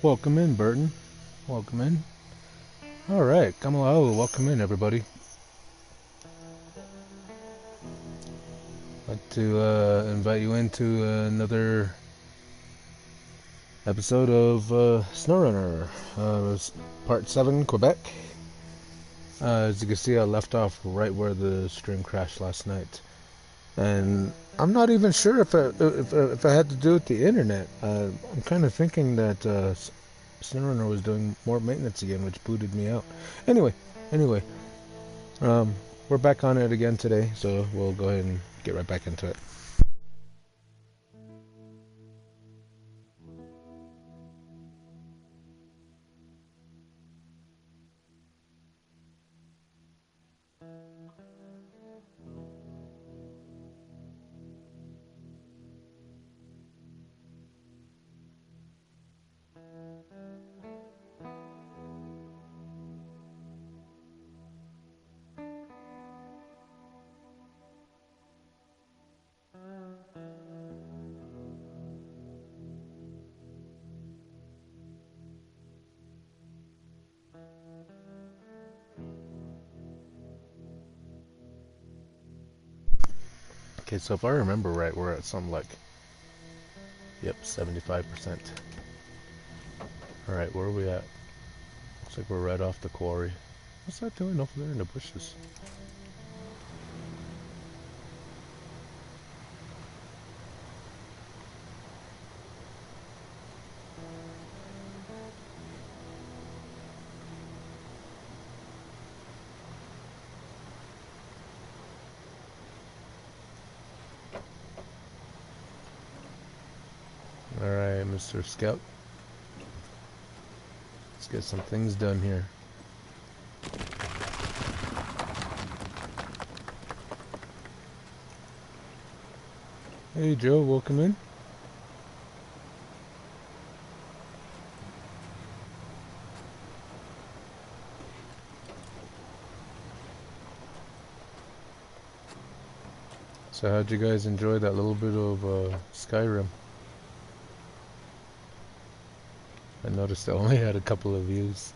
Welcome in, Burton. Welcome in. Alright, Kamalao, welcome in, everybody. I'd like to invite you into another episode of Snowrunner. Part 7, Quebec. As you can see, I left off right where the stream crashed last night. And I'm not even sure if I had to do with the internet. I'm kind of thinking that Snowrunner was doing more maintenance again, which booted me out. Anyway, we're back on it again today, so we'll go ahead and get right back into it. Okay, so if I remember right, we're at something like, yep, 75%. Alright, where are we at? Looks like we're right off the quarry. What's that doing over there in the bushes? Alright, Mr. Scout. Let's get some things done here. Hey Joe, welcome in. So how'd you guys enjoy that little bit of Skyrim? I noticed I only had a couple of views.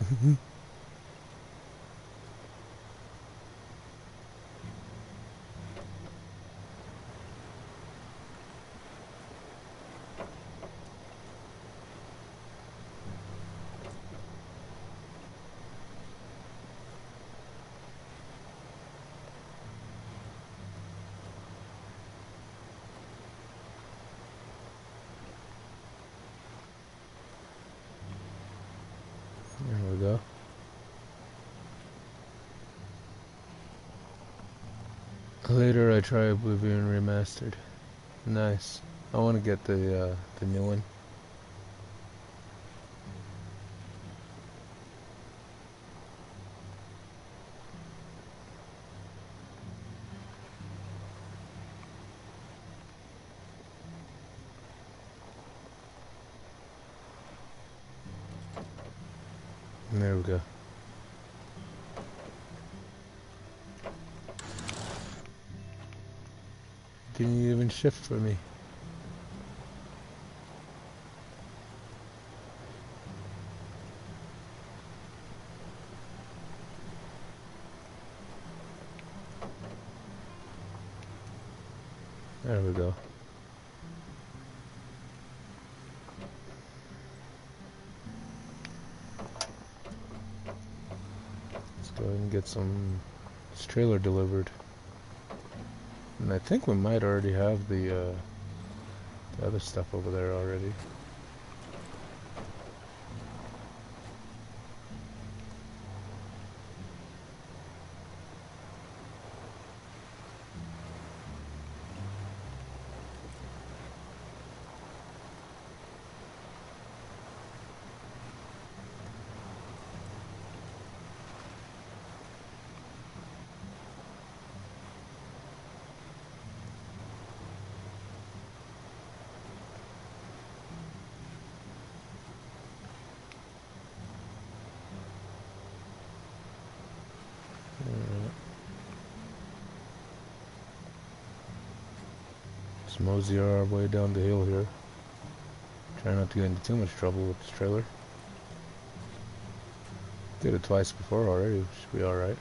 There we go. Later I try Oblivion Remastered. Nice. I want to get the new one. There we go. Can you even shift for me? There we go. Let's go ahead and get this trailer delivered. And I think we might already have the other stuff over there already. Just mosey our way down the hill here. Try not to get into too much trouble with this trailer. Did it twice before already, should be alright.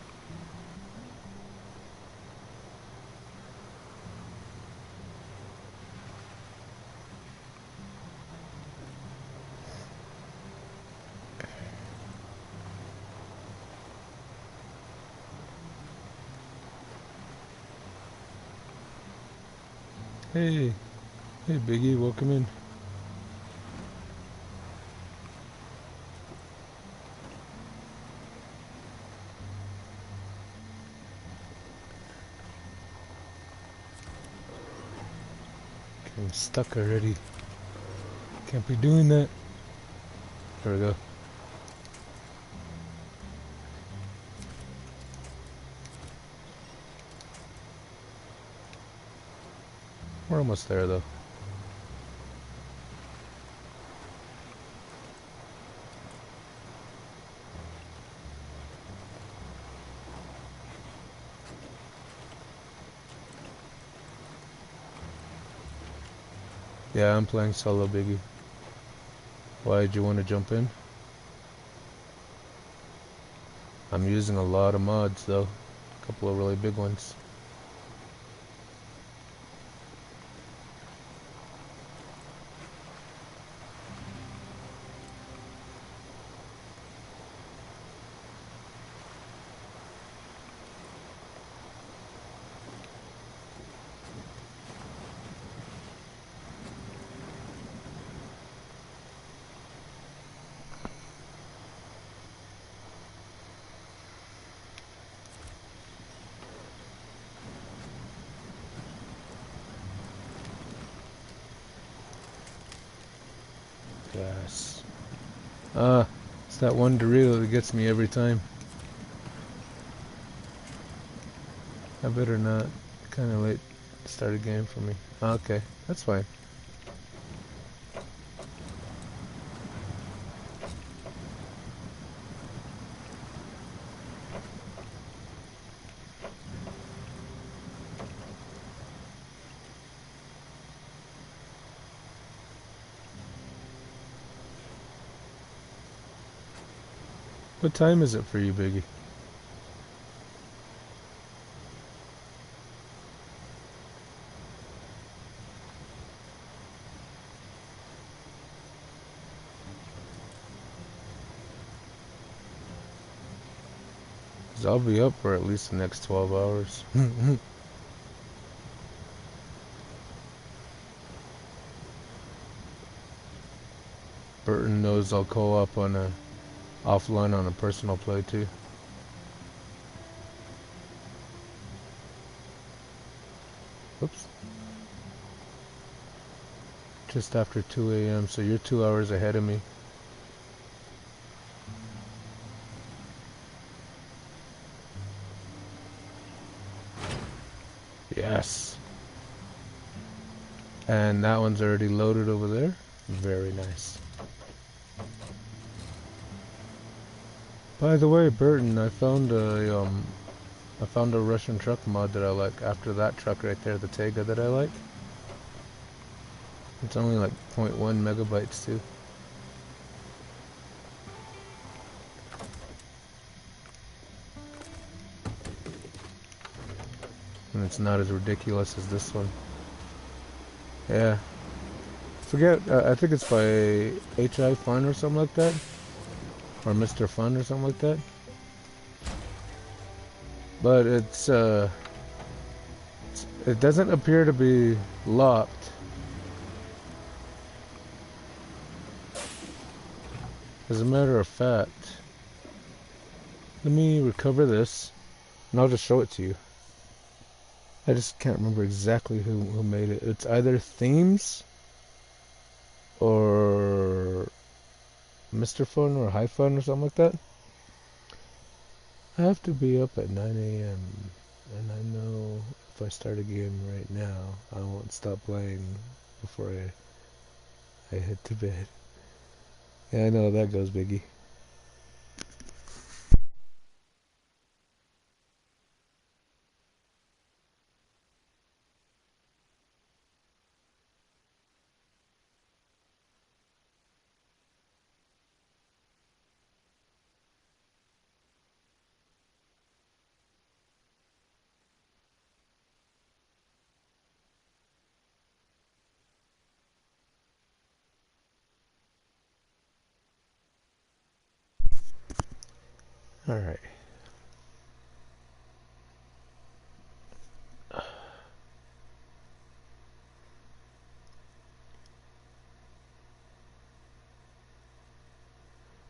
Hey, hey Biggie, welcome in. I'm stuck already. Can't be doing that. There we go. We're almost there though. Yeah, I'm playing solo, Biggie. Why did you want to jump in? I'm using a lot of mods though. A couple of really big ones. Yes. It's that one Dorito that gets me every time. I better not. Kinda late to start a game for me. Okay, that's fine. What time is it for you, Biggie? Cause I'll be up for at least the next 12 hours. Burton knows I'll co-op on a offline on a personal play too. Oops. Just after 2 a.m. so you're 2 hours ahead of me. Yes. And that one's already loaded over there. Very nice. By the way, Burton, I found a Russian truck mod that I like. After that truck right there, the Tega that I like. It's only like 0.1 megabytes too. And it's not as ridiculous as this one. Yeah. Forget, I think it's by HI Fun or something like that. Or Mr. Fun or something like that. But it doesn't appear to be locked. As a matter of fact, let me recover this, and I'll just show it to you. I just can't remember exactly who made it. It's either Themes or Mr. Fun or High Fun or something like that. I have to be up at 9 a.m. and I know if I start a game right now, I won't stop playing before I head to bed. Yeah, I know how that goes, Biggie. All right.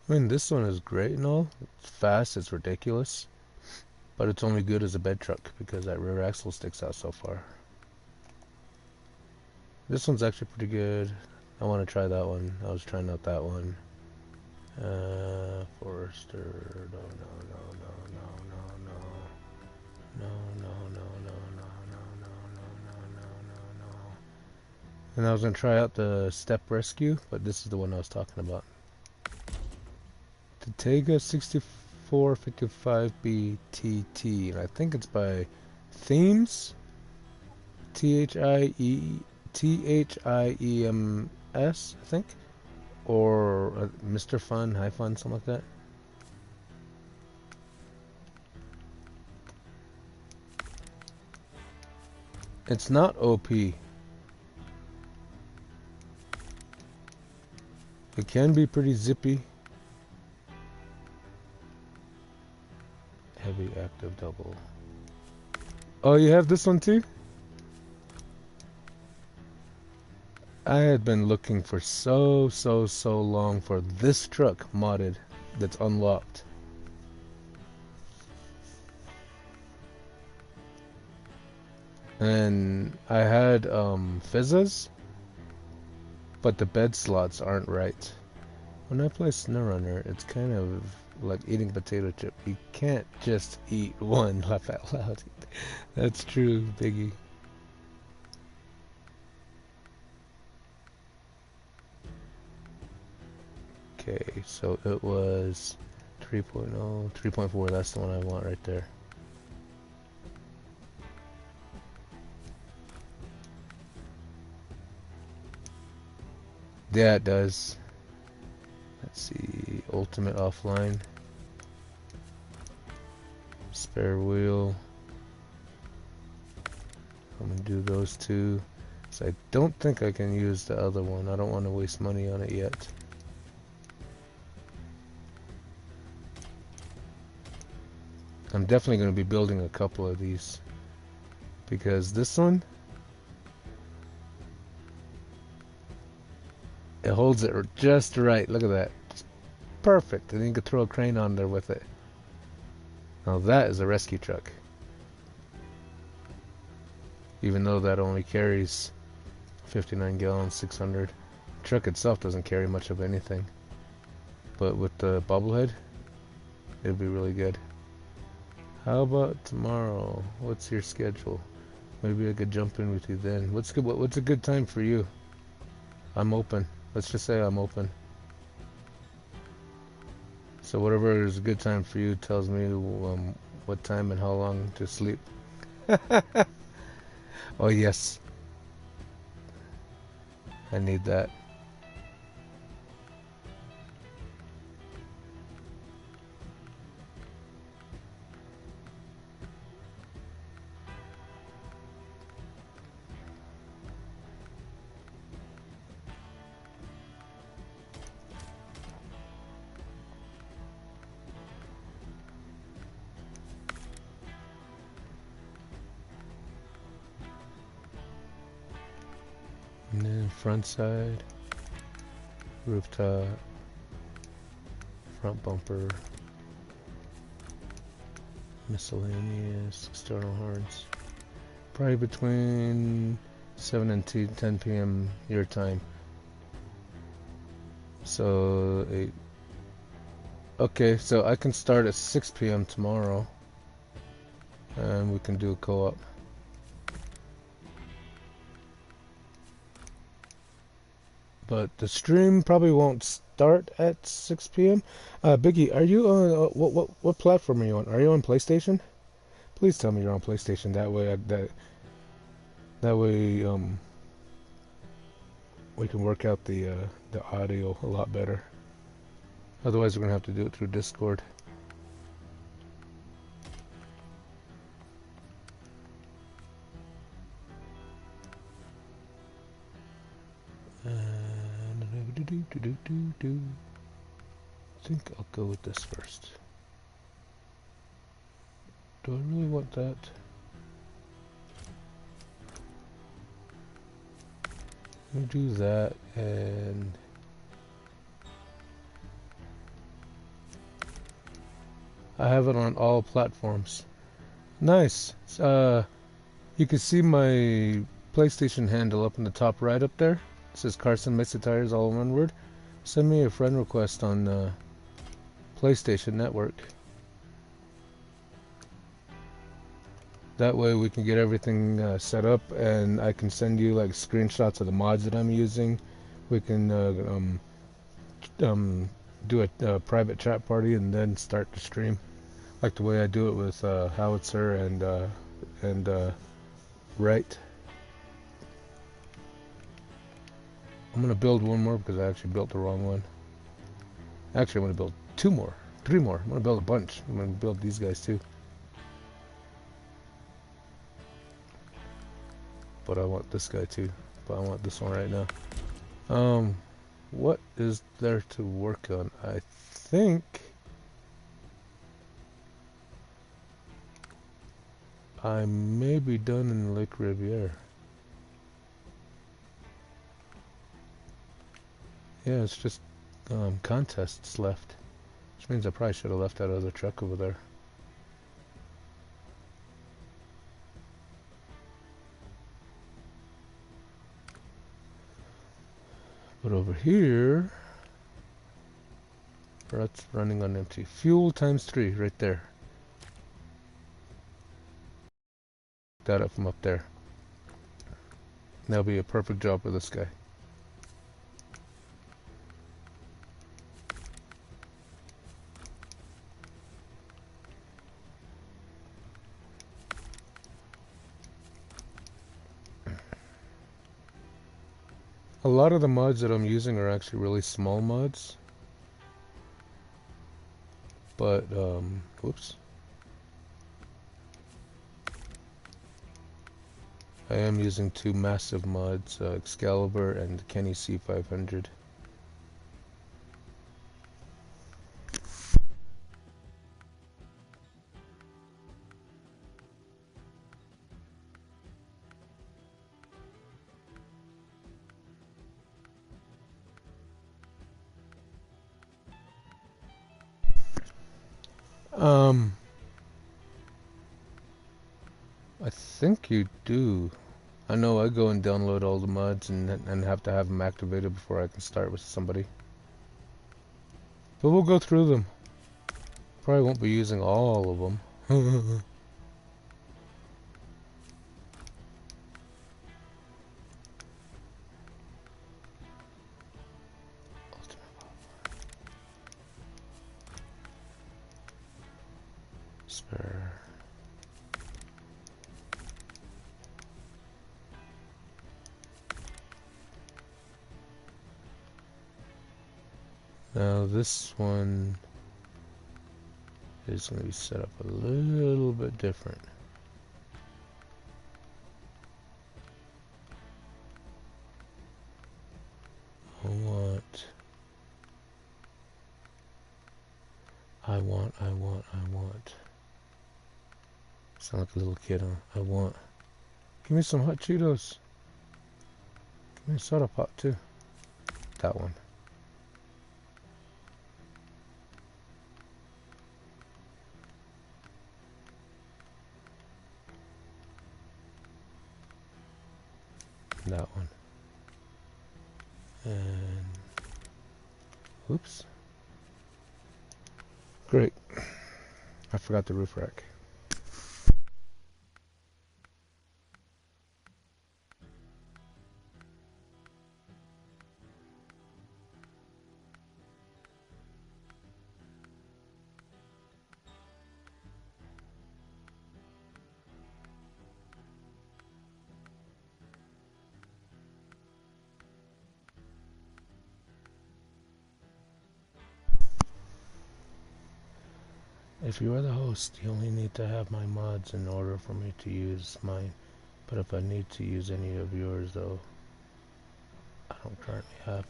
I mean, this one is great and all. It's fast, it's ridiculous. But it's only good as a bed truck because that rear axle sticks out so far. This one's actually pretty good. I want to try that one. I was trying out that one. Forester. No, no, no, no, no, no, no. No, no, no, no, no, no, no, no, no, no, no, no. And I was going to try out the Step Rescue, but this is the one I was talking about. The Tega 6455BTT, and I think it's by Themes, THIEMS, I think, or Mr. Fun, High Fun, something like that. It's not OP. It can be pretty zippy. Heavy active double. Oh, you have this one too? I had been looking for so long for this truck modded that's unlocked. And I had Fizzas, but the bed slots aren't right. When I play Snowrunner, it's kind of like eating potato chip. You can't just eat one, laugh out loud. That's true, Biggie. Okay, so it was 3.0, 3.4, that's the one I want right there. Yeah, it does. Let's see, ultimate offline. Spare wheel. I'm gonna do those two. So I don't think I can use the other one. I don't want to waste money on it yet. I'm definitely going to be building a couple of these because this one, it holds it just right. Look at that. Just perfect. And then you can throw a crane on there with it. Now that is a rescue truck. Even though that only carries 59 gallons, 600. The truck itself doesn't carry much of anything. But with the bobblehead, it'd be really good. How about tomorrow? What's your schedule? Maybe I could jump in with you then. What's good? What's a good time for you? I'm open. Let's just say I'm open. So whatever is a good time for you tells me what time and how long to sleep. Oh yes, I need that. And then front side, rooftop, front bumper, miscellaneous, external horns. Probably between 7 and 10 p.m. your time. So 8. Okay, so I can start at 6 p.m. tomorrow, and we can do a co-op. But the stream probably won't start at 6 p.m. Biggie, are you on what platform are you on? Are you on PlayStation? Please tell me you're on PlayStation. That way, that way, we can work out the audio a lot better. Otherwise, we're gonna have to do it through Discord. I think I'll go with this first. Do I really want that? Let me do that, and I have it on all platforms. Nice. You can see my PlayStation handle up in the top right up there. It says carsonmesatires, all one word. Send me a friend request on PlayStation Network. That way we can get everything set up, and I can send you like screenshots of the mods that I'm using. We can do a private chat party and then start the stream, like the way I do it with Howitzer and Right. I'm gonna build one more because I actually built the wrong one. Actually, I'm gonna build 2 more, 3 more. I'm gonna build a bunch. I'm gonna build these guys too. But I want this guy too. But I want this one right now. What is there to work on? I think I may be done in Lake Riviere. Yeah, it's just contests left. Which means I probably should have left that other truck over there. But over here, that's running on empty. Fuel times 3 right there. That up from up there. That'll be a perfect job for this guy. A lot of the mods that I'm using are actually really small mods. But, whoops. I am using 2 massive mods, Excalibur and Keny C500. I think you do. I know I go and download all the mods and have to have them activated before I can start with somebody. But we'll go through them. Probably won't be using all of them. Spare. Now this one is going to be set up a little bit different. I want. Sound like a little kid, huh? I want. Give me some hot Cheetos. Give me a soda pop too. That one. That one. And oops. Great. I forgot the roof rack. If you are the host, you only need to have my mods in order for me to use mine. But if I need to use any of yours, though, I don't currently have.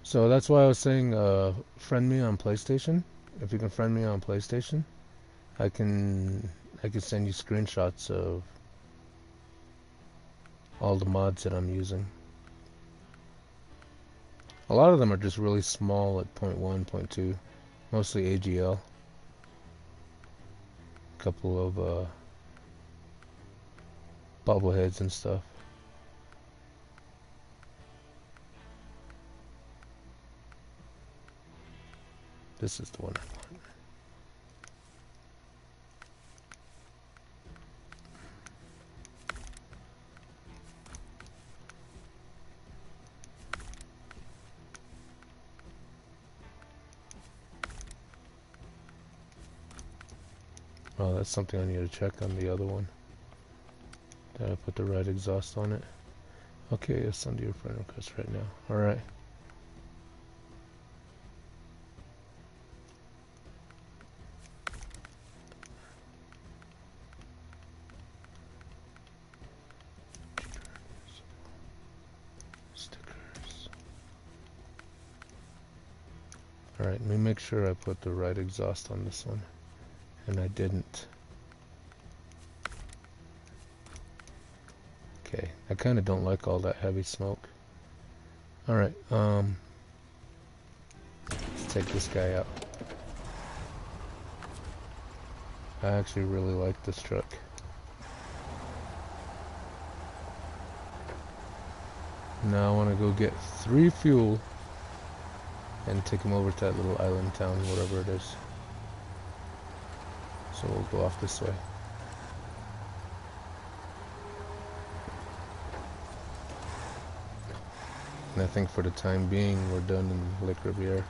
So that's why I was saying, friend me on PlayStation. If you can friend me on PlayStation, I can I could send you screenshots of all the mods that I'm using. A lot of them are just really small at 0.1, 0.2, mostly AGL. A couple of bobbleheads and stuff. This is the one I want. Oh, that's something I need to check on the other one. Did I put the right exhaust on it? Okay, yes, send your friend request right now. Alright. Stickers. Alright, let me make sure I put the right exhaust on this one. And I didn't. Okay, I kind of don't like all that heavy smoke. Alright, let's take this guy out. I actually really like this truck. Now I want to go get 3 fuel and take him over to that little island town, whatever it is. So we'll go off this way. And I think for the time being, we're done in Lake Riviere.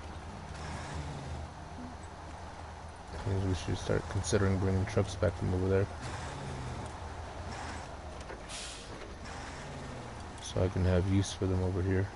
Maybe we should start considering bringing trucks back from over there. So I can have use for them over here.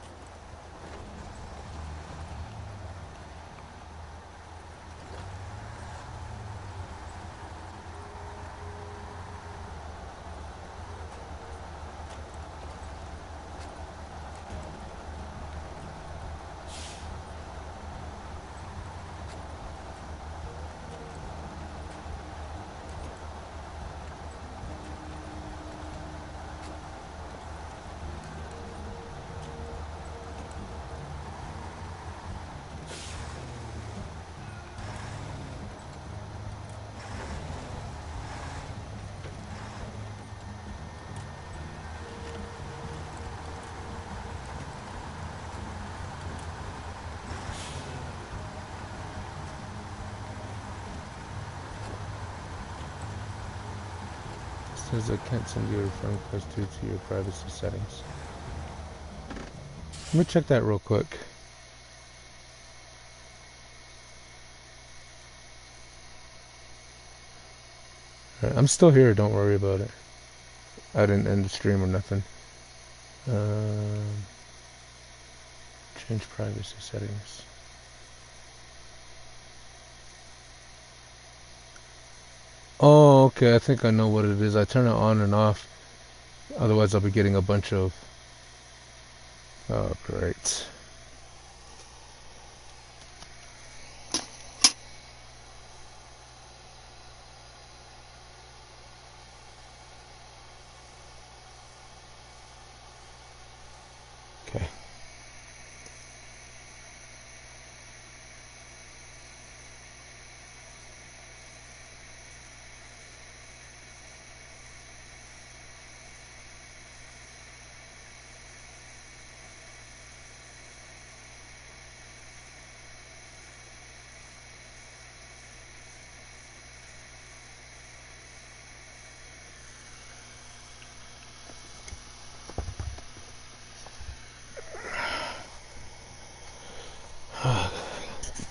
Says I can't send you a friend request due to your privacy settings. Let me check that real quick. Alright, I'm still here, don't worry about it. I didn't end the stream or nothing. Change privacy settings. Oh, okay, I think I know what it is. I turn it on and off. Otherwise I'll be getting a bunch of... Oh, great. Okay.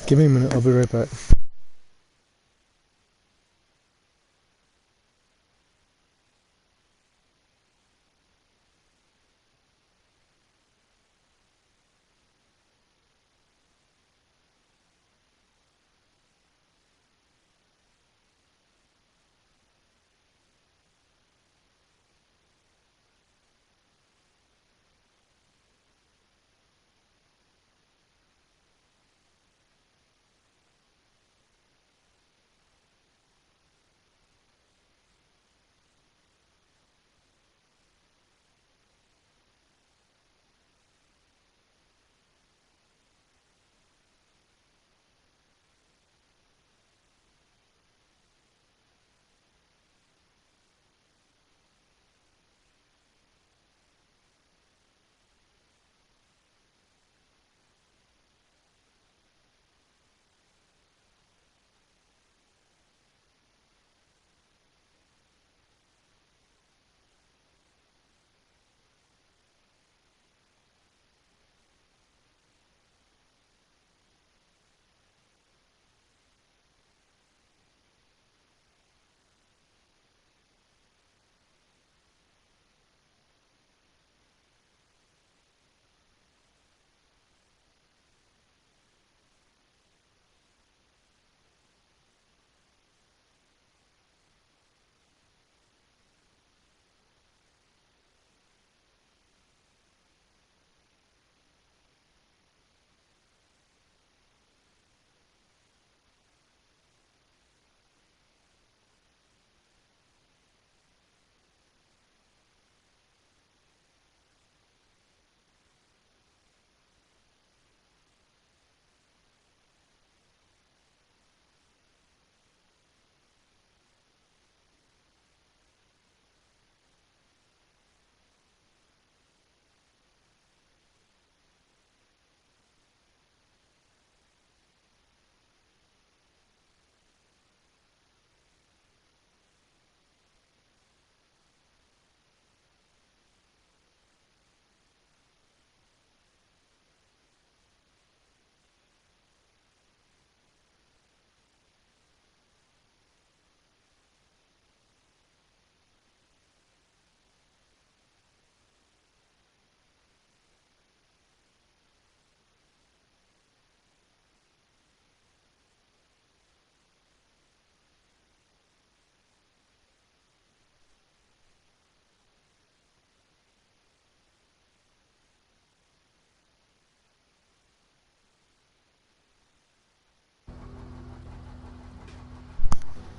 Give me a minute, I'll be right back.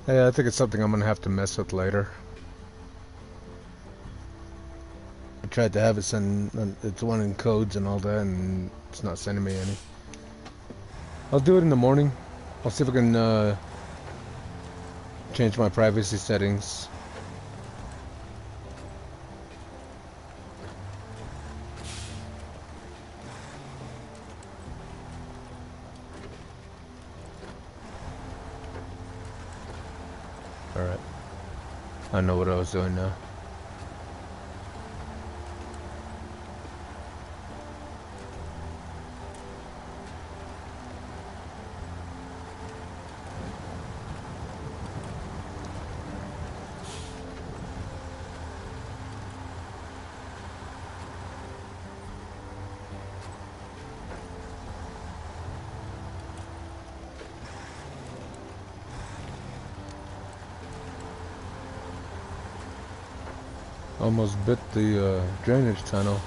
Hey, I think it's something I'm gonna have to mess with later. I tried to have it send, it's one in codes and all that, and it's not sending me any. I'll do it in the morning. I'll see if I can change my privacy settings. Alright. I know what I was doing now. Almost bit the drainage tunnel.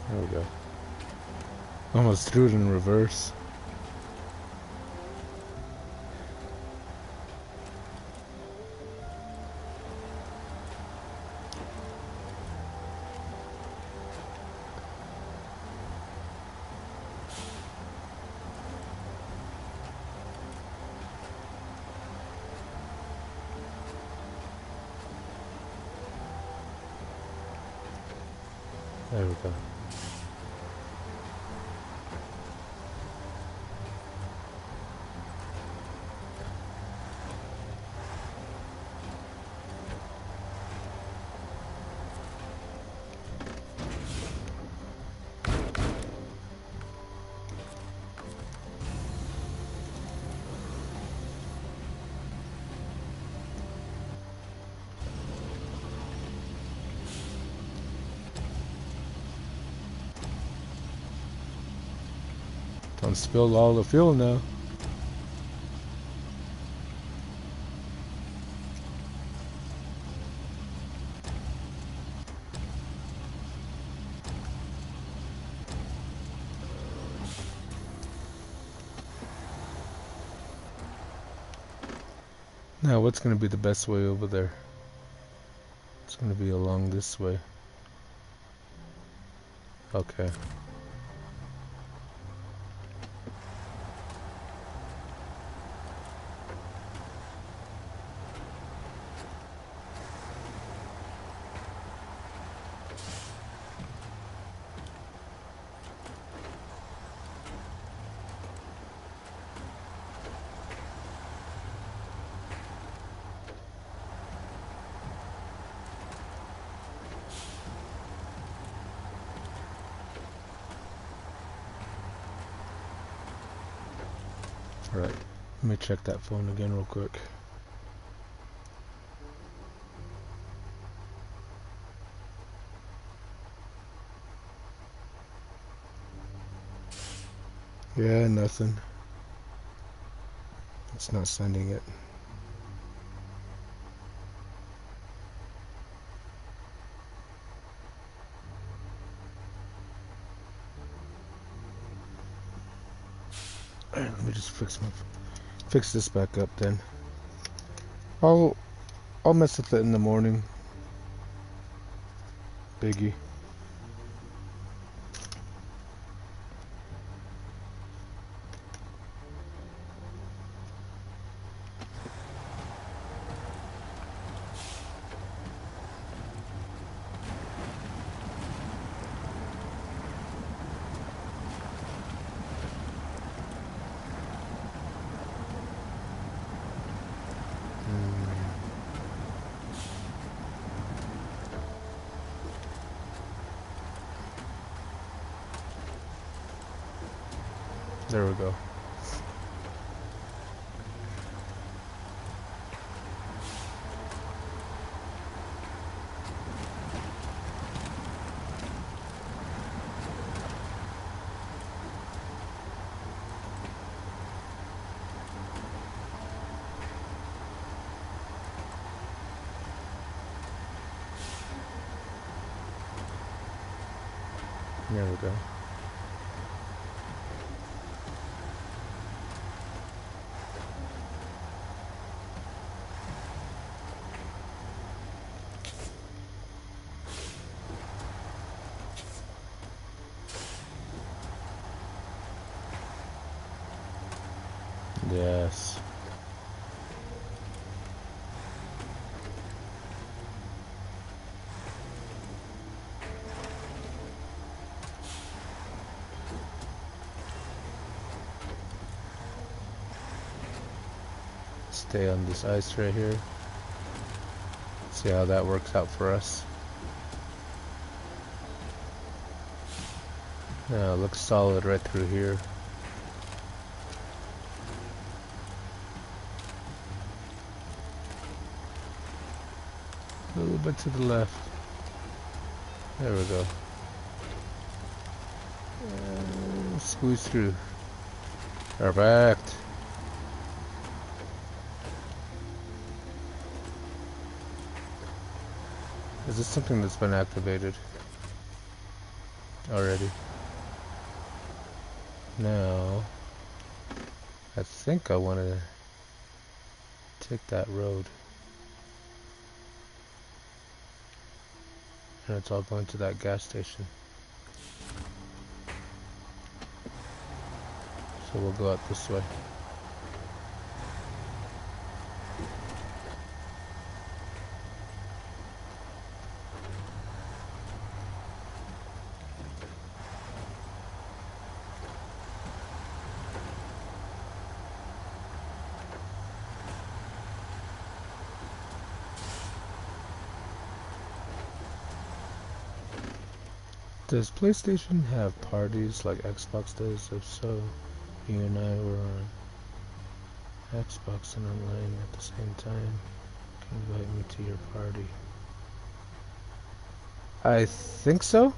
There we go. Almost threw it in reverse. There we go. Don't spill all the fuel now. Now, what's going to be the best way over there? It's going to be along this way. Okay. Right. Let me check that phone again real quick. Yeah, nothing. It's not sending it. Let me just fix this back up then. I'll mess with it in the morning. Biggie. There we go. There we go. Yes. Stay on this ice right here. See how that works out for us. Yeah, it looks solid right through here. A little bit to the left. There we go. Squeeze through. Perfect. Is this something that's been activated already? Now, I think I want to take that road. And it's all going to that gas station. So we'll go out this way. Does PlayStation have parties like Xbox does? If so, you and I were on Xbox and online at the same time. Can you invite me to your party? I think so.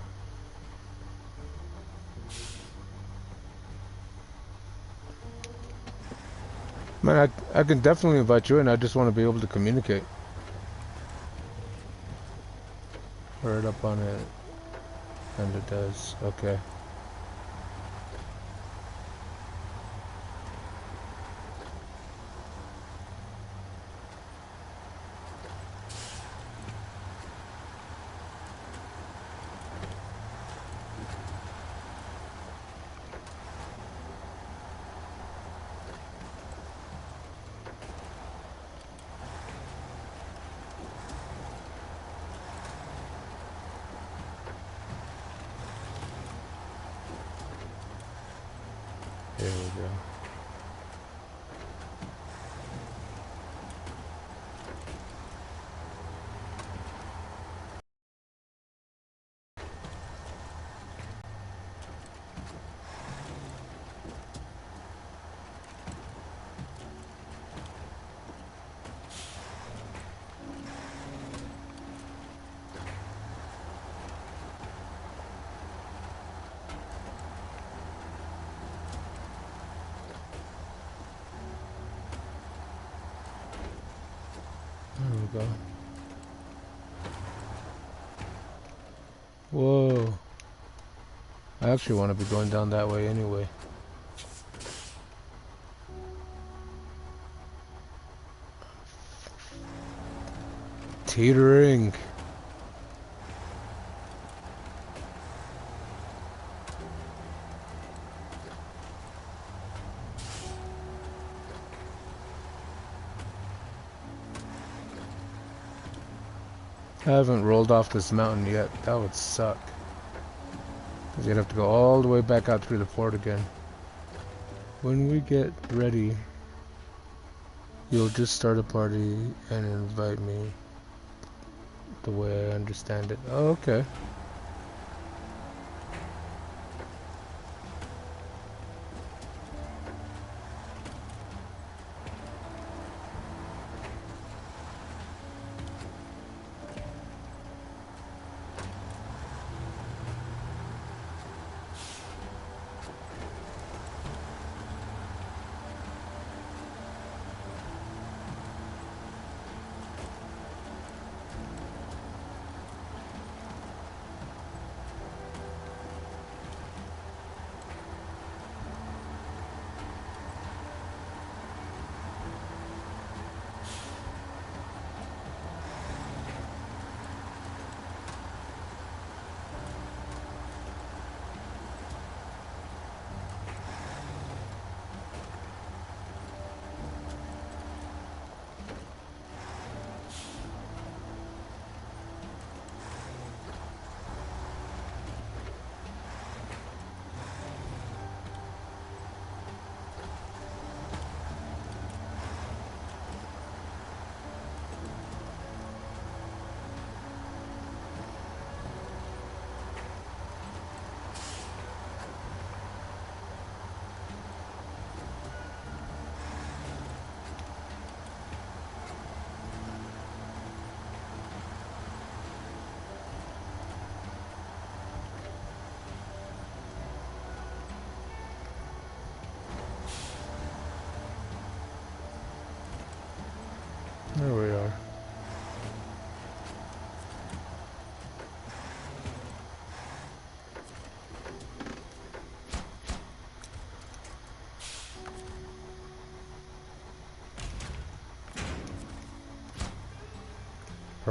Man, I can definitely invite you in. I just want to be able to communicate. Word up on it. And it does. Okay. There we go. There we go. Whoa. I actually want to be going down that way anyway. Teetering. I haven't rolled off this mountain yet. That would suck. Because you'd have to go all the way back out through the fort again. When we get ready, you'll just start a party and invite me. The way I understand it. Oh, okay.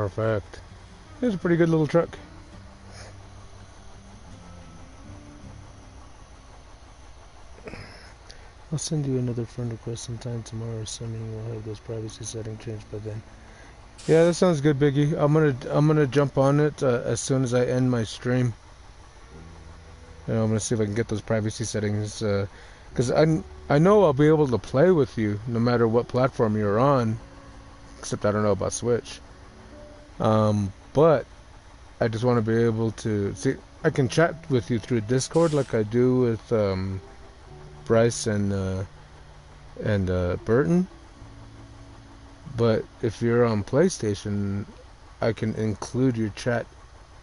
Perfect. It's a pretty good little truck. I'll send you another friend request sometime tomorrow, assuming we'll have those privacy settings changed by then. Yeah, that sounds good, Biggie. I'm gonna jump on it as soon as I end my stream. You know, I'm gonna see if I can get those privacy settings, because I know I'll be able to play with you no matter what platform you're on, except I don't know about Switch. But I just want to be able to see. I can chat with you through Discord like I do with Bryce and Burton. But if you're on PlayStation, I can include your chat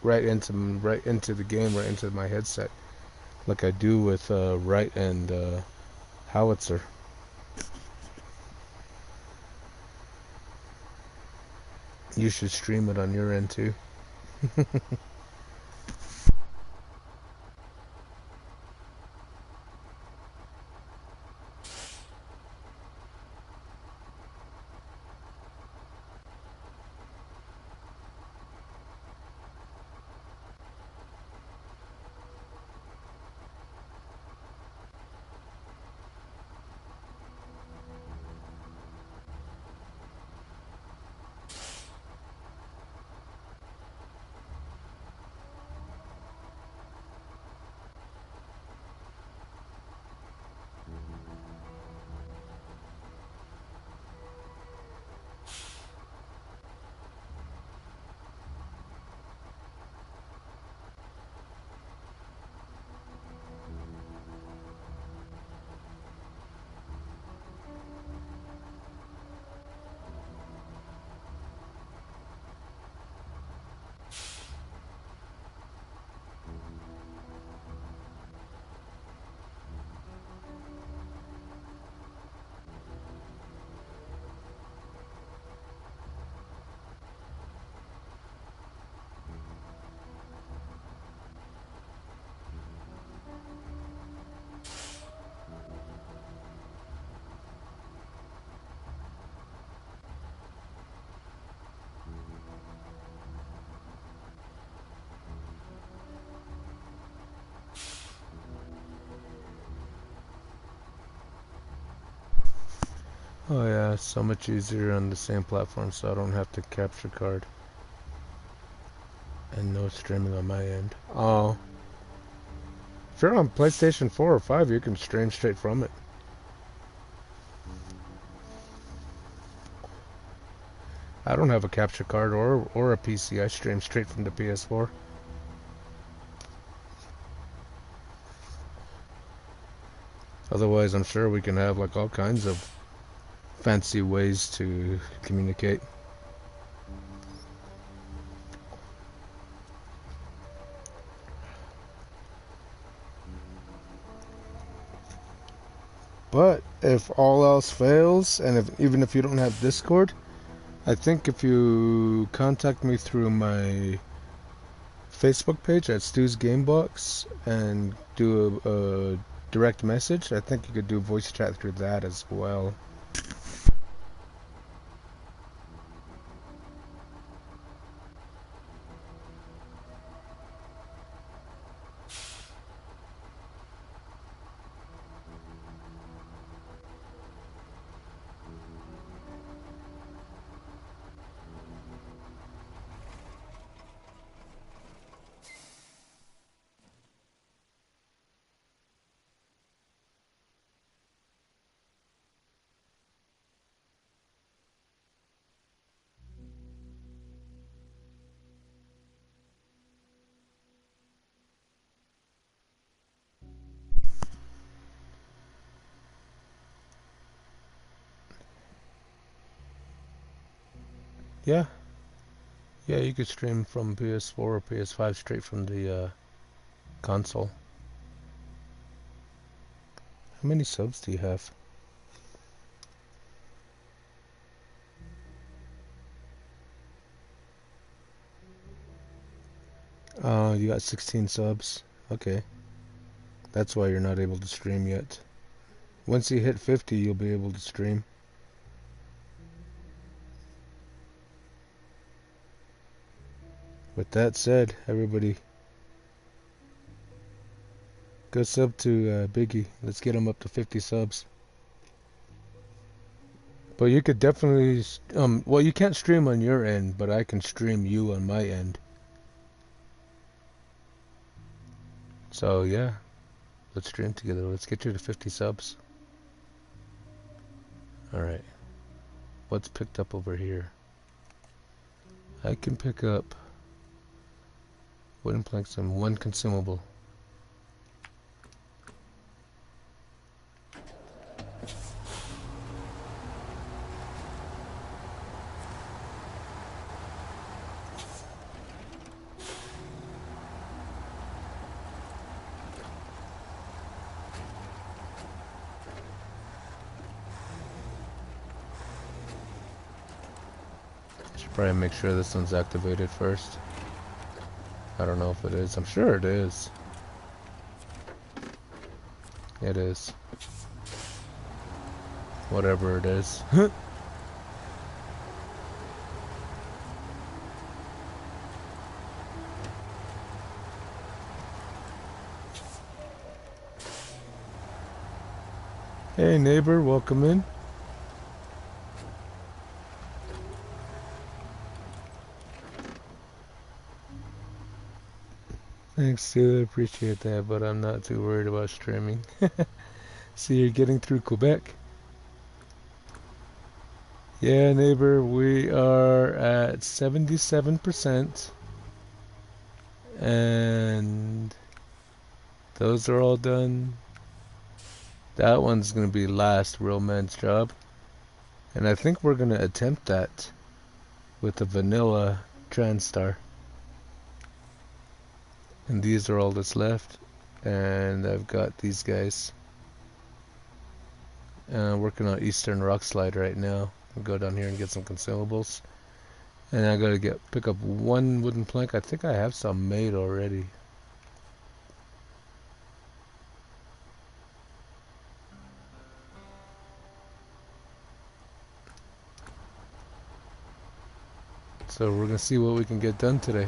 right into the game, right into my headset, like I do with Wright and Howitzer. You should stream it on your end too. Oh yeah, it's so much easier on the same platform, so I don't have to capture card and no streaming on my end. Oh, if you're on PlayStation 4 or 5, you can stream straight from it. I don't have a capture card or a PC. I stream straight from the PS4. Otherwise, I'm sure we can have like all kinds of fancy ways to communicate. But if all else fails, and even if you don't have Discord, I think if you contact me through my Facebook page at Stu'sGamebox and do a direct message, I think you could do voice chat through that as well. Yeah. Yeah, you could stream from PS4 or PS5 straight from the console. How many subs do you have? You got 16 subs. Okay. That's why you're not able to stream yet. Once you hit 50, you'll be able to stream. With that said, everybody, go sub to Biggie. Let's get him up to 50 subs. But you could definitely, well, you can't stream on your end, but I can stream you on my end. So yeah, let's stream together. Let's get you to 50 subs. Alright, what's picked up over here? I can pick up wooden planks and one consumable. Probably make sure this one's activated first. I don't know if it is. I'm sure it is. It is. Whatever it is. Hey neighbor, welcome in. Thanks, too. I appreciate that, but I'm not too worried about streaming. See, you're getting through Quebec. Yeah, neighbor, we are at 77%. And those are all done. That one's going to be last, Real Man's Job. And I think we're going to attempt that with the vanilla TranStar. And these are all that's left. And I've got these guys. Working on Eastern Rock Slide right now. I'll go down here and get some consumables. And I gotta pick up one wooden plank. I think I have some made already. So we're gonna see what we can get done today.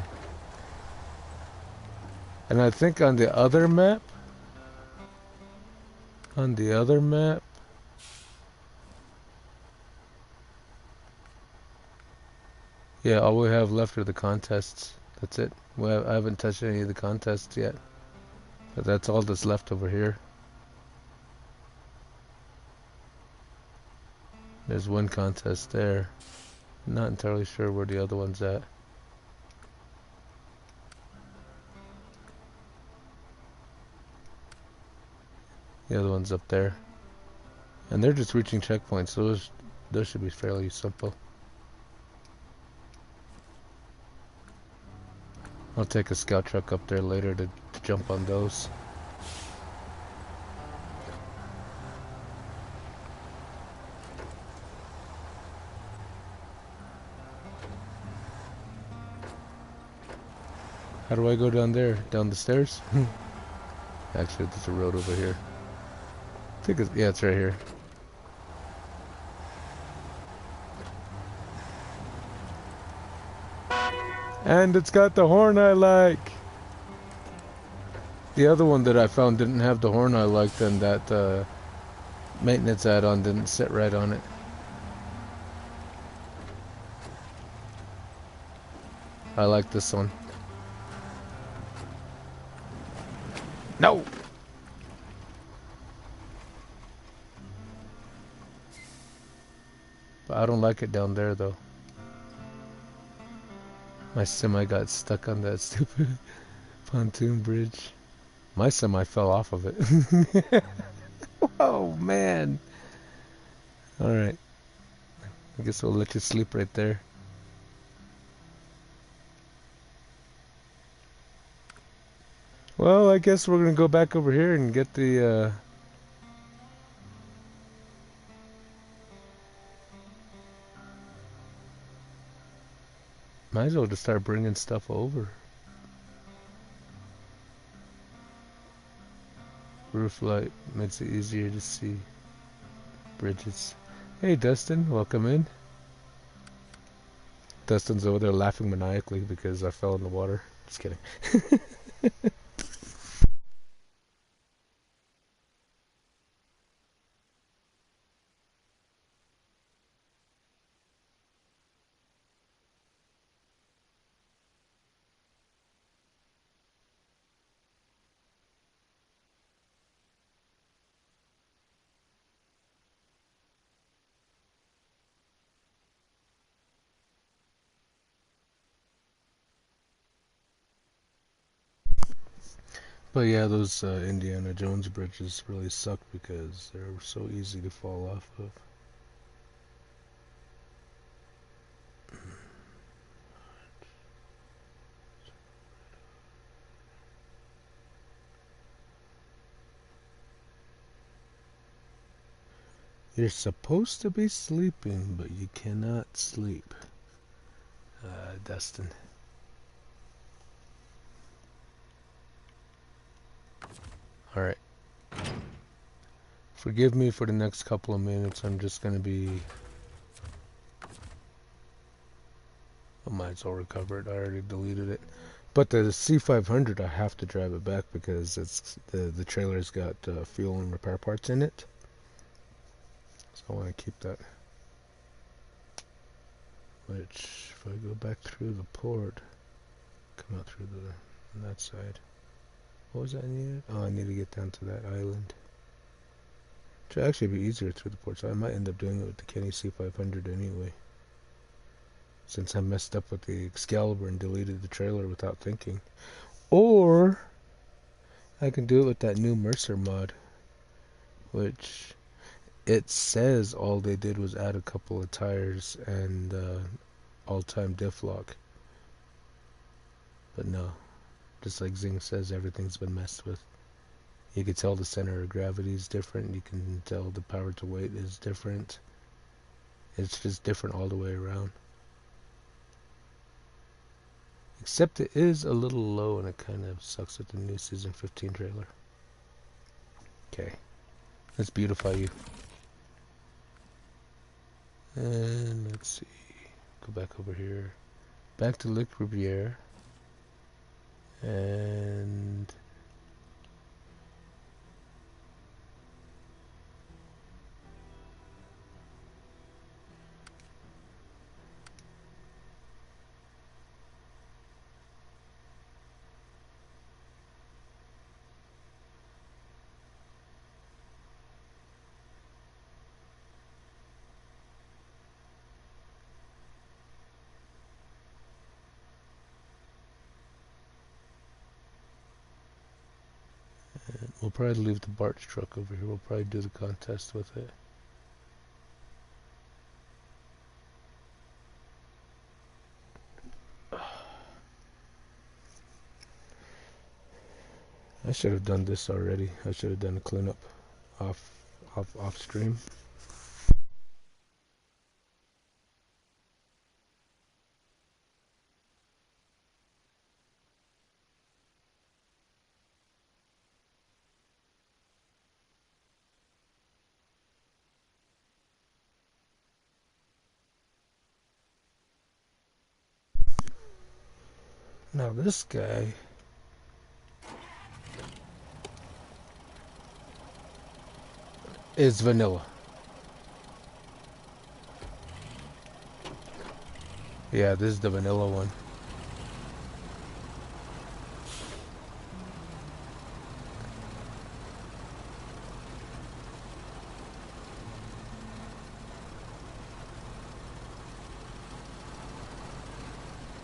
And I think on the other map, yeah, all we have left are the contests. That's it. I haven't touched any of the contests yet. But that's all that's left over here. There's one contest there. Not entirely sure where the other one's at. The other one's up there. And they're just reaching checkpoints, so those should be fairly simple. I'll take a scout truck up there later to jump on those. How do I go down there? Down the stairs? Actually, there's a road over here. I think yeah, it's right here. And it's got the horn I like. The other one that I found didn't have the horn I liked, and that maintenance add-on didn't sit right on it. I like this one. No! But I don't like it down there though. My semi got stuck on that stupid pontoon bridge. My semi fell off of it. Oh man. Alright. I guess we'll let you sleep right there. Well, I guess we're gonna go back over here and get the might as well just start bringing stuff over. Roof light makes it easier to see bridges. Hey Dustin, welcome in. Dustin's over there laughing maniacally because I fell in the water. Just kidding. But yeah, those Indiana Jones bridges really suck because they're so easy to fall off of. You're supposed to be sleeping, but you cannot sleep. Dustin. Alright. Forgive me for the next couple of minutes. I'm just going to be... Oh, mine's all recovered. I already deleted it. But the C500, I have to drive it back because it's the trailer's got fuel and repair parts in it. So I want to keep that. Which, if I go back through the port, come out through on that side. What was that I needed? Oh, I need to get down to that island. Which would actually be easier through the port, so I might end up doing it with the Keny C500 anyway. Since I messed up with the Excalibur and deleted the trailer without thinking. Or, I can do it with that new Mercer mod. Which, it says all they did was add a couple of tires and all-time diff lock. But no. Just like Zing says, everything's been messed with. You can tell the center of gravity is different. You can tell the power to weight is different. It's just different all the way around. Except it is a little low and it kind of sucks with the new season 15 trailer. Okay. Let's beautify you. And let's see. Go back over here. Back to Le Corbusier. And we'll probably leave the Bart's truck over here. We'll probably do the contest with it. I should have done this already. I should have done a cleanup off stream. Now this guy is vanilla. Yeah, this is the vanilla one.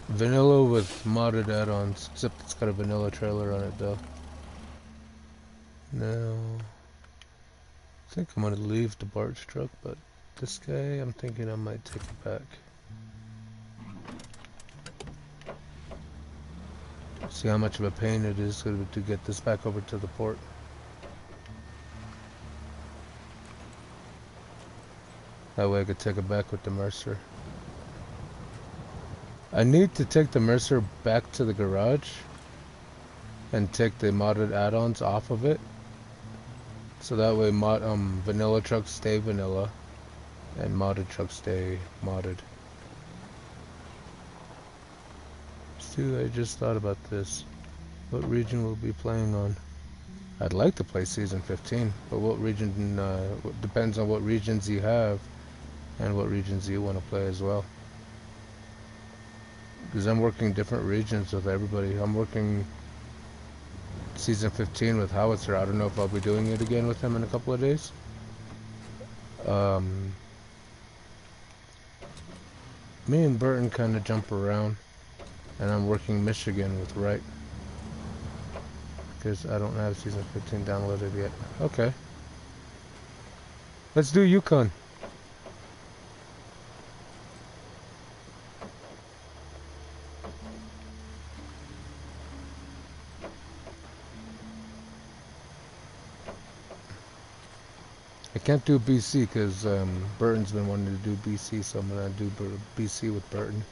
Vanilla with modded add-ons, except it's got a vanilla trailer on it though. Now, I think I'm gonna leave the Bart's truck, but this guy, I'm thinking I might take it back. See how much of a pain it is to get this back over to the port. That way I could take it back with the Mercer. I need to take the Mercer back to the garage and take the modded add-ons off of it. So that way vanilla trucks stay vanilla and modded trucks stay modded. EP2, I just thought about this. What region will be playing on? I'd like to play Season 15, but what region, depends on what regions you have and what regions you want to play as well. Because I'm working different regions with everybody. I'm working Season 15 with Howitzer. I don't know if I'll be doing it again with him in a couple of days. Me and Burton kind of jump around, and I'm working Michigan with Wright. Because I don't have Season 15 downloaded yet. Okay. Let's do Yukon. I can't do BC because Burton's been wanting to do BC, so I'm going to do BC with Burton.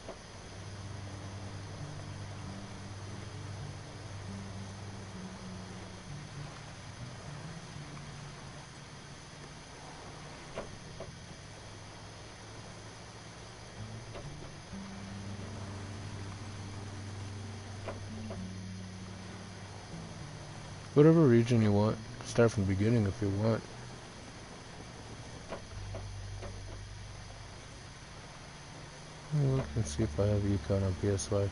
Whatever region you want. Start from the beginning if you want. Look and see if I have Yukon on PS5.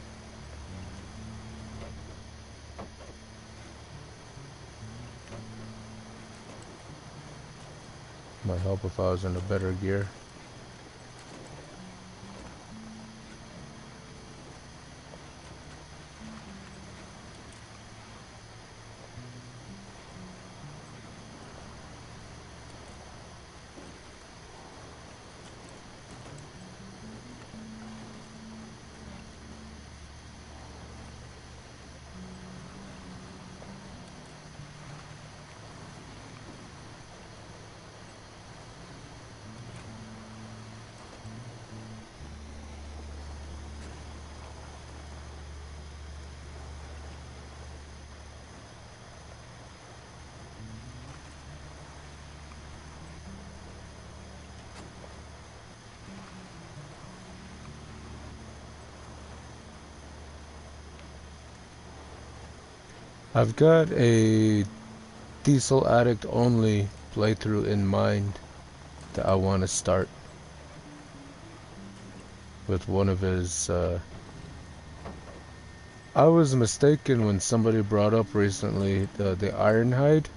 Might help if I was in a better gear. I've got a Diesel Addict only playthrough in mind that I want to start with one of his. I was mistaken when somebody brought up recently the Ironhide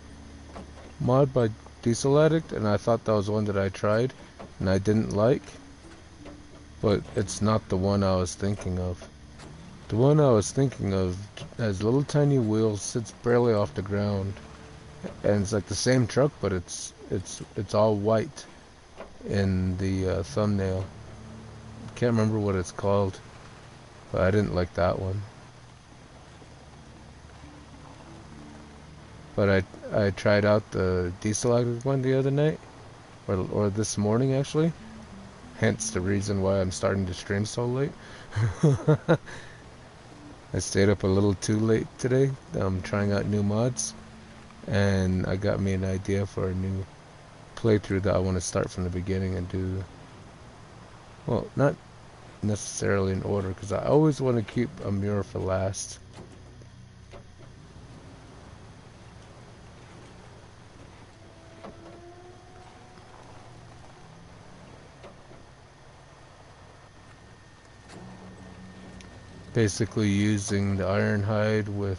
mod by Diesel Addict, and I thought that was one that I tried and I didn't like, but it's not the one I was thinking of. The one I was thinking of has little tiny wheels, sits barely off the ground, and it's like the same truck, but it's all white in the thumbnail. Can't remember what it's called, but I didn't like that one. But I tried out the Diesel Addict one the other night, or this morning actually. Hence the reason why I'm starting to stream so late. I stayed up a little too late today. I'm trying out new mods, and I got me an idea for a new playthrough that I want to start from the beginning and do. Well, not necessarily in order, because I always want to keep a mirror for last. Basically using the Ironhide with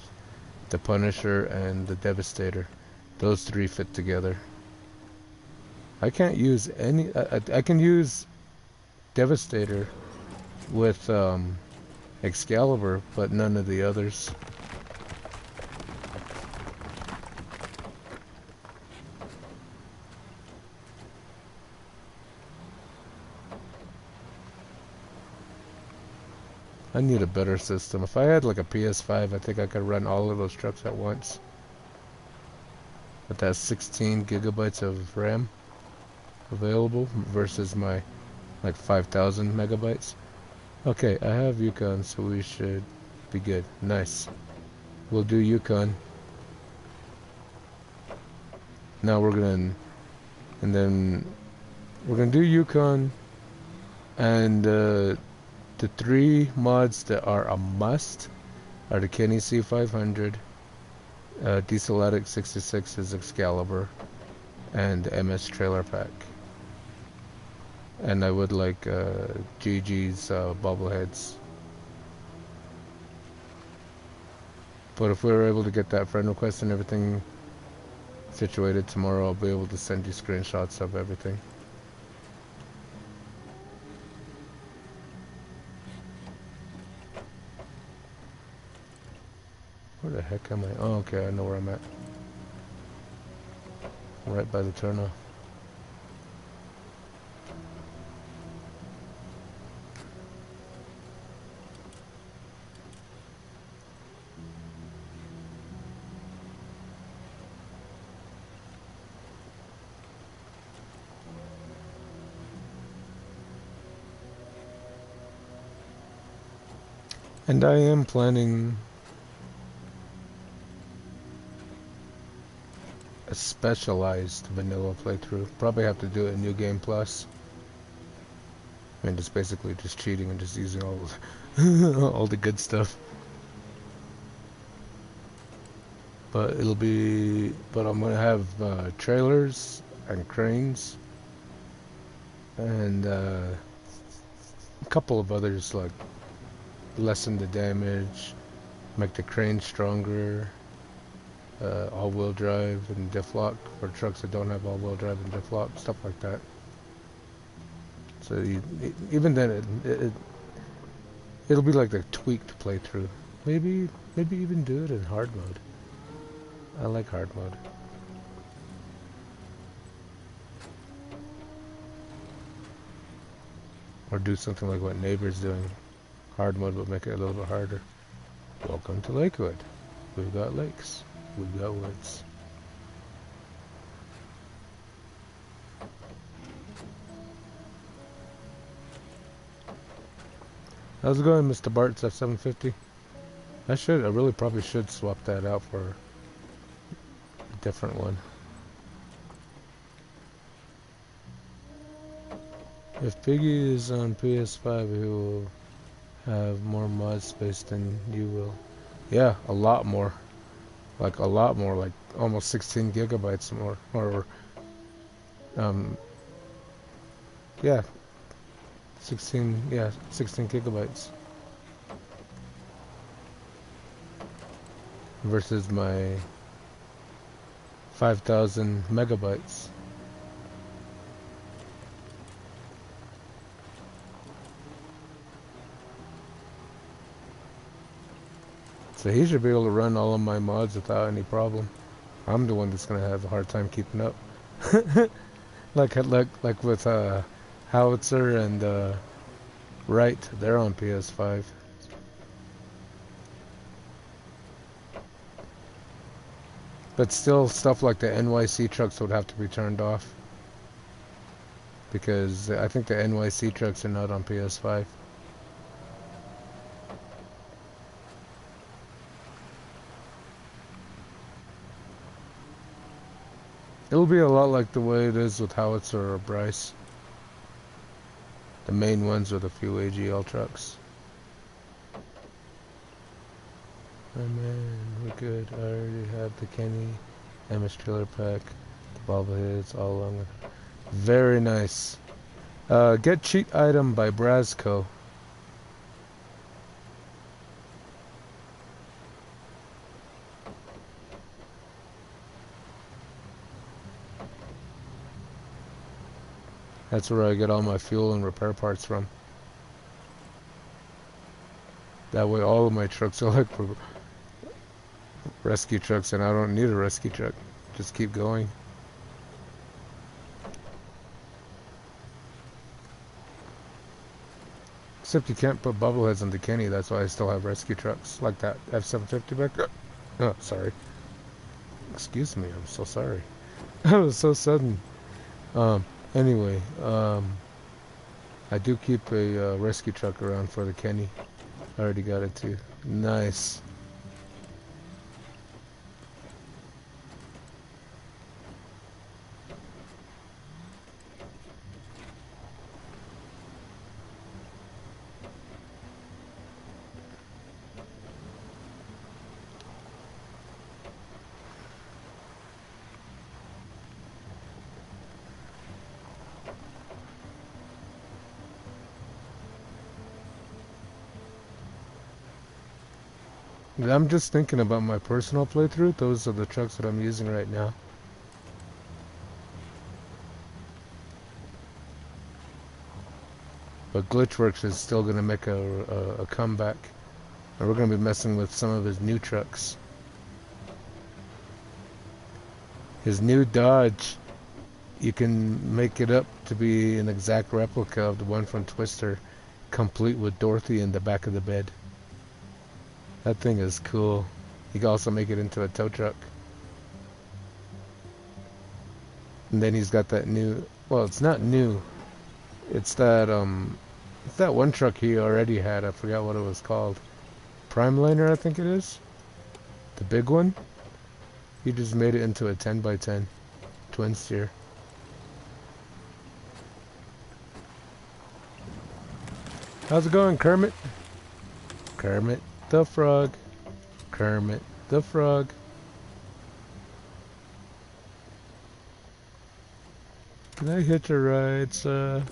the Punisher and the Devastator. Those three fit together. I can't use any. I can use Devastator with Excalibur, but none of the others. I need a better system. If I had like a PS5, I think I could run all of those trucks at once. But that's 16 gigabytes of RAM available versus my like 5,000 megabytes. Okay, I have Yukon, so we should be good. Nice. We'll do Yukon. Now we're gonna, and then we're gonna do Yukon, and The three mods that are a must are the Keny C500, Diesel Addict 66's Excalibur, and the MS Trailer Pack. And I would like GG's bobbleheads. But if we were able to get that friend request and everything situated tomorrow, I'll be able to send you screenshots of everything. Where the heck am I? Oh, okay, I know where I'm at. Right by the turnoff. And I am planning a specialized vanilla playthrough. Probably have to do it in New Game Plus. I mean, it's basically just cheating and just using all all the good stuff. But it'll be, but I'm gonna have trailers and cranes and a couple of others, like lessen the damage, make the crane stronger, all-wheel drive and diff lock for trucks that don't have all-wheel drive and diff lock, stuff like that. So even then, it'll be like the tweaked playthrough. Maybe even do it in hard mode. I like hard mode. Or do something like what Neighbor's doing. Hard mode, but make it a little bit harder. Welcome to Lakewood. We've got lakes. We've got woods. How's it going, Mr. Bart's F750? I really probably should swap that out for a different one. If Piggy is on PS5, he will have more mod space than you will. Yeah, a lot more. Like a lot more, like almost 16 gigabytes more. Or, yeah. 16 gigabytes. Versus my 5,000 megabytes. So he should be able to run all of my mods without any problem. I'm the one that's gonna have a hard time keeping up. like with Howitzer and Wright, they're on PS5. But still, stuff like the NYC trucks would have to be turned off. Because I think the NYC trucks are not on PS5. It'll be a lot like the way it is with Howitzer or Bryce. The main ones with a few AGL trucks. Oh man, we're good. I already have the Keny, MS Trailer Pack, the bobbleheads all along with it. Very nice. Get cheat item by Brasco. That's where I get all my fuel and repair parts from. That way all of my trucks are like rescue trucks, and I don't need a rescue truck. Just keep going. Except you can't put bubbleheads on the Keny, that's why I still have rescue trucks. Like that F750 back there. Oh, sorry. Excuse me, I'm so sorry. That was so sudden. Anyway, I do keep a rescue truck around for the Keny. I already got it too. Nice. I'm just thinking about my personal playthrough. Those are the trucks that I'm using right now. But Glitchworks is still going to make a comeback. And we're going to be messing with some of his new trucks. His new Dodge, you can make it up to be an exact replica of the one from Twister, complete with Dorothy in the back of the bed. That thing is cool. You can also make it into a tow truck. And then he's got that new, well, it's not new. It's that one truck he already had. I forgot what it was called. Primeliner, I think it is. The big one. He just made it into a 10x10 twin steer. How's it going, Kermit? Kermit the Frog. Kermit the Frog. Can I hitch a ride, sir?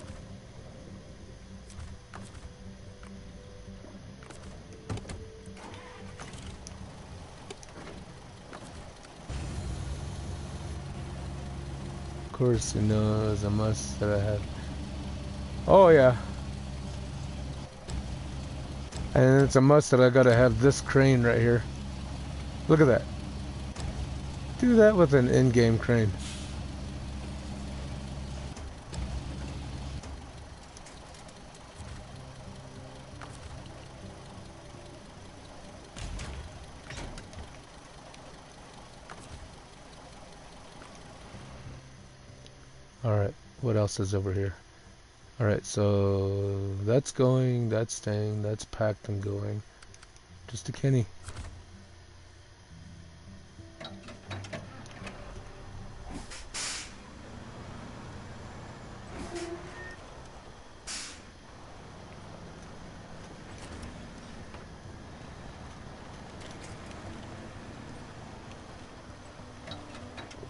Of course, you know, it's a must that I have. Oh, yeah. And it's a must that I gotta have this crane right here. Look at that. Do that with an in-game crane. Alright, what else is over here? Alright, so that's going, that's staying, that's packed and going. Just a Keny.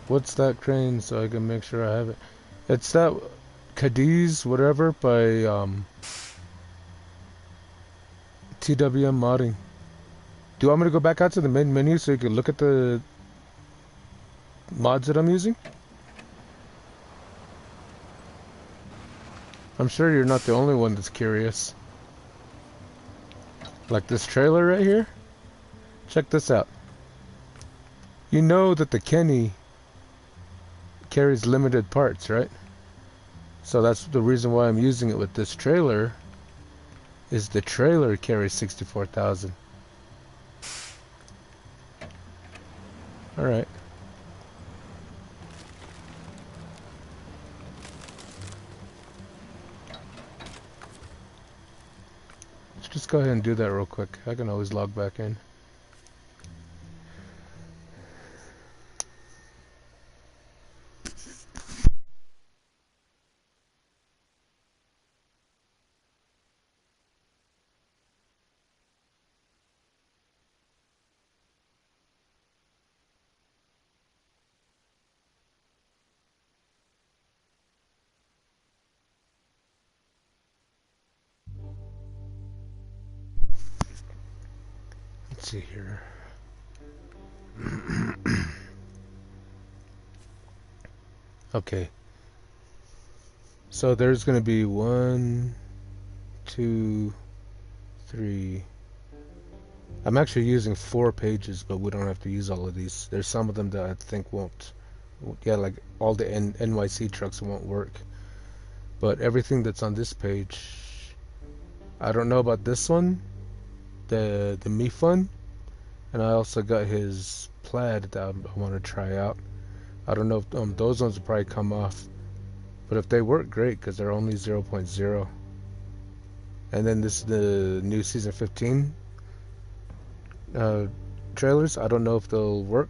What's that crane so I can make sure I have it? It's that Cadiz, whatever, by TWM modding. Do you want me to go back out to the main menu so you can look at the mods that I'm using? I'm sure you're not the only one that's curious. Like this trailer right here? Check this out. You know that the Keny carries limited parts, right? So that's the reason why I'm using it with this trailer, is the trailer carries 64,000. Alright. Let's just go ahead and do that real quick. I can always log back in. Let's see here. Okay. So there's going to be 1, 2, 3. I'm actually using 4 pages, but we don't have to use all of these. There's some of them that I think won't. Yeah, like all the NYC trucks won't work. But everything that's on this page, I don't know about this one, the Mifun, and I also got his plaid that I want to try out. I don't know if those ones will probably come off, but if they work, great, because they're only 0.0. And then this is the new season 15 trailers. I don't know if they'll work,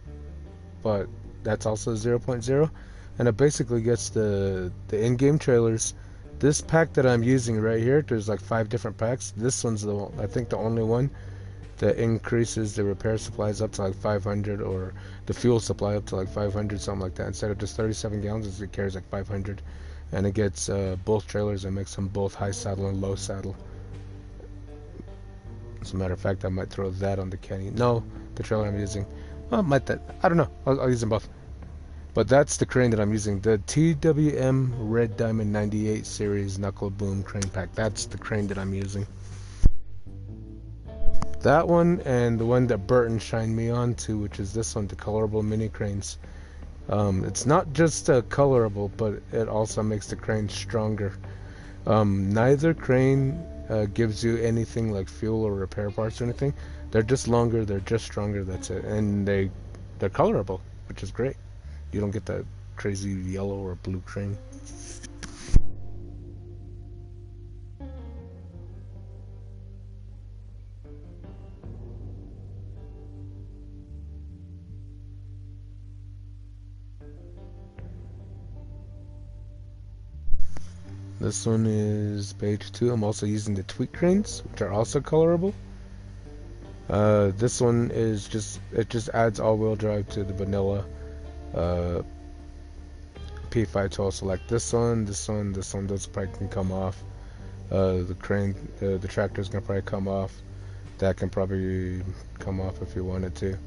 but that's also 0.0. And it basically gets the in-game trailers. This pack that I'm using right here, there's like 5 different packs. This one's I think the only one that increases the repair supplies up to like 500, or the fuel supply up to like 500, something like that. Instead of just 37 gallons, it carries like 500. And it gets both trailers and makes them both high saddle and low saddle. As a matter of fact, I might throw that on the Keny. No, the trailer I'm using. Well, might that. I don't know. I'll use them both. But that's the crane that I'm using. The TWM Red Diamond 98 series Knuckle Boom crane pack. That's the crane that I'm using. That one and the one that Burton shined me on to, which is this one, the colorable mini cranes. It's not just colorable, but it also makes the crane stronger. Neither crane gives you anything like fuel or repair parts or anything. They're just longer, they're just stronger, that's it. And they're colorable, which is great. You don't get that crazy yellow or blue crane. This one is page 2. I'm also using the tweak cranes, which are also colorable. This one is it just adds all-wheel drive to the vanilla P512. So like this one, those probably can come off. The crane, the tractor's gonna probably come off. That can probably come off if you wanted to.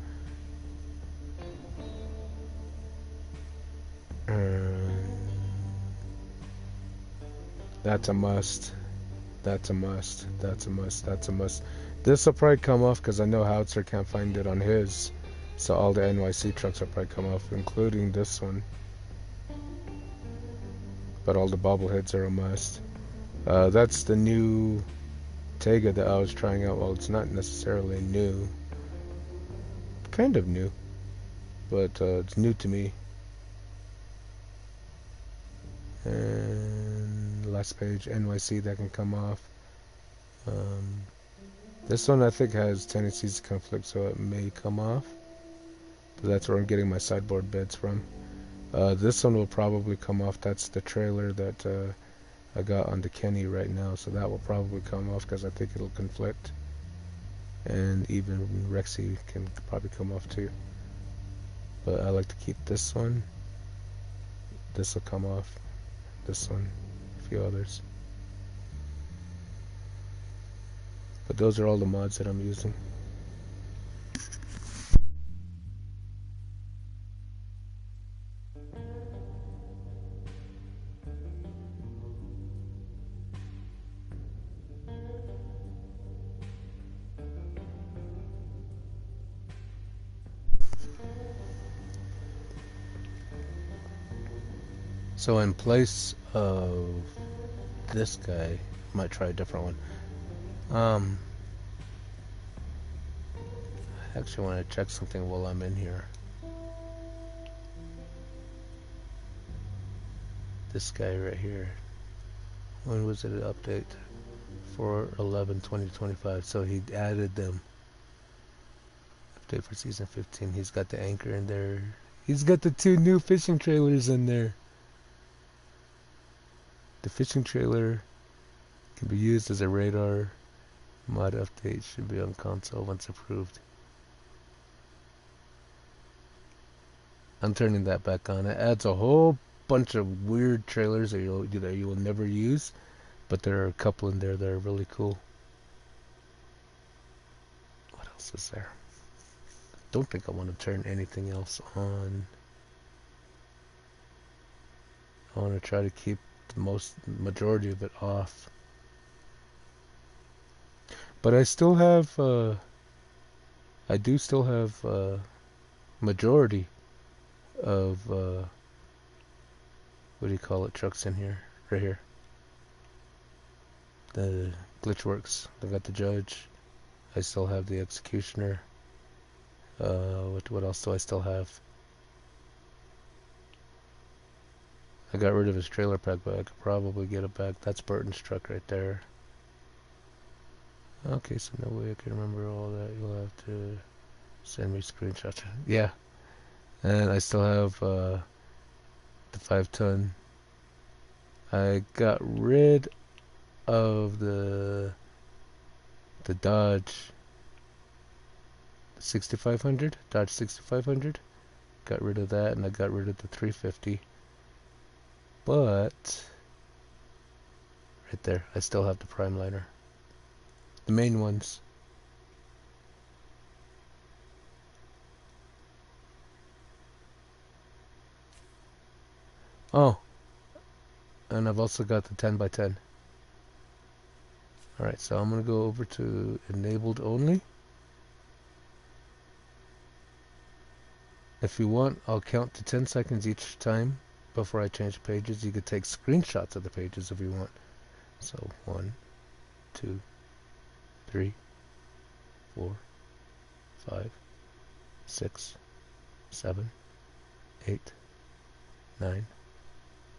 That's a must. That's a must. That's a must. That's a must. This will probably come off because I know Howitzer can't find it on his. So all the NYC trucks will probably come off, including this one. But all the bobbleheads are a must. That's the new Tega that I was trying out. Well, it's not necessarily new. Kind of new. But it's new to me. And last page, NYC, that can come off. This one I think has tendencies to conflict, so it may come off. But that's where I'm getting my sideboard beds from. This one will probably come off. That's the trailer that I got on the Keny right now, so that will probably come off because I think it'll conflict. And even Rexy can probably come off too. But I like to keep this one. This will come off. This one, a few others. But those are all the mods that I'm using. So in place of this guy, I might try a different one. I actually want to check something while I'm in here. This guy right here. When was it an update? 4/11/2025. So he added them. Update for season 15. He's got the anchor in there. He's got the 2 new fishing trailers in there. The fishing trailer can be used as a radar. Mod update should be on console once approved. I'm turning that back on. It adds a whole bunch of weird trailers that you will never use, but there are a couple in there that are really cool. What else is there? Don't think I want to turn anything else on. I want to try to keep the majority of it off. But I still have I do still have majority of what do you call it, trucks in here, right here. The Glitchworks. I got the Judge. I still have the Executioner. What else do I still have? I got rid of his trailer pack, but I could probably get it back. That's Burton's truck right there. Okay, so no way I can remember all that. You'll have to send me screenshots. Yeah. And I still have the 5-ton. I got rid of the Dodge 6500, Dodge 6500. Got rid of that, and I got rid of the 350. But right there, I still have the Primeliner. The main ones. Oh, and I've also got the 10 by 10. Alright, so I'm going to go over to enabled only. If you want, I'll count to 10 seconds each time before I change pages. You could take screenshots of the pages if you want. So 1, 2, 3, 4, 5, 6, 7, 8, 9,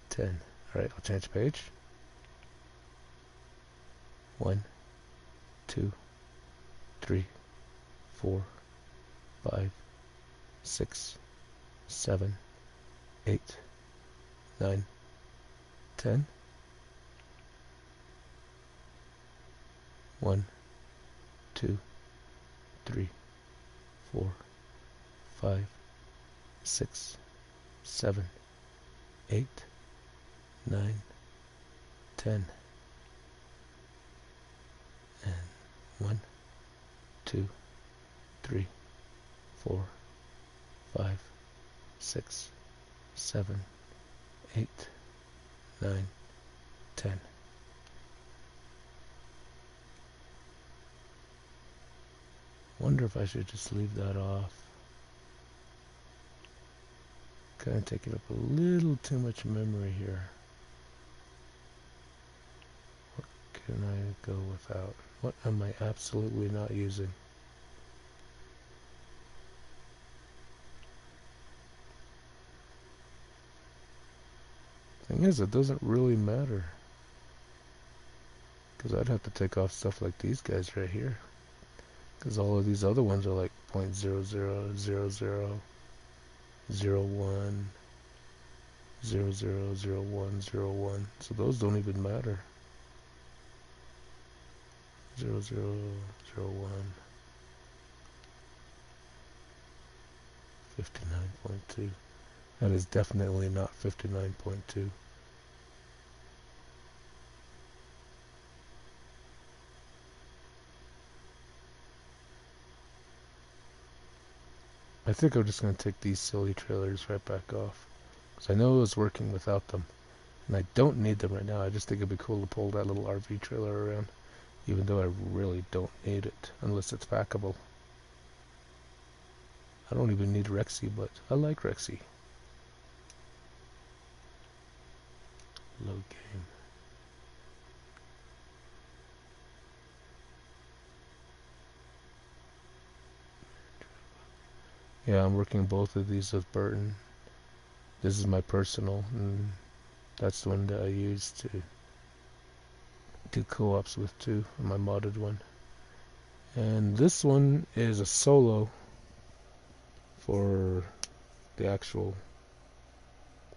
10. Alright, I'll change page. 1, 2, 3, 4, 5, 6, 7, 8, 9, 10. 1, 2, 3, 4, 5, 6, 7, 8, 9, 10. And 1, 2, 3, 4, 5, 6, 7, 8, 9, 10. Wonder if I should just leave that off. Kind of taking up a little too much memory here. What can I go without? What am I absolutely not using? Thing is, it doesn't really matter. Because I'd have to take off stuff like these guys right here. Because all of these other ones are like 0.0000, 01, 000101. So those don't even matter. 0001, 59.2. That is definitely not 59.2. I think I'm just going to take these silly trailers right back off. Because I know it was working without them. And I don't need them right now. I just think it'd be cool to pull that little RV trailer around. Even though I really don't need it. Unless it's packable. I don't even need Rexy, but I like Rexy. Load game. Yeah, I'm working both of these with Burton. This is my personal, and that's the one that I use to do co-ops with too, my modded one. And this one is a solo for the actual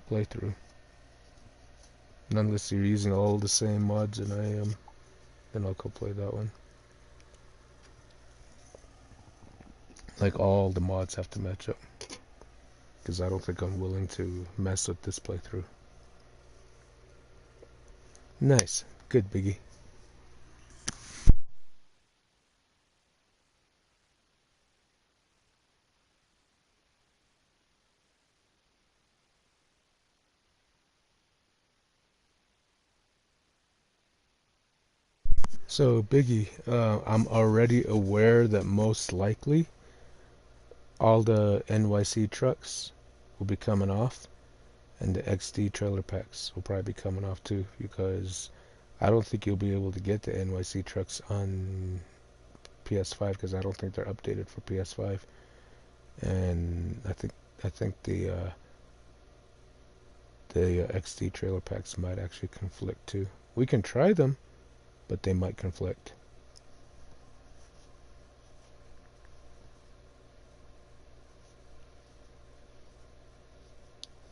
playthrough. And unless you're using all the same mods and I am, then I'll go play that one. Like all the mods have to match up. Because I don't think I'm willing to mess with this playthrough. Nice. Good, Biggie. So, Biggie, I'm already aware that most likely all the NYC trucks will be coming off, and the XD trailer packs will probably be coming off too, because I don't think you'll be able to get the NYC trucks on PS5 because I don't think they're updated for PS5, and I think the XD trailer packs might actually conflict too. We can try them, but they might conflict.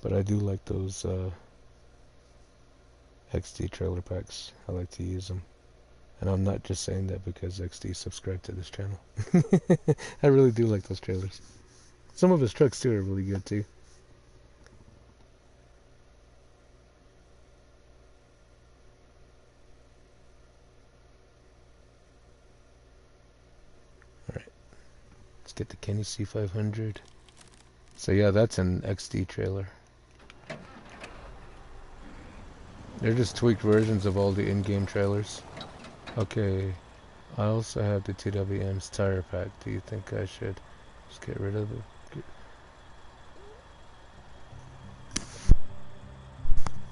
But I do like those XD trailer packs. I like to use them. And I'm not just saying that because XD subscribed to this channel. I really do like those trailers. Some of his trucks too are really good too. Alright. Let's get the Keny C500. So yeah, that's an XD trailer. They're just tweaked versions of all the in-game trailers. Okay, I also have the TWM's tire pack. Do you think I should just get rid of it?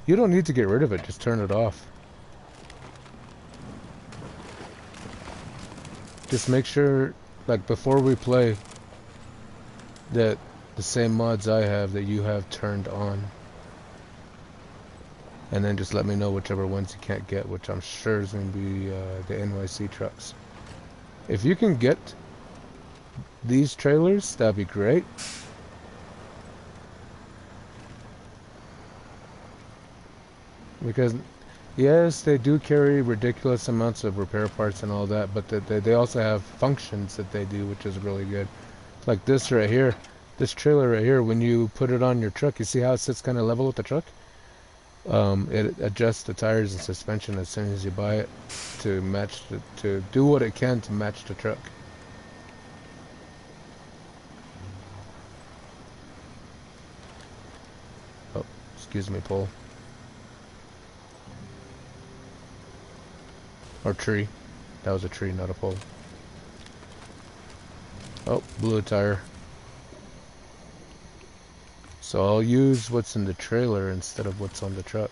You don't need to get rid of it, just turn it off. Just make sure, like before we play, that the same mods I have that you have turned on. And then just let me know whichever ones you can't get, which I'm sure is going to be the NYC trucks. If you can get these trailers, that'd be great. Because, yes, they do carry ridiculous amounts of repair parts and all that, but they also have functions that they do, which is really good. Like this right here, this trailer right here, when you put it on your truck, you see how it sits kind of level with the truck? It adjusts the tires and suspension as soon as you buy it to match to do what it can to match the truck. Oh, excuse me, pole. Or tree. That was a tree, not a pole. Oh, blew a tire. So I'll use what's in the trailer instead of what's on the truck.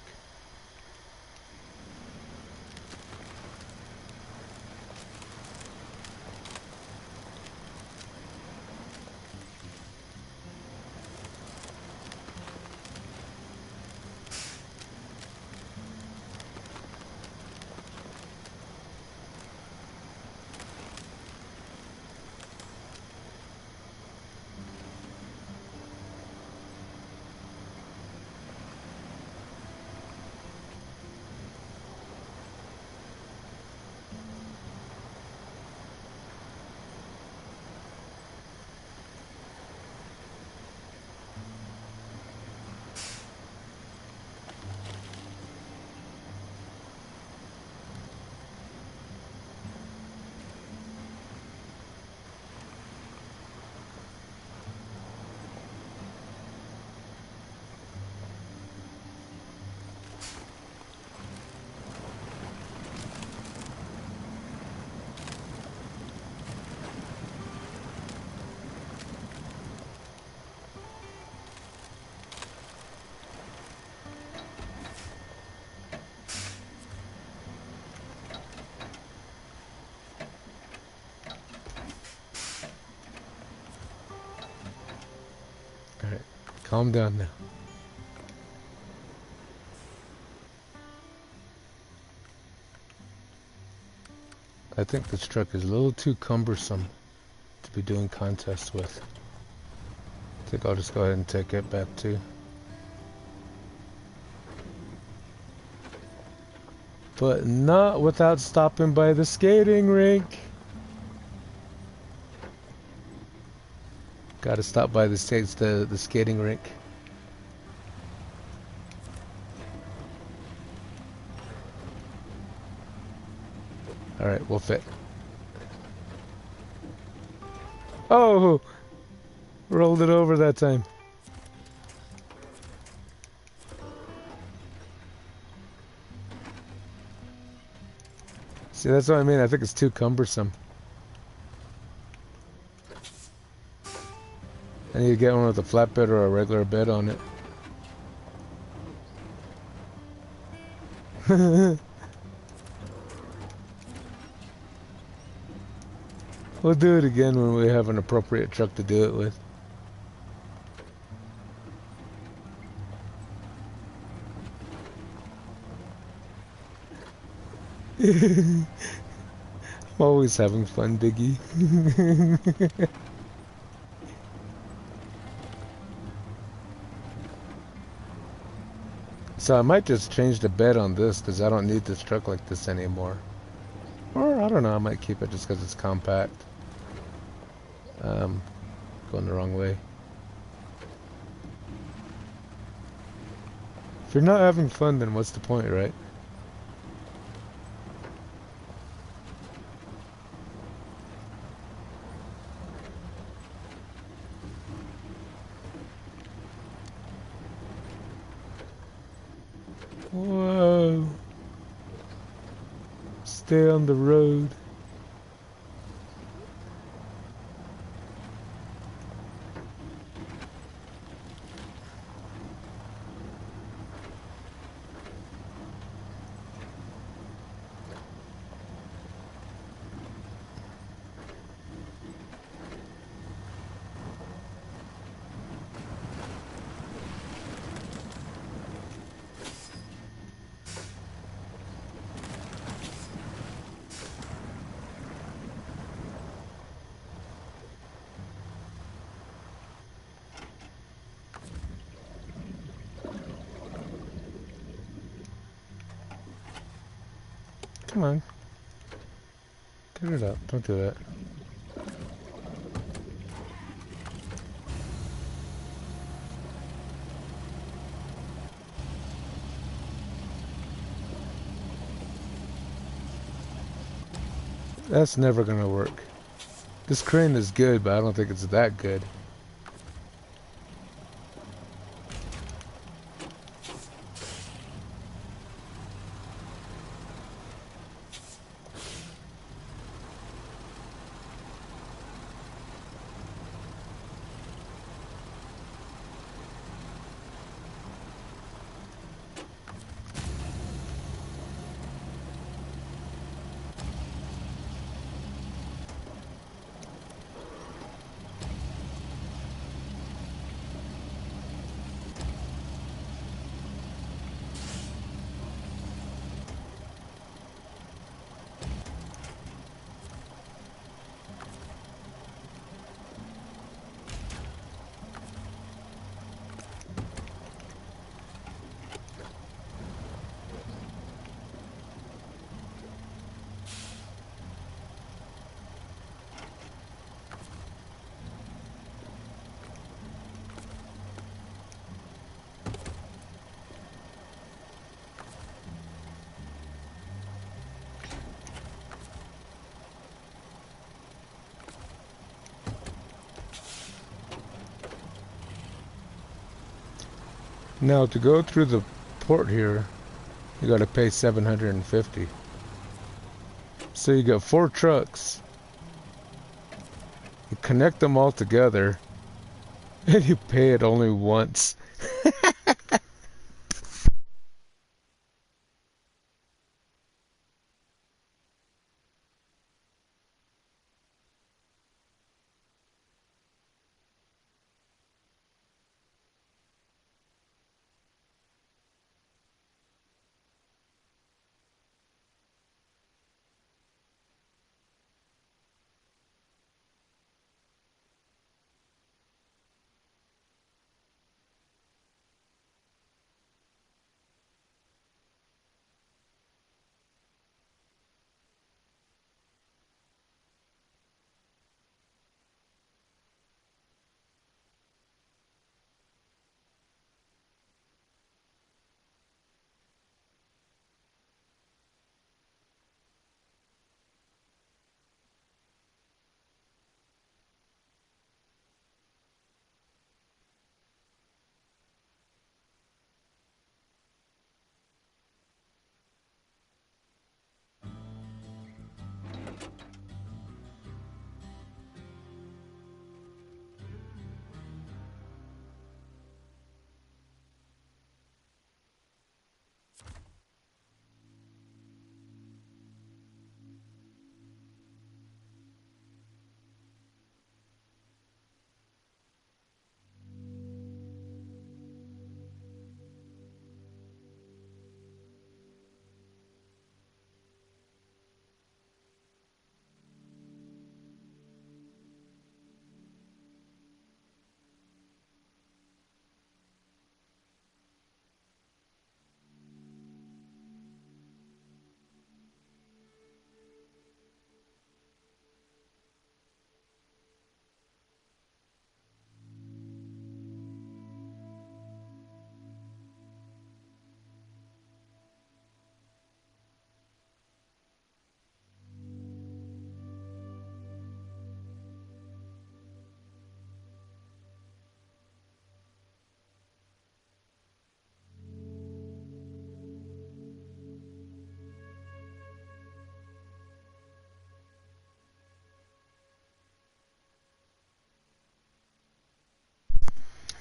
Alright, calm down now. I think this truck is a little too cumbersome to be doing contests with. I think I'll just go ahead and take it back too. But not without stopping by the skating rink. Gotta stop by the skating rink. Alright, we'll fit. Oh! Rolled it over that time. See, that's what I mean. I think it's too cumbersome. I need to get one with a flat bed or a regular bed on it. We'll do it again when we have an appropriate truck to do it with. I'm always having fun, Diggy. So I might just change the bed on this because I don't need this truck like this anymore. Or I don't know, I might keep it just because it's compact. Going the wrong way. If you're not having fun, then what's the point, right? Whoa. Stay on the road. Come on. Get it up. Don't do that. That's never gonna work. This crane is good, but I don't think it's that good. Now to go through the port here, you gotta pay $750. So you got 4 trucks. You connect them all together, and you pay it only once.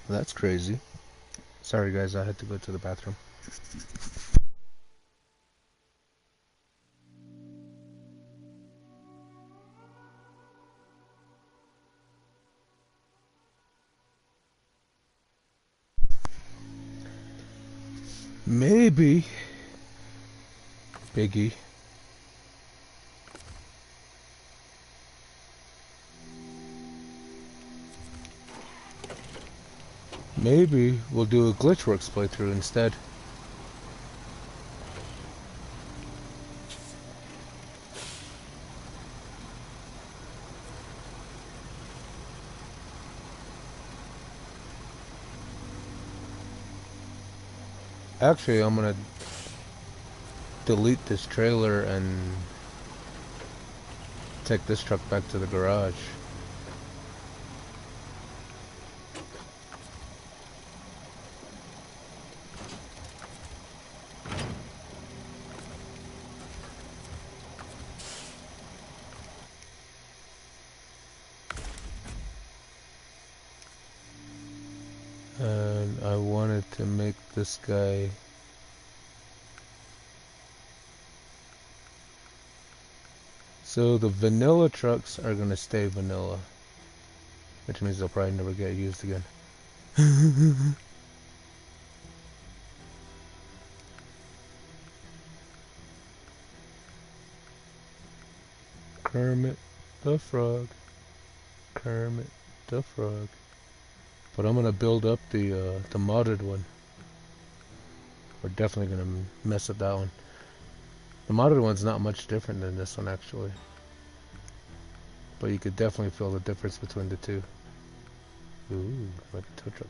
That's crazy. Sorry guys, I had to go to the bathroom. Maybe, Biggie. Maybe we'll do a Glitchworks playthrough instead. Actually, I'm gonna delete this trailer and take this truck back to the garage. And I wanted to make this guy so the vanilla trucks are gonna stay vanilla, which means they'll probably never get used again. Kermit the Frog, Kermit the Frog. But I'm gonna build up the modded one. We're definitely gonna mess up that one. The modded one's not much different than this one actually, but you could definitely feel the difference between the two. Ooh, my tow truck.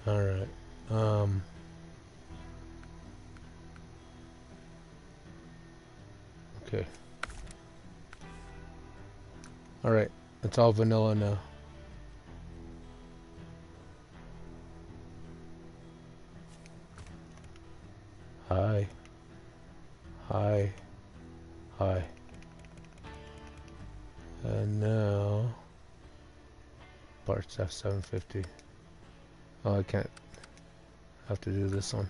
All right. Okay. All right. It's all vanilla now. Hi. Hi. Hi. And now parts F750. Oh, I can't. I have to do this one.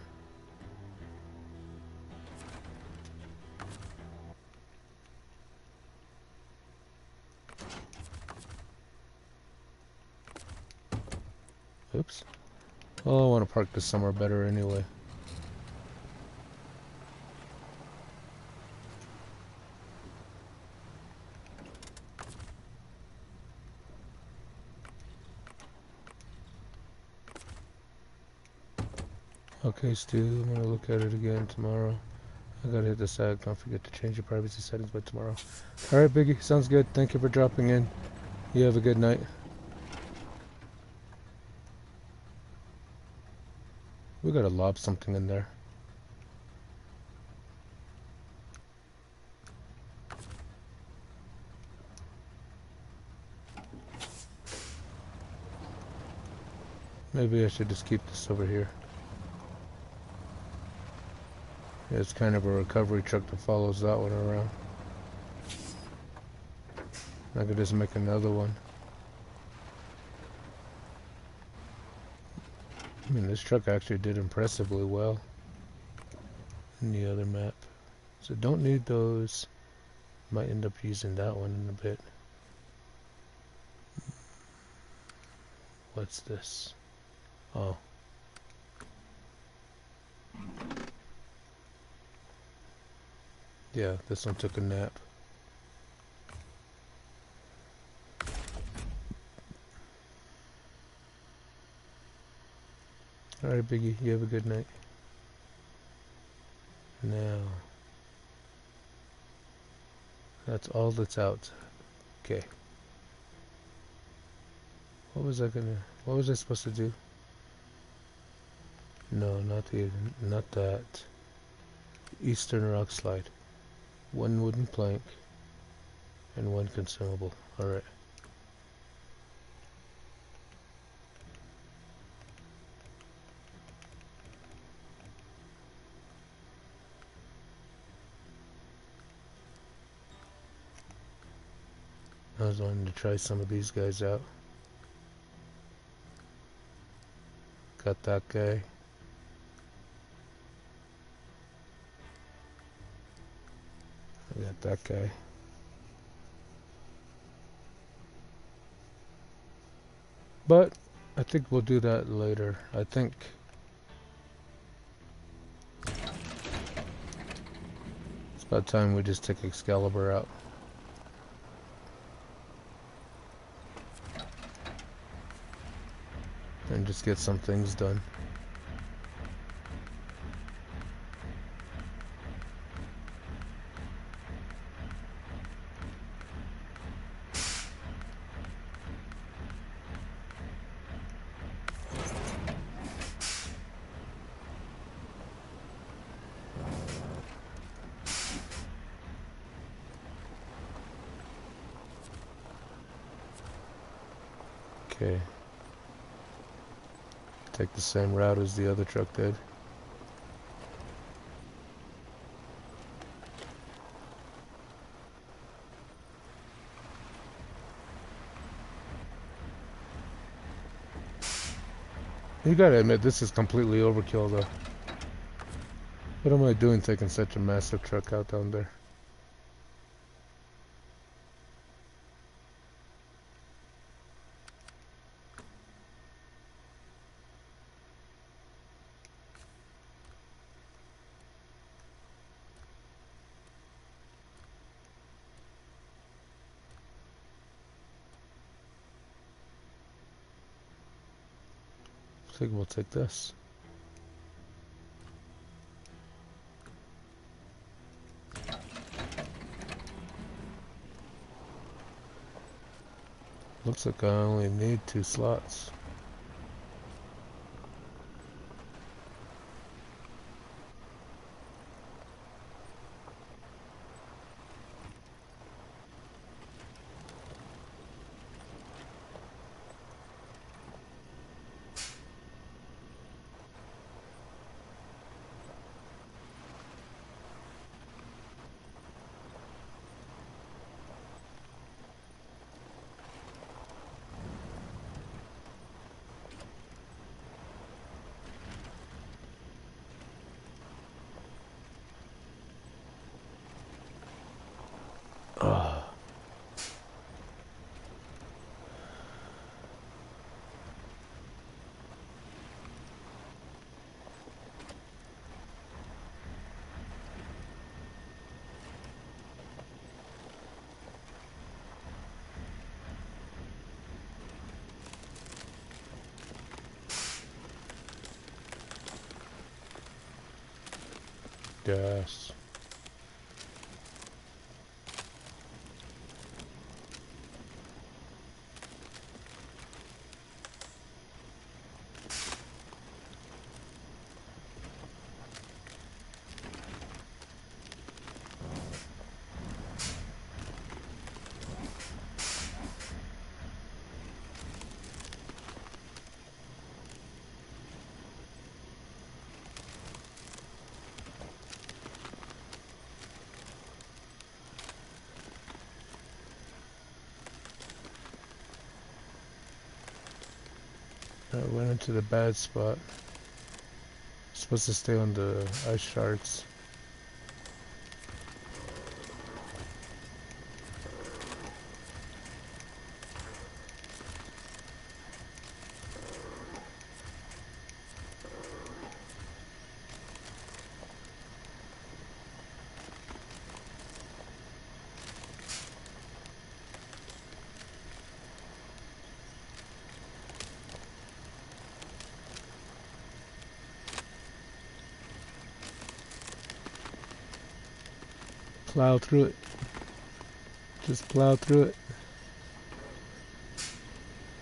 Oops. Well, I want to park this somewhere better anyway. Okay, Stu, I'm gonna look at it again tomorrow. I gotta hit the side. Don't forget to change your privacy settings by tomorrow. Alright, Biggie, sounds good. Thank you for dropping in. You have a good night. We gotta lob something in there. Maybe I should just keep this over here. It's kind of a recovery truck that follows that one around. I could just make another one. I mean, this truck actually did impressively well in the other map. So don't need those. Might end up using that one in a bit. What's this? Oh. Yeah, this one took a nap. Alright, Biggie, you have a good night. Now, that's all that's out. Okay. What was I supposed to do? No, not that. Eastern rock slide. One wooden plank and one consumable. Alright. I was wanting to try some of these guys out. Got that guy. I got that guy. But I think we'll do that later. I think it's about time we just take Excalibur out. And just get some things done. Okay. Take the same route as the other truck did. You gotta admit, this is completely overkill though. What am I doing taking such a massive truck out down there? I think we'll take this. Looks like I only need 2 slots. Ugh. Yes. I went into the bad spot. Supposed to stay on the ice shards. Plow through it. Just plow through it.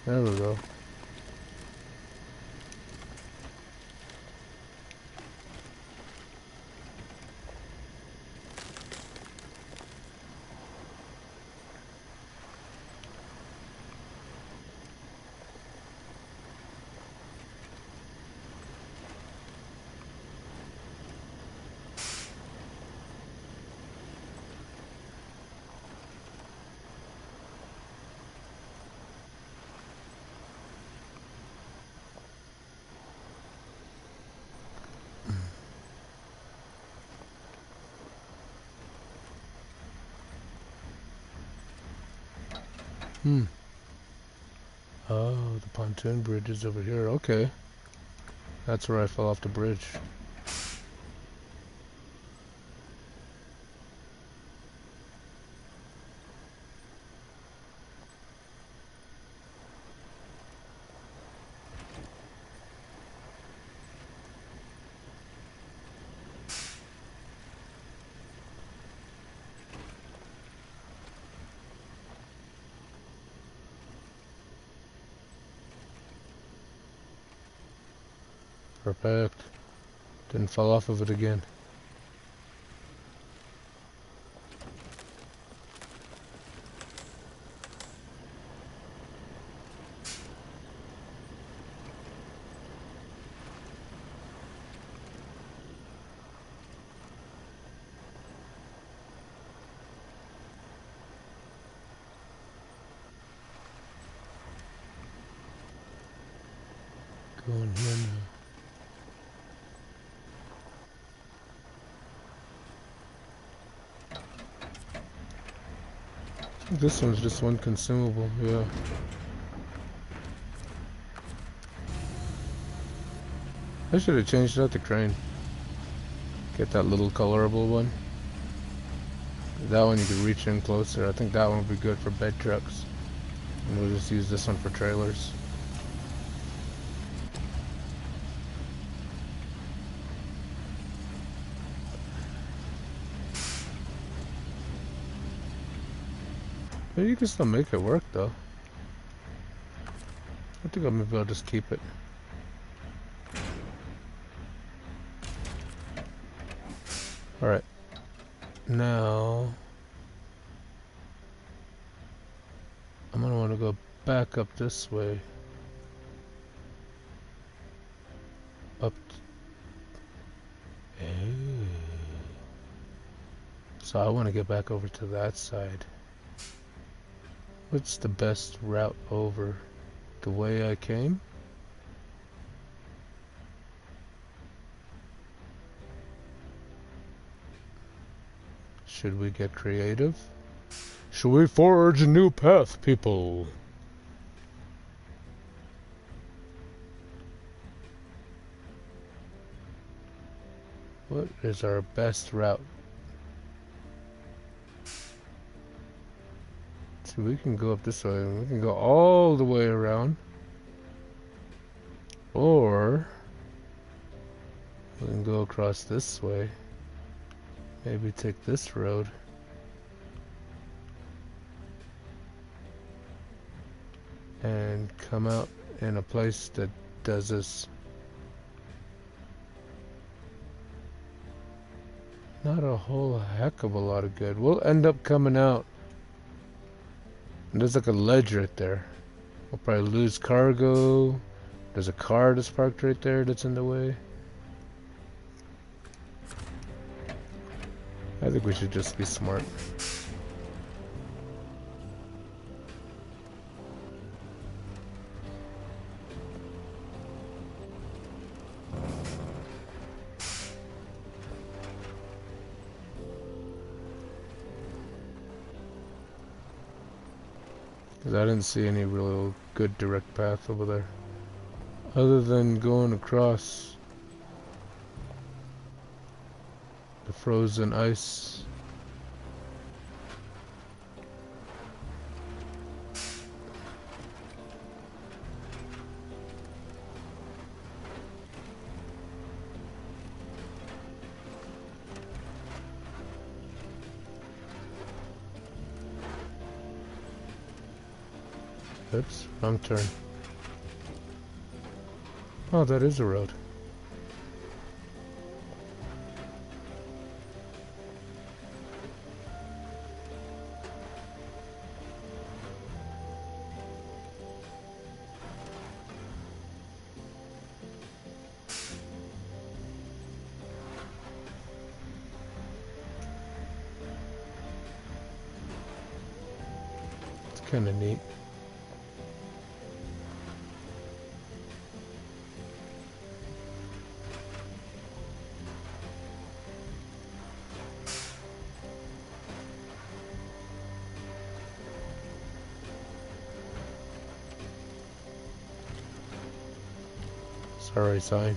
There we go. Oh, the pontoon bridge is over here. Okay. That's where I fell off the bridge. Perfect. Didn't fall off of it again. Going here now. This one's just one consumable, yeah. I should have changed out the crane. Get that little colorable one. That one you can reach in closer. I think that one would be good for bed trucks. And we'll just use this one for trailers. But you can still make it work though. I think maybe I'll just keep it. Alright. Now I'm gonna want to go back up this way. Up. So I want to get back over to that side. What's the best route over? The way I came? Should we get creative? Should we forge a new path, people? What is our best route? So we can go up this way, and we can go all the way around. Or we can go across this way. Maybe take this road. And come out in a place that does this. Not a whole heck of a lot of good. We'll end up coming out. And there's like a ledge right there. We'll probably lose cargo. There's a car that's parked right there that's in the way. I think we should just be smart. Because I didn't see any real good direct path over there. Other than going across the frozen ice. Oops, wrong turn. Oh, that is a road. It's kind of neat. Alright, sign.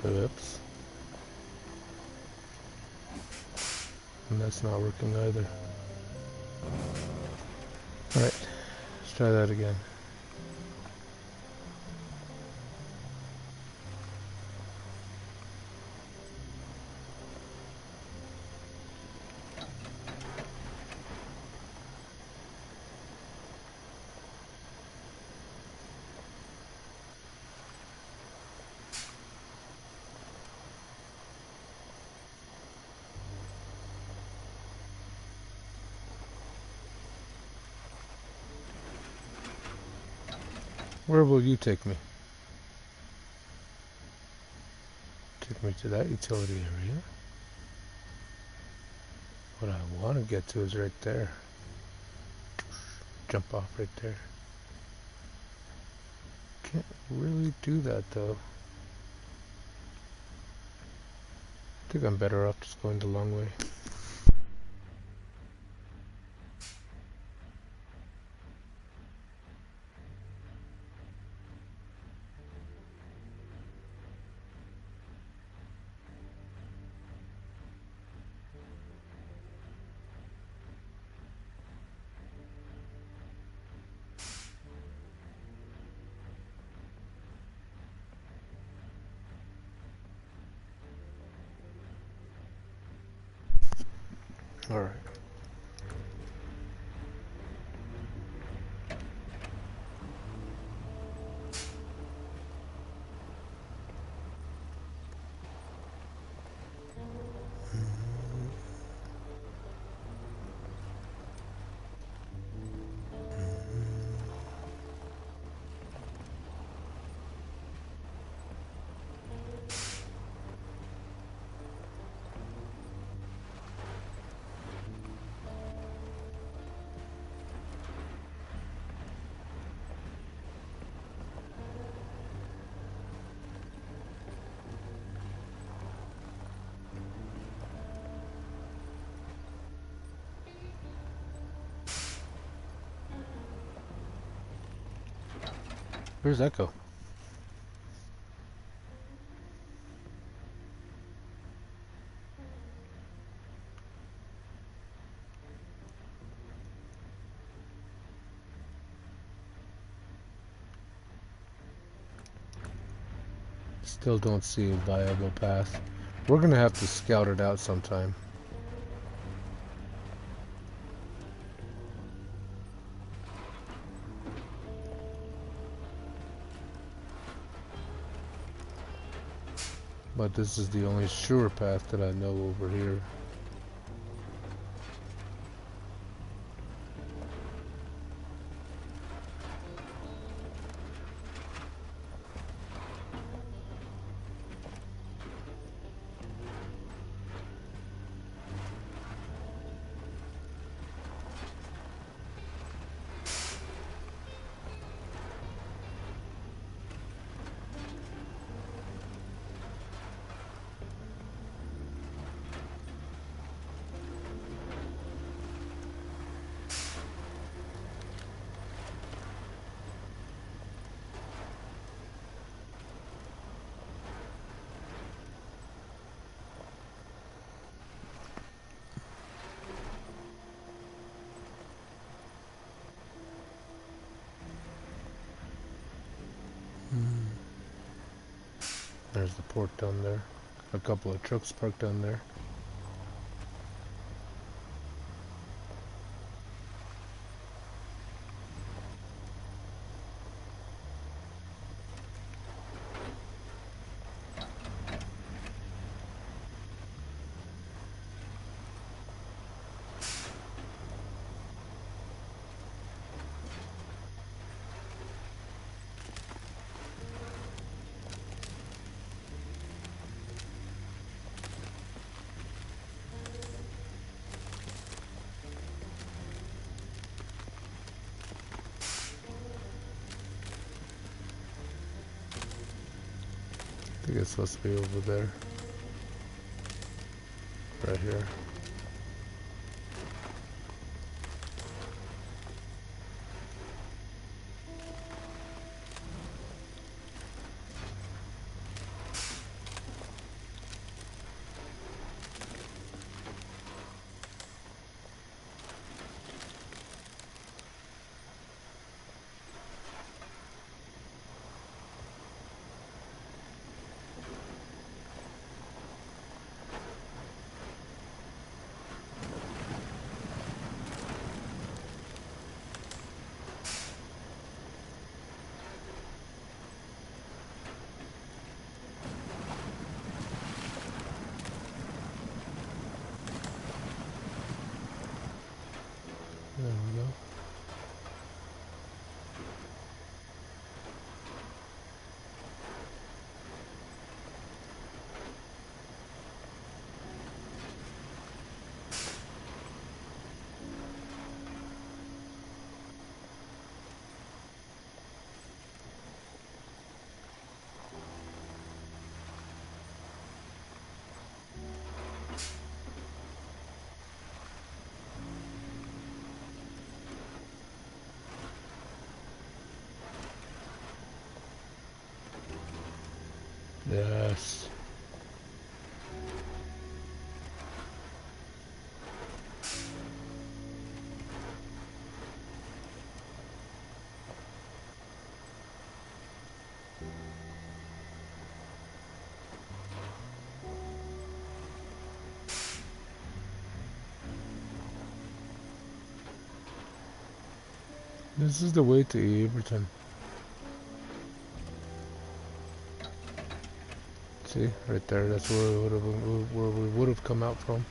Oops. And that's not working either. Alright, let's try that again. Where will you take me? Take me to that utility area. What I want to get to is right there. Jump off right there. Can't really do that though. I think I'm better off just going the long way. Alright. Where's that go? Still don't see a viable path. We're gonna have to scout it out sometime. But this is the only sure path that I know over here. There's the port down there. A couple of trucks parked down there. think it's supposed to be over there. Right here. There we go. Yes. This is the way to Everton. See, right there. That's where we would have come out from.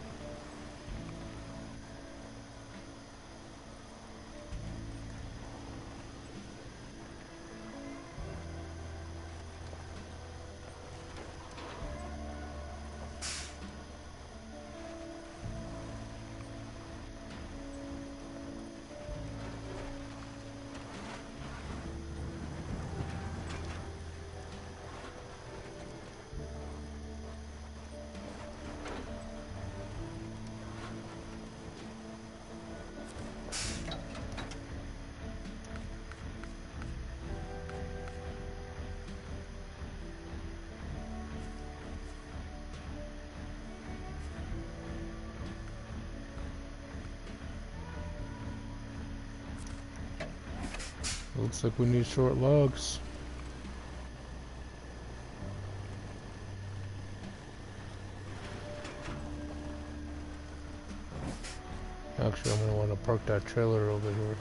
Looks like we need short logs. Actually, I'm gonna want to park that trailer over here.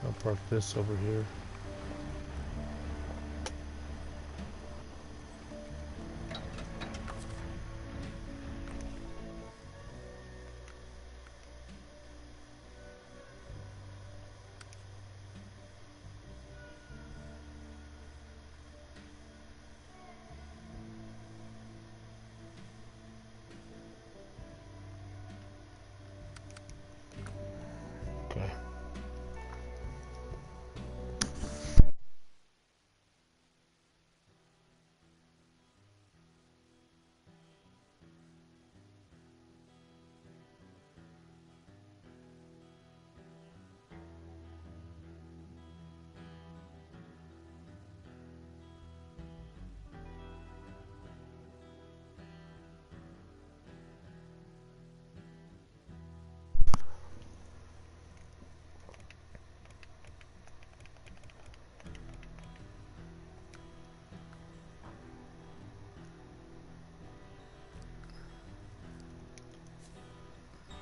I'll park this over here. Okay.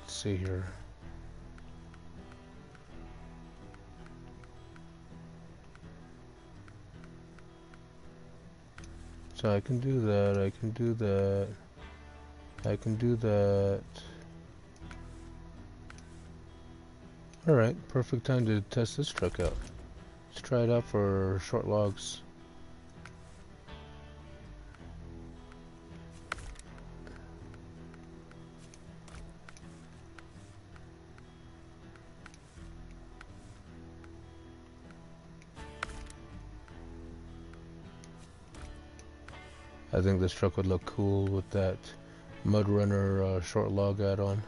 Let's see here. So I can do that, I can do that, I can do that. Alright, perfect time to test this truck out. Let's try it out for short logs. I think this truck would look cool with that Mud Runner short log add-on.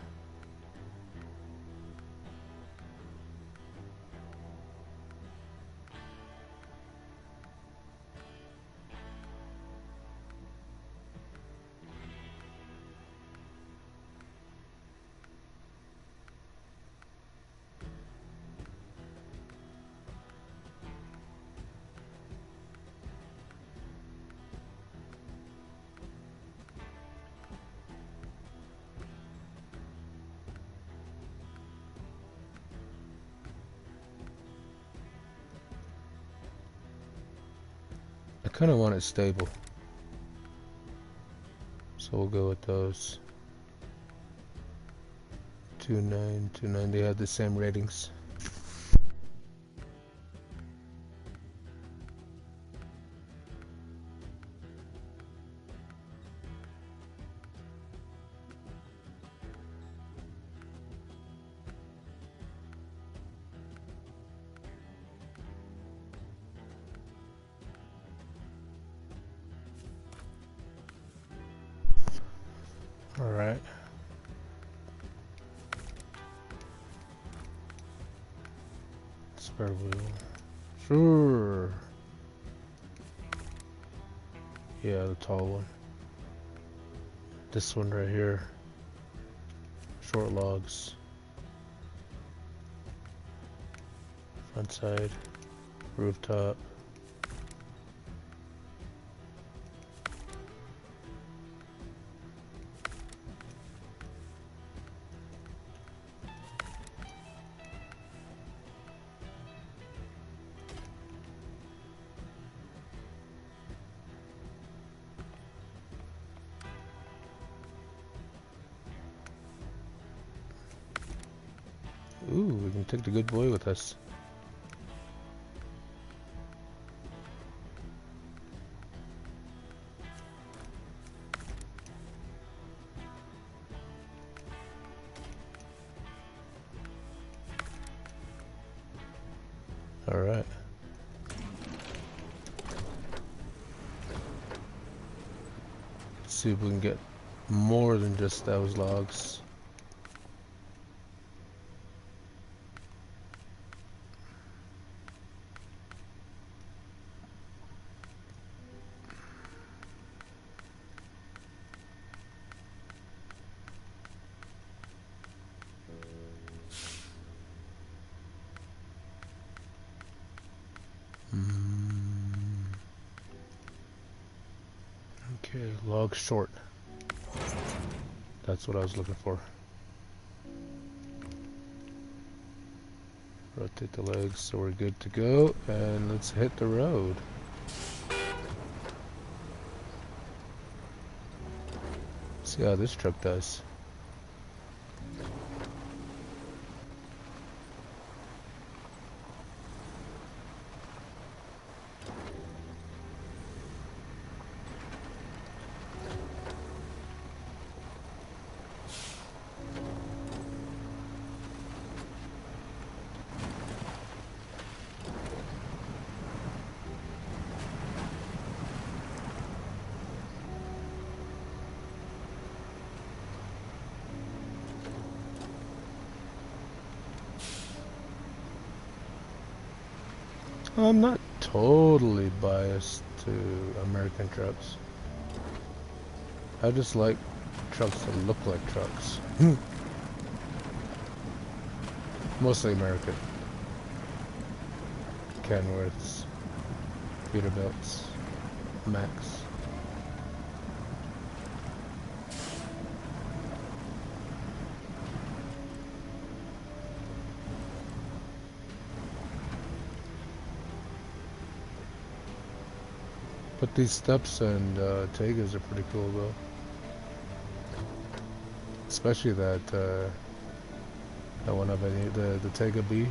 I kind of want it stable, so we'll go with those. 2.9, 2.9, they have the same ratings. Alright. Spare wheel. Sure. Yeah, the tall one. This one right here. Short logs. Front side. Rooftop. Ooh, we can take the good boy with us. All right. Let's see if we can get more than just those logs. Okay, log short. That's what I was looking for. Rotate the legs so we're good to go, and let's hit the road. See how this truck does. I'm not totally biased to American trucks. I just like trucks that look like trucks. Mostly American. Kenworths, Peterbilts, Max. But these steps and Tegas are pretty cool though. Especially that one of the Tega B.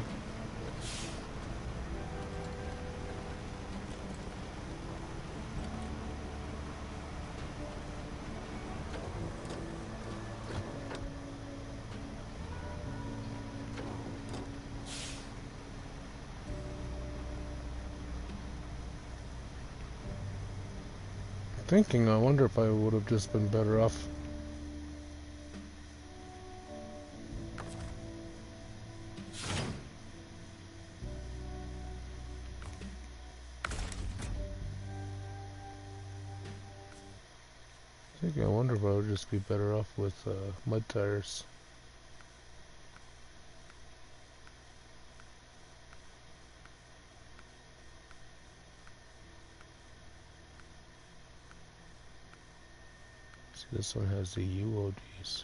thinking, I wonder if I would have just been better off. I wonder if I would just be better off with mud tires. See, this one has the UODs.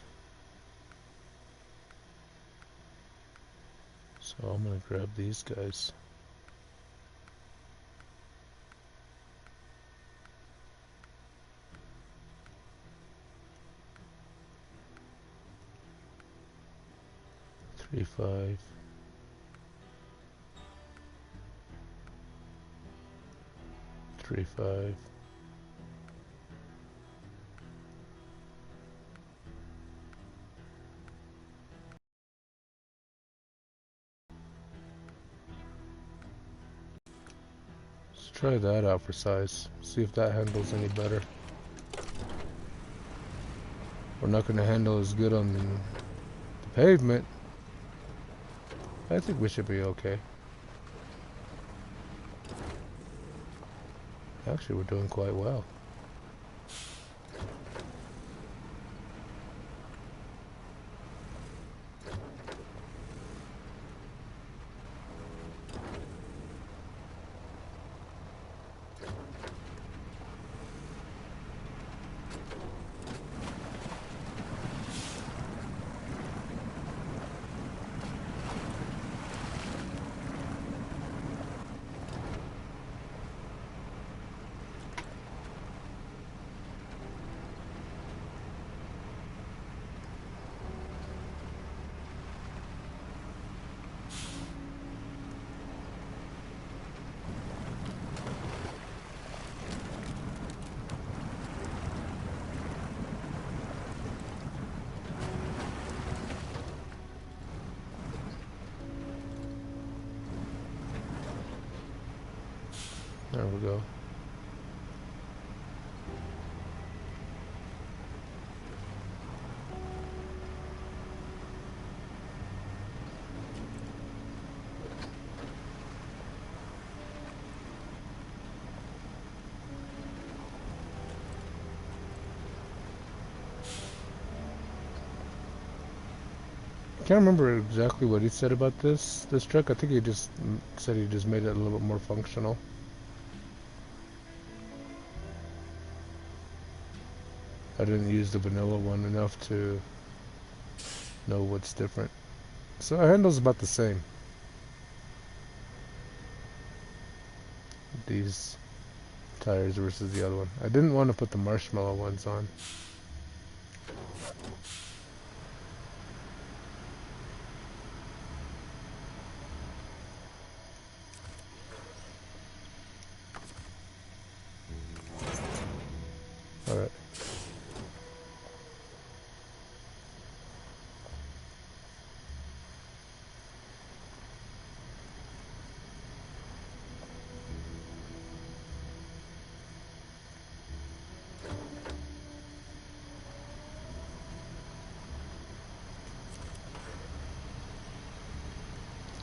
So I'm gonna grab these guys. Three, 5. 3, 5. Let's try that out for size. See if that handles any better. We're not going to handle as good on the pavement. I think we should be okay. Actually, we're doing quite well. There we go. I can't remember exactly what he said about this truck. I think he just said he just made it a little bit more functional. I didn't use the vanilla one enough to know what's different. So our handle's about the same. These tires versus the other one. I didn't want to put the marshmallow ones on. Alright.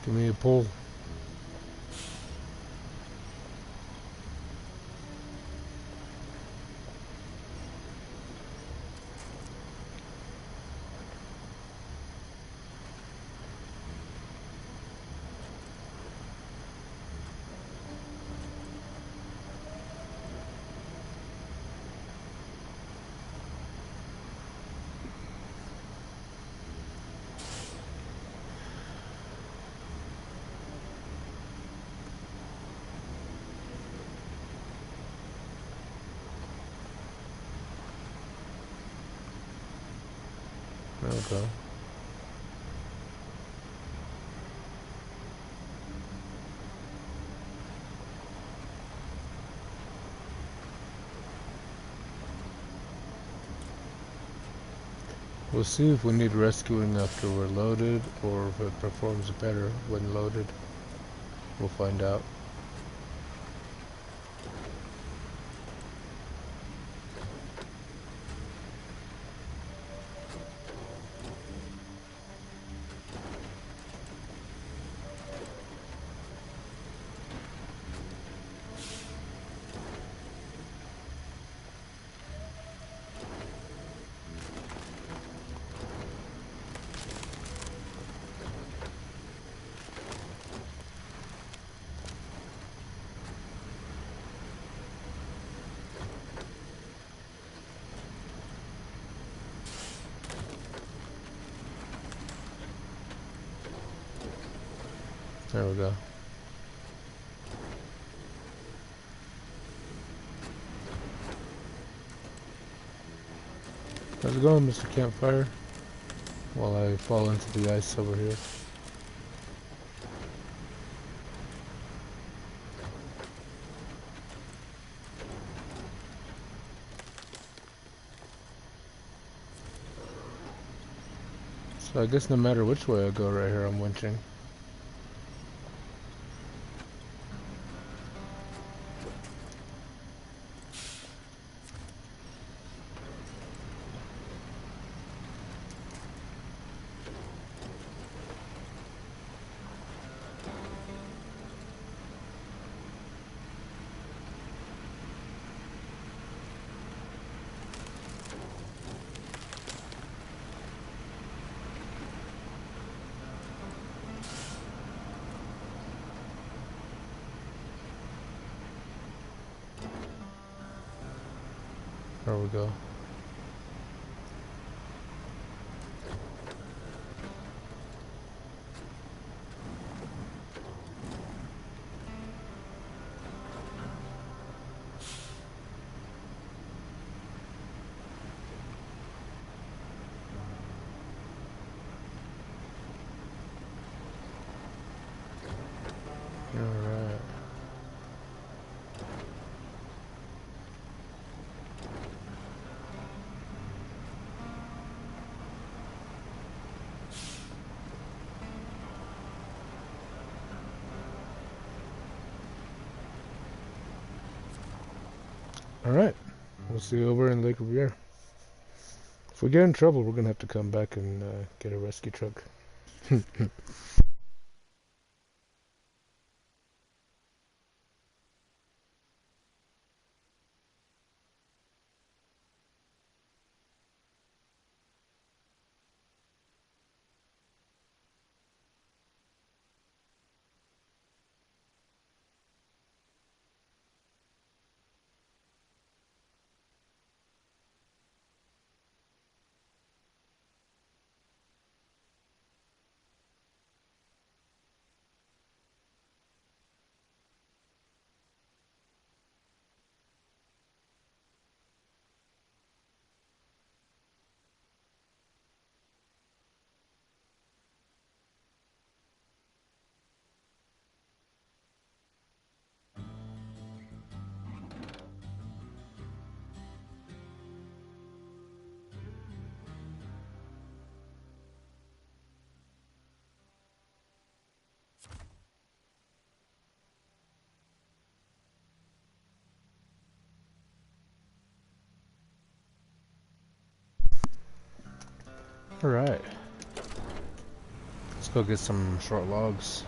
Give me a pull. There we go. We'll see if we need rescuing after we're loaded, or if it performs better when loaded. We'll find out. There we go. How's it going, Mr. Campfire? While I fall into the ice over here. So I guess no matter which way I go right here, I'm winching. There we go. Alright. Alright. We'll see you over in Lake Revere. If we get in trouble, we're gonna have to come back and get a rescue truck. Alright. Let's go get some short logs.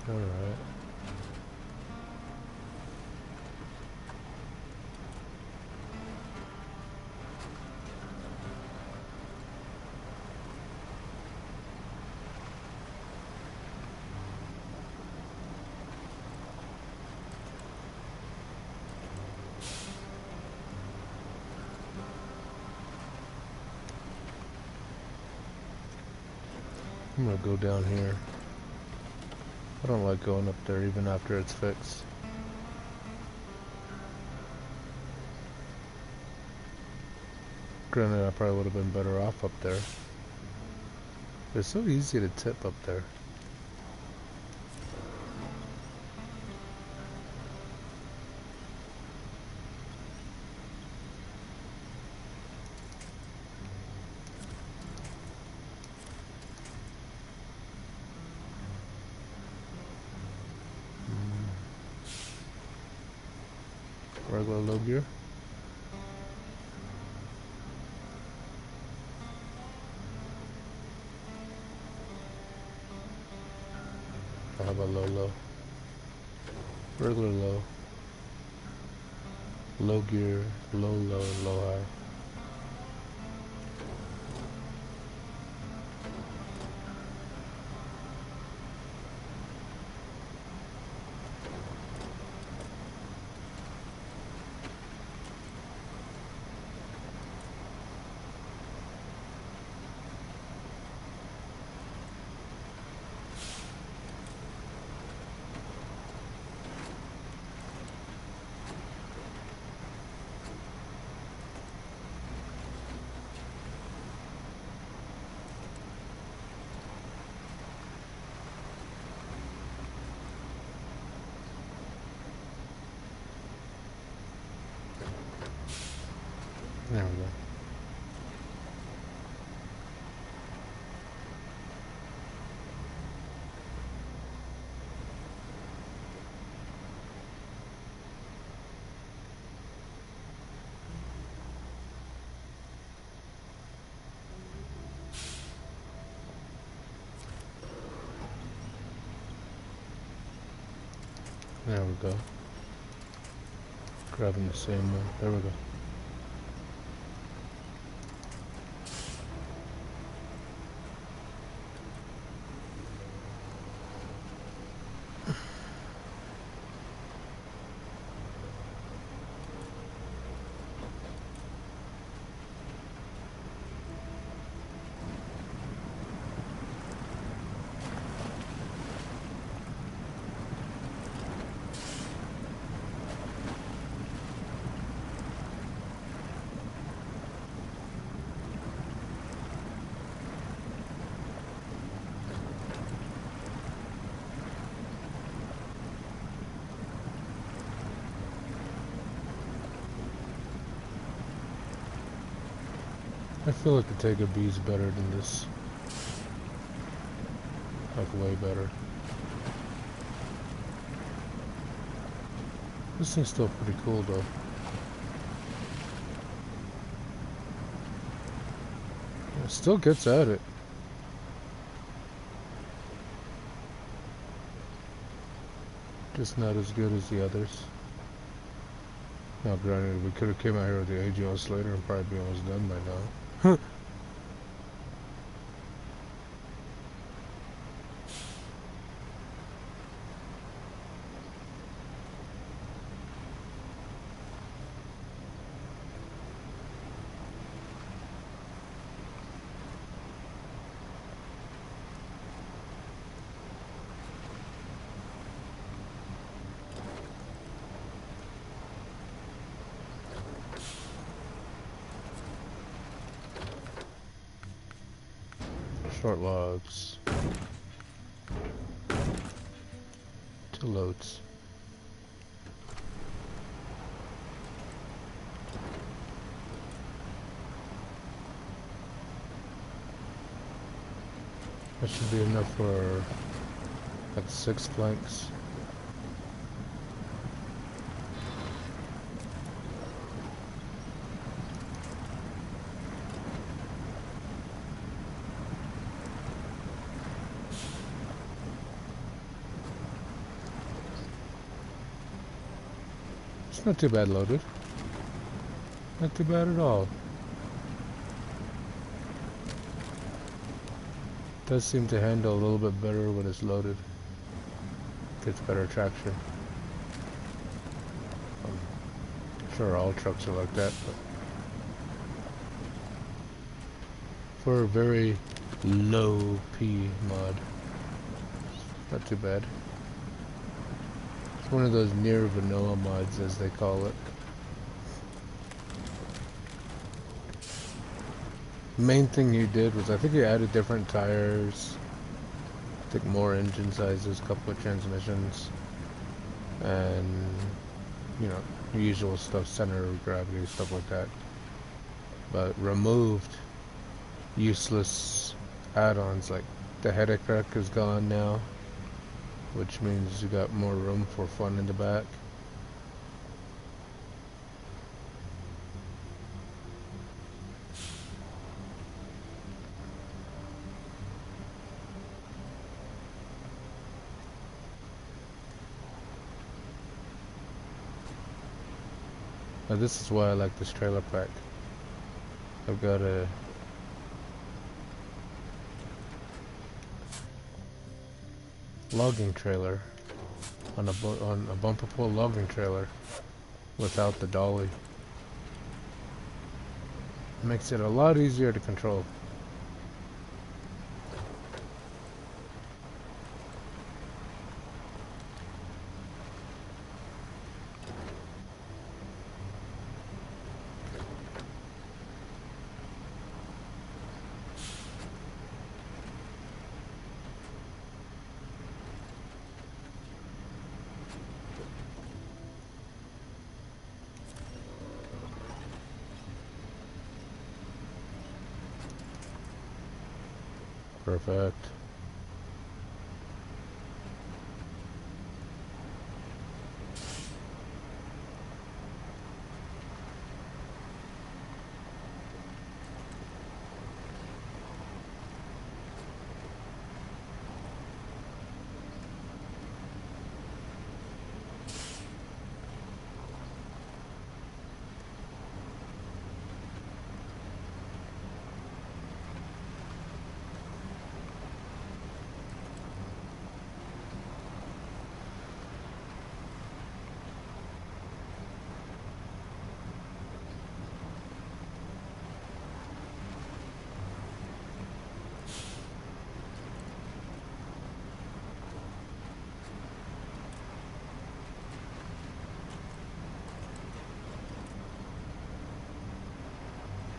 Alright. I'm gonna go down here. I don't like going up there even after it's fixed. Granted, I probably would have been better off up there. It's so easy to tip up there. regular low gear. Or how about low, low? Regular low. Low gear, low, low, low, high. There we go. There we go. Grabbing the same one. There we go. I feel like the Tega B is better than this. Like way better. This thing's still pretty cool though. It still gets at it. Just not as good as the others. Now granted, we could have came out here with the AGL later and probably be almost done by now. Short logs. 2 loads. That should be enough for like 6 planks. It's not too bad loaded. Not too bad at all. Does seem to handle a little bit better when it's loaded. Gets better traction. I'm sure all trucks are like that, but for a very low P mod, not too bad. It's one of those near vanilla mods, as they call it. Main thing he did was, I think he added different tires, I think more engine sizes, couple of transmissions, and you know, usual stuff, center of gravity, stuff like that. But removed useless add-ons, like the headache rack is gone now, which means you got more room for fun in the back. Now this is why I like this trailer pack. I've got a logging trailer on a bumper pull logging trailer without the dolly. It makes it a lot easier to control. Perfect.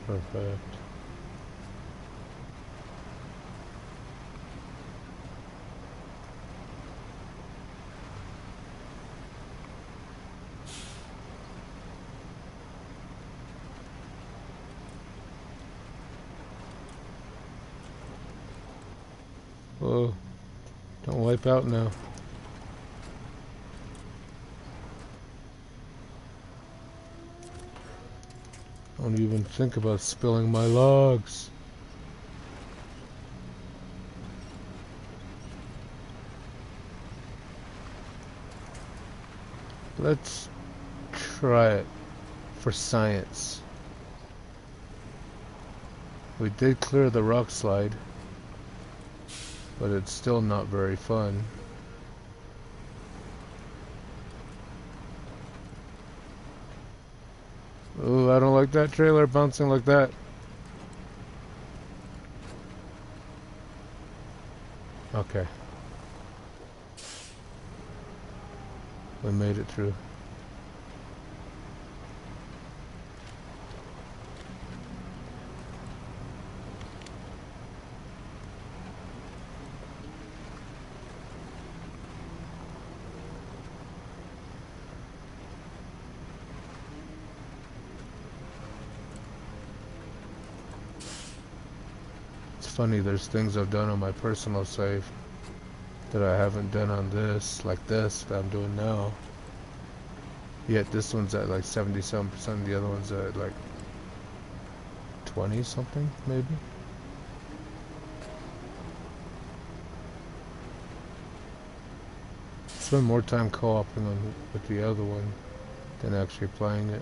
Perfect. Whoa. Don't wipe out now. Don't even think about spilling my logs. Let's try it for science. We did clear the rock slide, but it's still not very fun. Ooh, I don't like that trailer bouncing like that. Okay. We made it through. It's funny, there's things I've done on my personal save that I haven't done on this, like this that I'm doing now. Yet this one's at like 77%, the other one's at like 20 something, maybe. Spend more time co-oping on with the other one than actually playing it.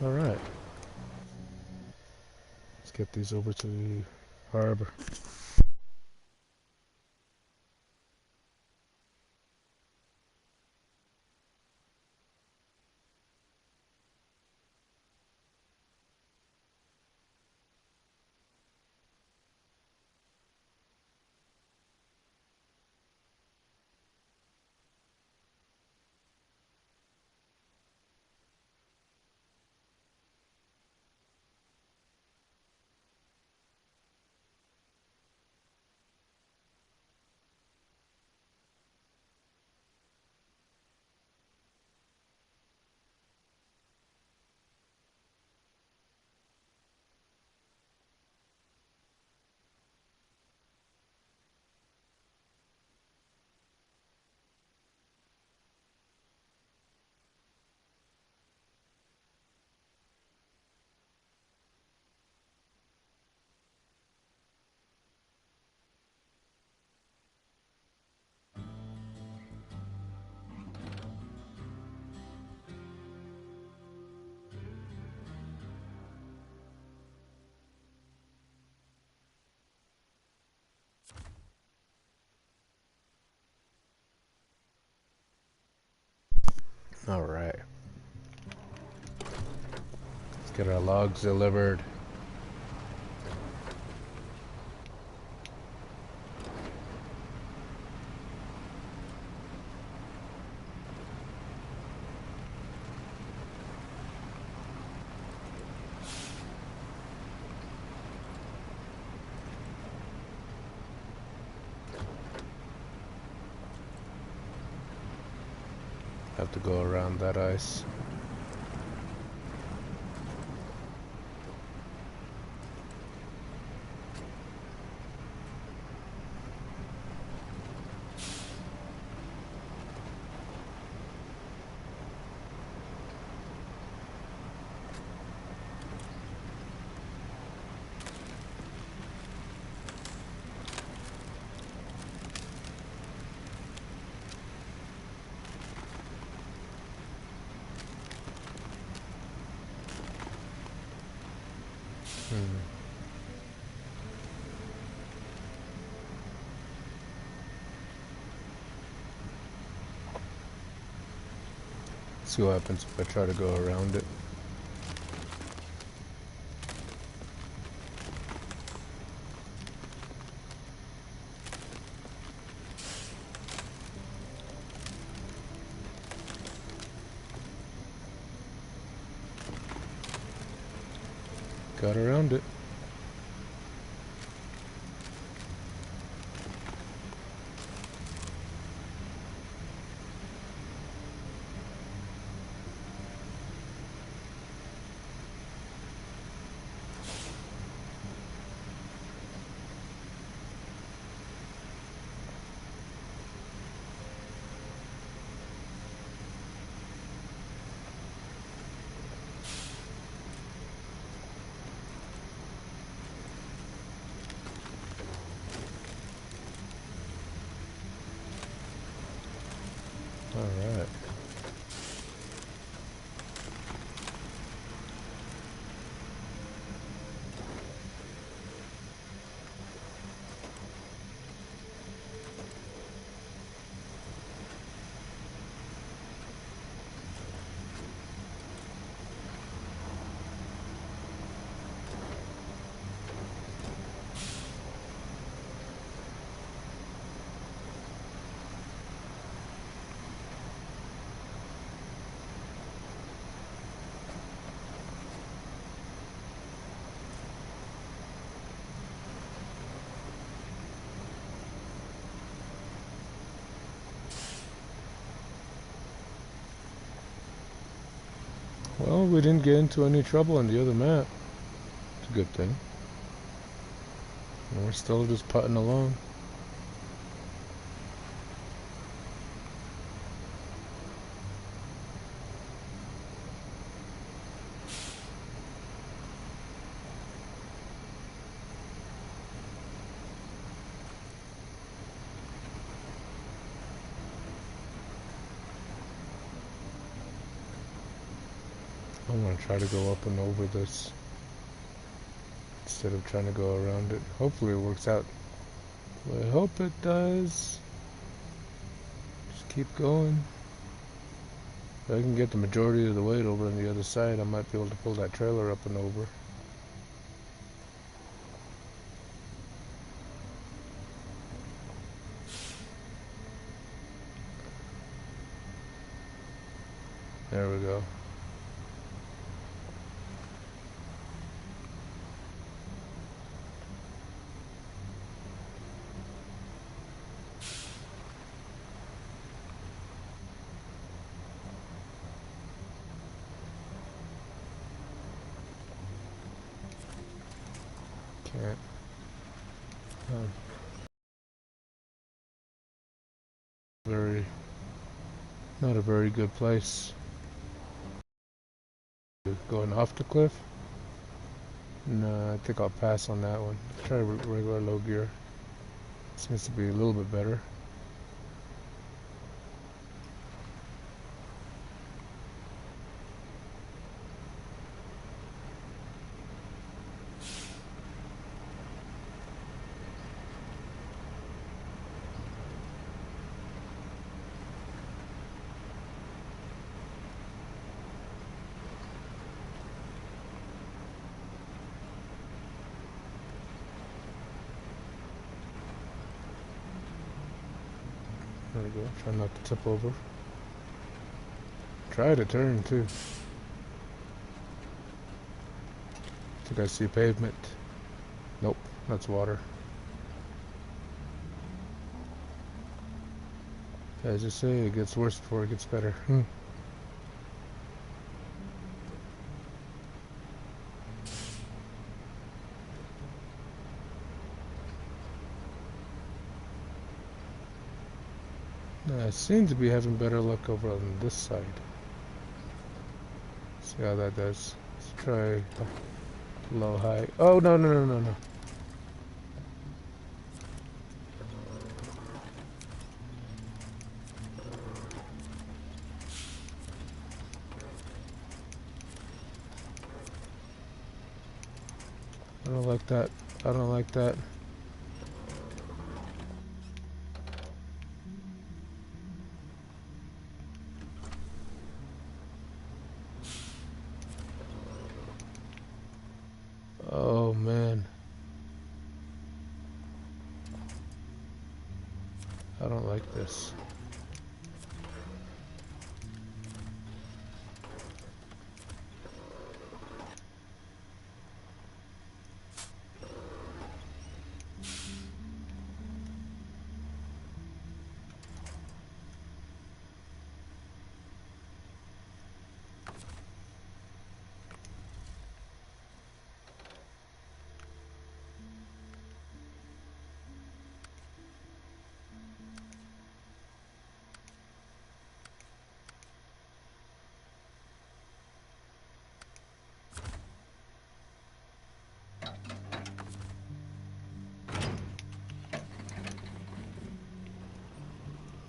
Alright. Let's get these over to the harbor. Alright. Let's get our logs delivered. Have to go around that ice. See what happens if I try to go around it. Got around it. Alright. Well, we didn't get into any trouble on the other map. It's a good thing. And we're still just putting along. I'm gonna try to go up and over this instead of trying to go around it. Hopefully it works out. I hope it does. Just keep going. If I can get the majority of the weight over on the other side, I might be able to pull that trailer up and over. There we go. Can't. Not a very good place. Going off the cliff? No, I think I'll pass on that one. Try regular low gear. Seems to be a little bit better. There we go. Try not to tip over. Try to turn too. I think I see pavement. Nope, that's water. As I say, it gets worse before it gets better. I seem to be having better luck over on this side. See how that does. Let's try low, high. Oh, no, no, no, no, no. I don't like that. I don't like that. Oh, man. I don't like this.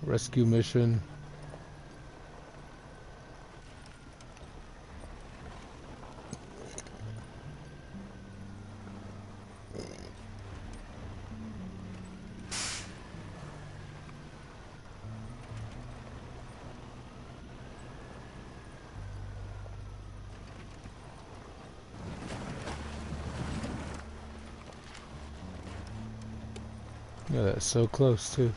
Rescue mission. Yeah, that's so close too.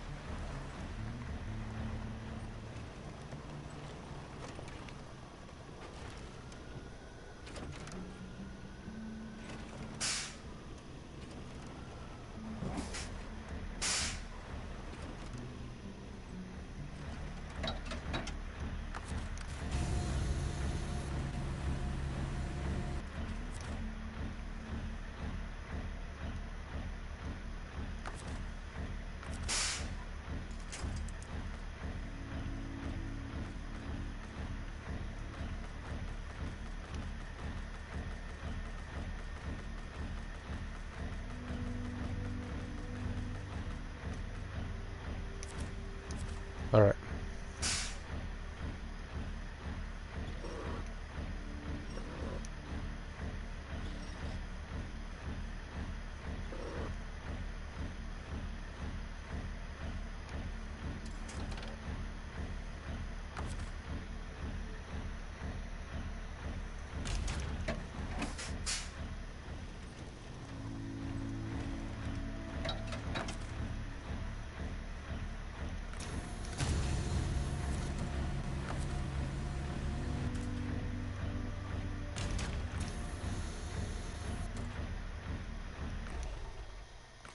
All right.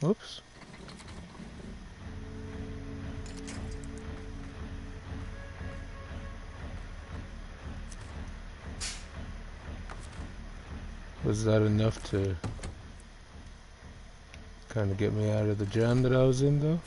Whoops. Was that enough to kind of get me out of the jam that I was in, though?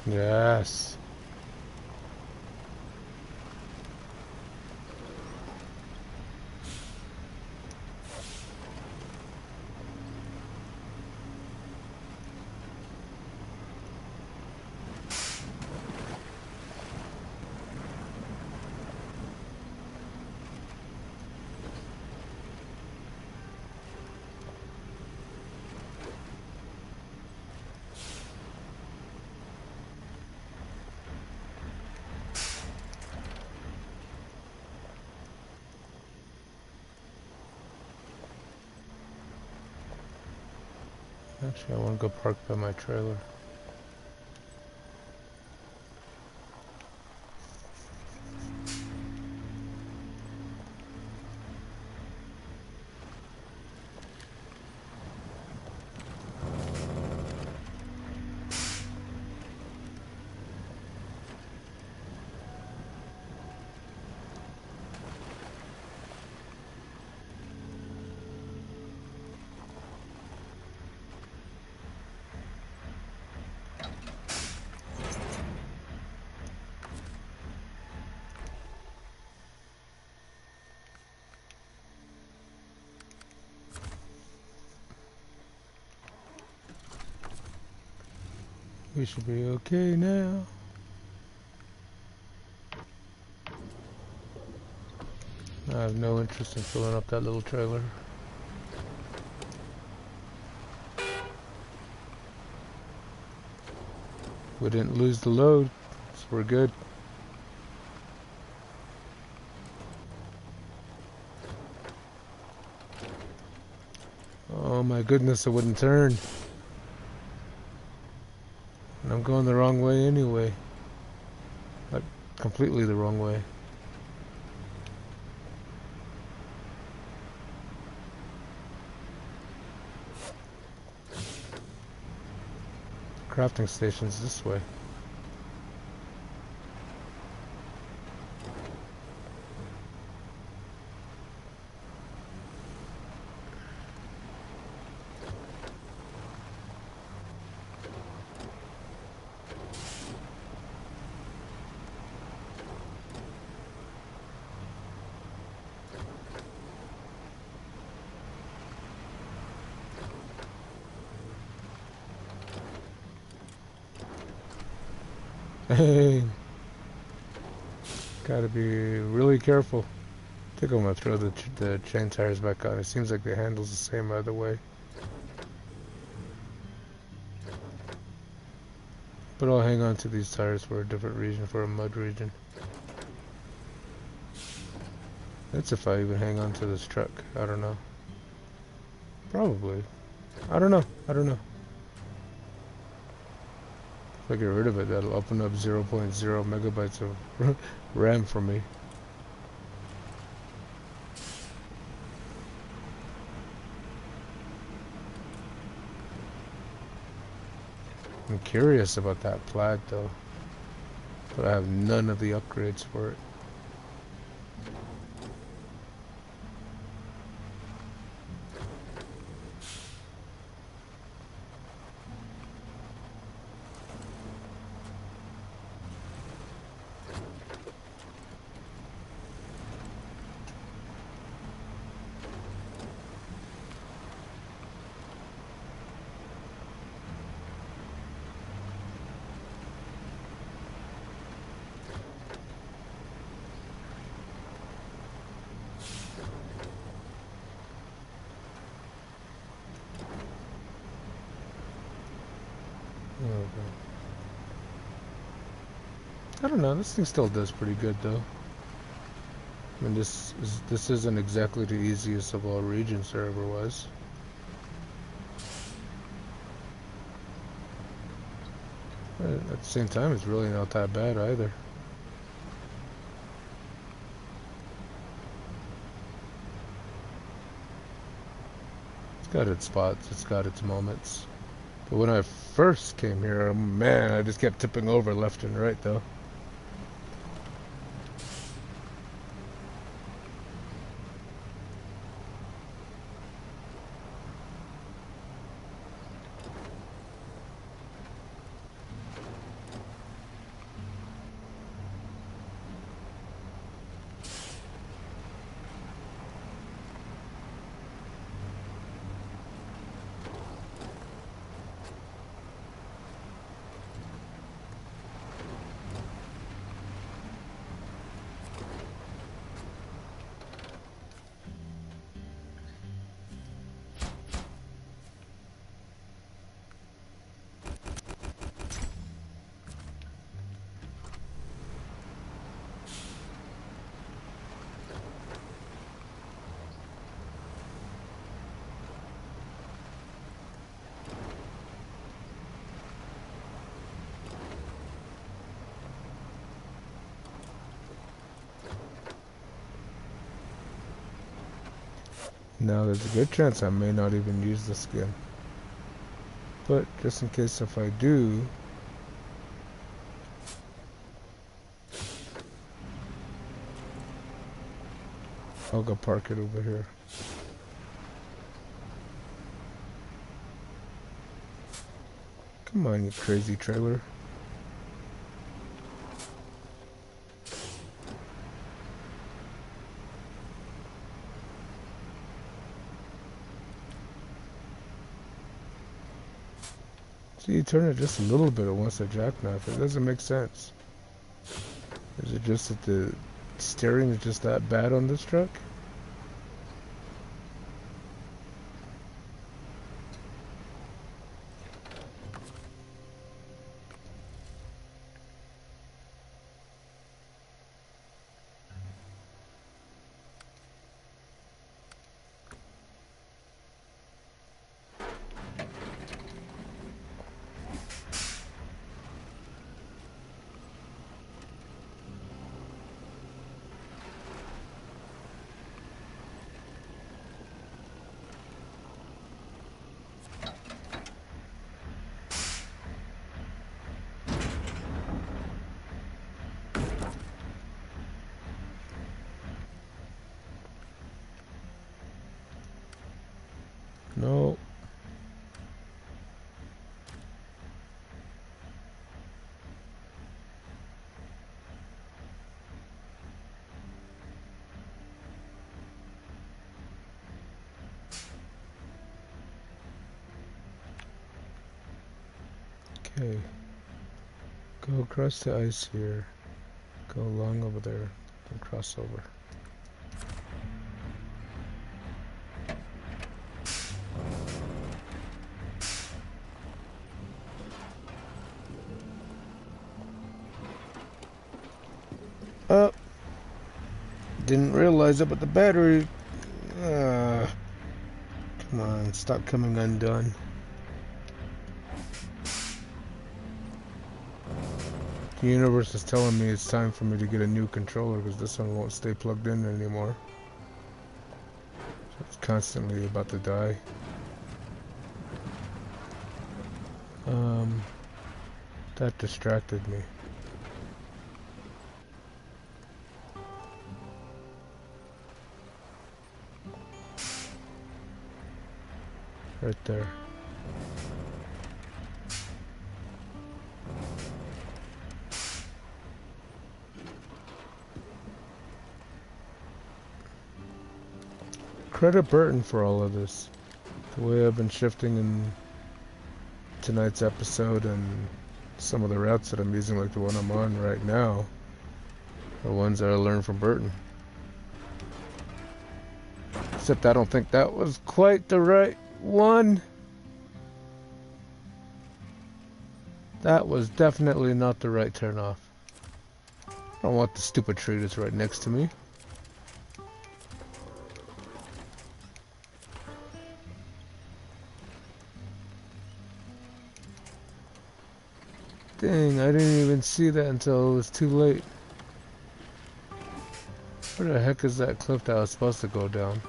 Yes. Actually, I want to go park by my trailer. We should be okay now. I have no interest in filling up that little trailer. We didn't lose the load, so we're good. Oh my goodness, I wouldn't turn. And I'm going the wrong way anyway. Like, completely the wrong way. Crafting station's this way. Hey, gotta be really careful. I think I'm gonna throw the chain tires back on. It seems like the handle's the same either way. But I'll hang on to these tires for a different region, for a mud region. That's if I even hang on to this truck. I don't know. Probably. I don't know. I don't know. If I get rid of it, that'll open up 0.0 megabytes of RAM for me. I'm curious about that plaid though, but I have none of the upgrades for it. I don't know, this thing still does pretty good though. I mean, this isn't exactly the easiest of all regions there ever was. But at the same time, it's really not that bad either. It's got its spots, it's got its moments. But when I first came here, man, I just kept tipping over left and right though. Now there's a good chance I may not even use this again. But just in case if I do, I'll go park it over here. Come on, you crazy trailer. See, you turn it just a little bit at once to jackknife. It doesn't make sense. Is it just that the steering is just that bad on this truck? No. Okay. Go across the ice here. Go along over there and cross over. Oh, didn't realize it, but the battery. Come on, stop coming undone. The universe is telling me it's time for me to get a new controller because this one won't stay plugged in anymore. So it's constantly about to die. That distracted me. Right there. Credit Burton for all of this. The way I've been shifting in tonight's episode and some of the routes that I'm using, like the one I'm on right now, are ones that I learned from Burton. Except I don't think that was quite the right one. That was definitely not the right turn off. I don't want the stupid tree that's right next to me. Dang, I didn't even see that until it was too late. Where the heck is that cliff that I was supposed to go down?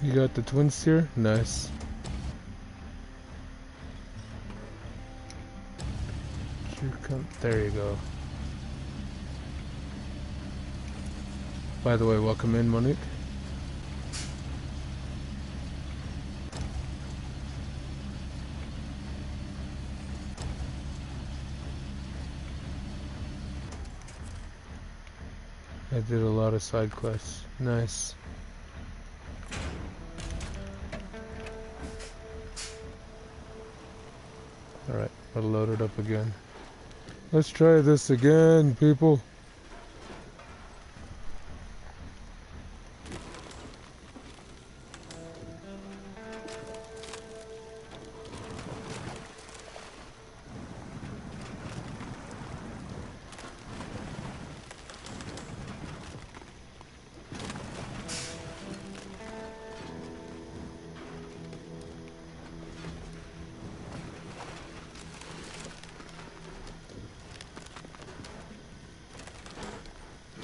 You got the twin steer? Nice. There you go. By the way, welcome in, Monique. I did a lot of side quests. Nice. Alright, I'll load it up again. Let's try this again, people.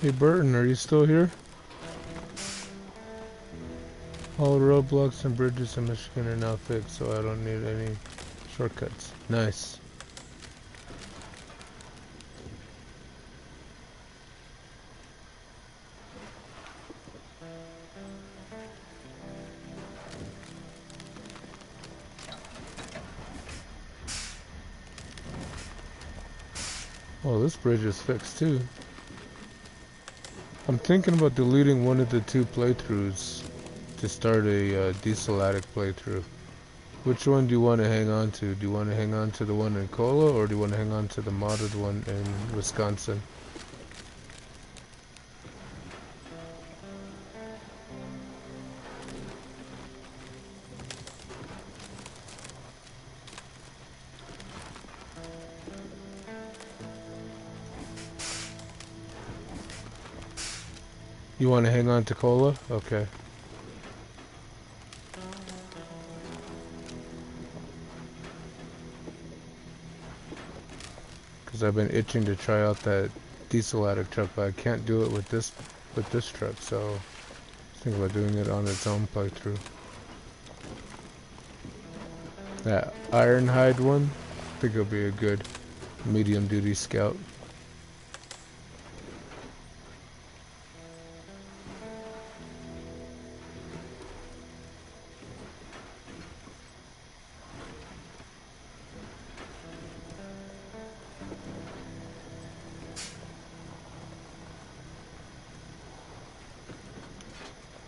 Hey Burton, are you still here? All roadblocks and bridges in Michigan are now fixed, so I don't need any shortcuts. Nice. Oh, this bridge is fixed too. I'm thinking about deleting one of the two playthroughs to start a diesel addict playthrough. Which one do you want to hang on to? Do you want to hang on to the one in Kola, or do you want to hang on to the modded one in Wisconsin? You want to hang on to Kola? Okay. Because I've been itching to try out that diesel addict truck, but I can't do it with this truck, so I think about doing it on its own playthrough. That Ironhide one, I think it'll be a good medium duty scout.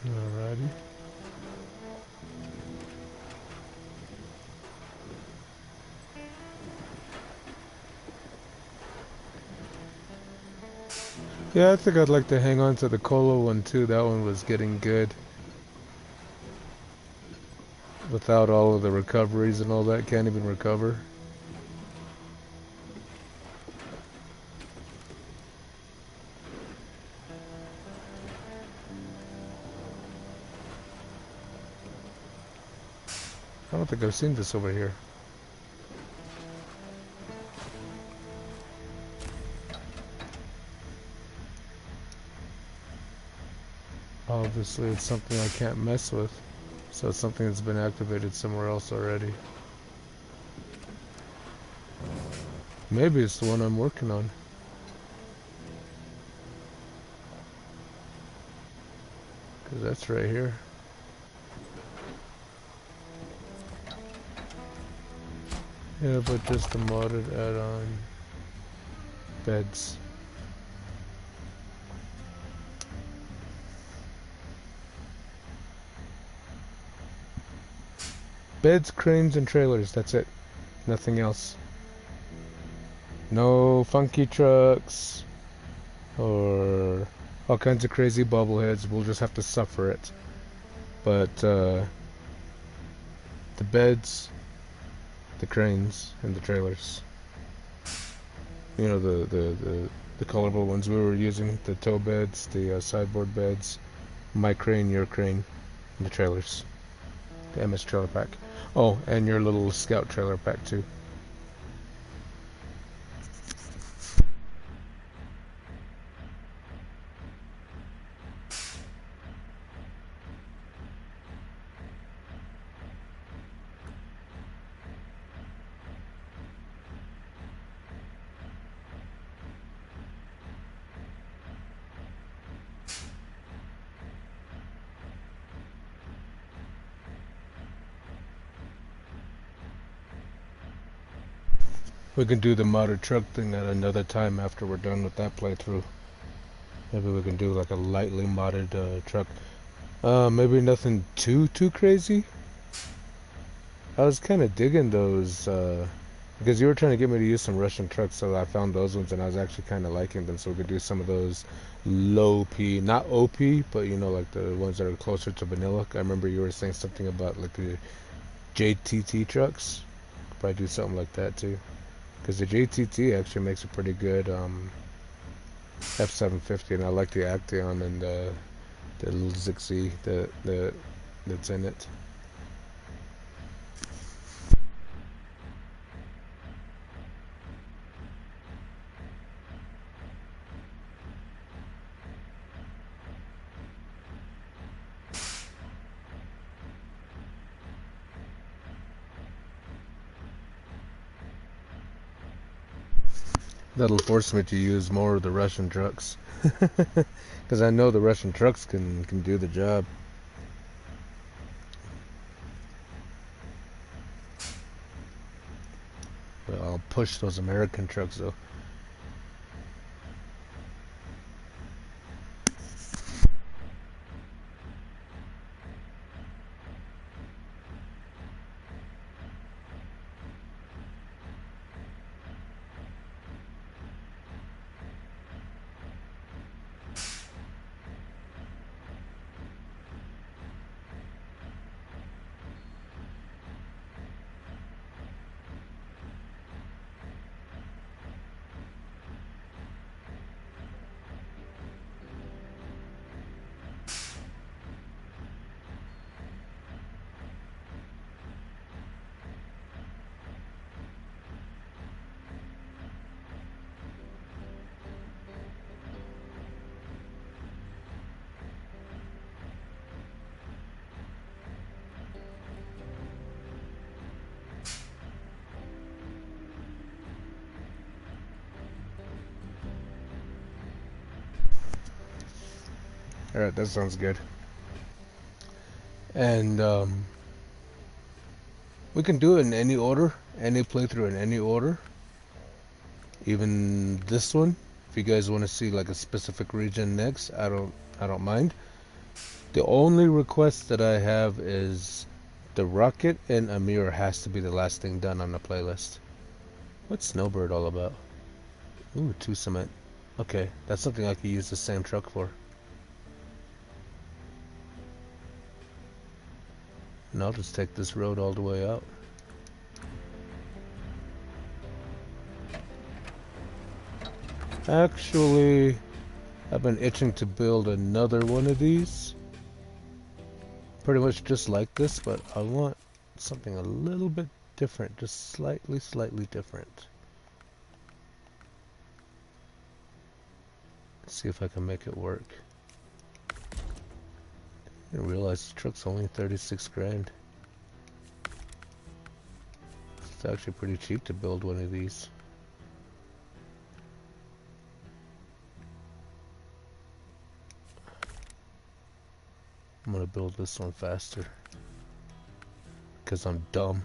Alrighty. Yeah, I think I'd like to hang on to the Kola one too. That one was getting good. Without all of the recoveries and all that, can't even recover. I don't think I've seen this over here. Obviously, it's something I can't mess with. So it's something that's been activated somewhere else already. Maybe it's the one I'm working on. Because that's right here. Yeah, but just a modded add-on. Beds. Beds, cranes, and trailers. That's it. Nothing else. No funky trucks. Or all kinds of crazy bobbleheads. We'll just have to suffer it. But, the beds, the cranes, and the trailers. You know, the colorful ones we were using. The tow beds, the sideboard beds. My crane, your crane, and the trailers. The MS trailer pack. Oh, and your little scout trailer pack too. We can do the modded truck thing at another time after we're done with that playthrough. Maybe we can do like a lightly modded truck. Maybe nothing too crazy. I was kind of digging those because you were trying to get me to use some Russian trucks, so I found those ones and I was actually kind of liking them. So we could do some of those low P, not OP, but you know, like the ones that are closer to vanilla. I remember you were saying something about like the JTT trucks. Could probably do something like that too. Because the JTT actually makes a pretty good F750, and I like the Action and the little Zixi that's in it. That'll force me to use more of the Russian trucks. Because I know the Russian trucks can do the job. But I'll push those American trucks though. Alright, that sounds good. And we can do it in any order, any playthrough in any order. Even this one. If you guys want to see like a specific region next, I don't mind. The only request that I have is the rocket and a mirror has to be the last thing done on the playlist. What's Snowbird all about? Ooh, 2 cement. Okay, that's something I could use the same truck for. And I'll just take this road all the way out. Actually, I've been itching to build another one of these. Pretty much just like this, but I want something a little bit different, just slightly different. Let's see if I can make it work. I didn't realize the truck's only 36 grand. It's actually pretty cheap to build one of these. I'm gonna build this one faster because I'm dumb.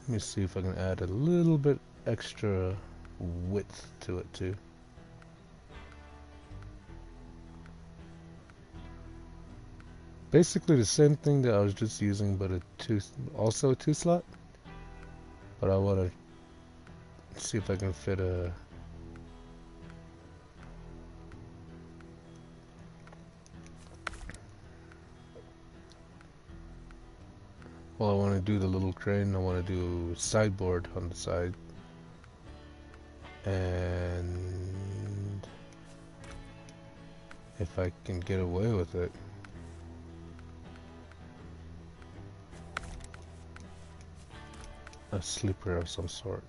Let me see if I can add a little bit extra width to it too. Basically the same thing that I was just using, but also a 2 slot. But I want to see if I can fit a well, I want to do the little crane. I want to do sideboard on the side, and if I can get away with it, a sleeper of some sort.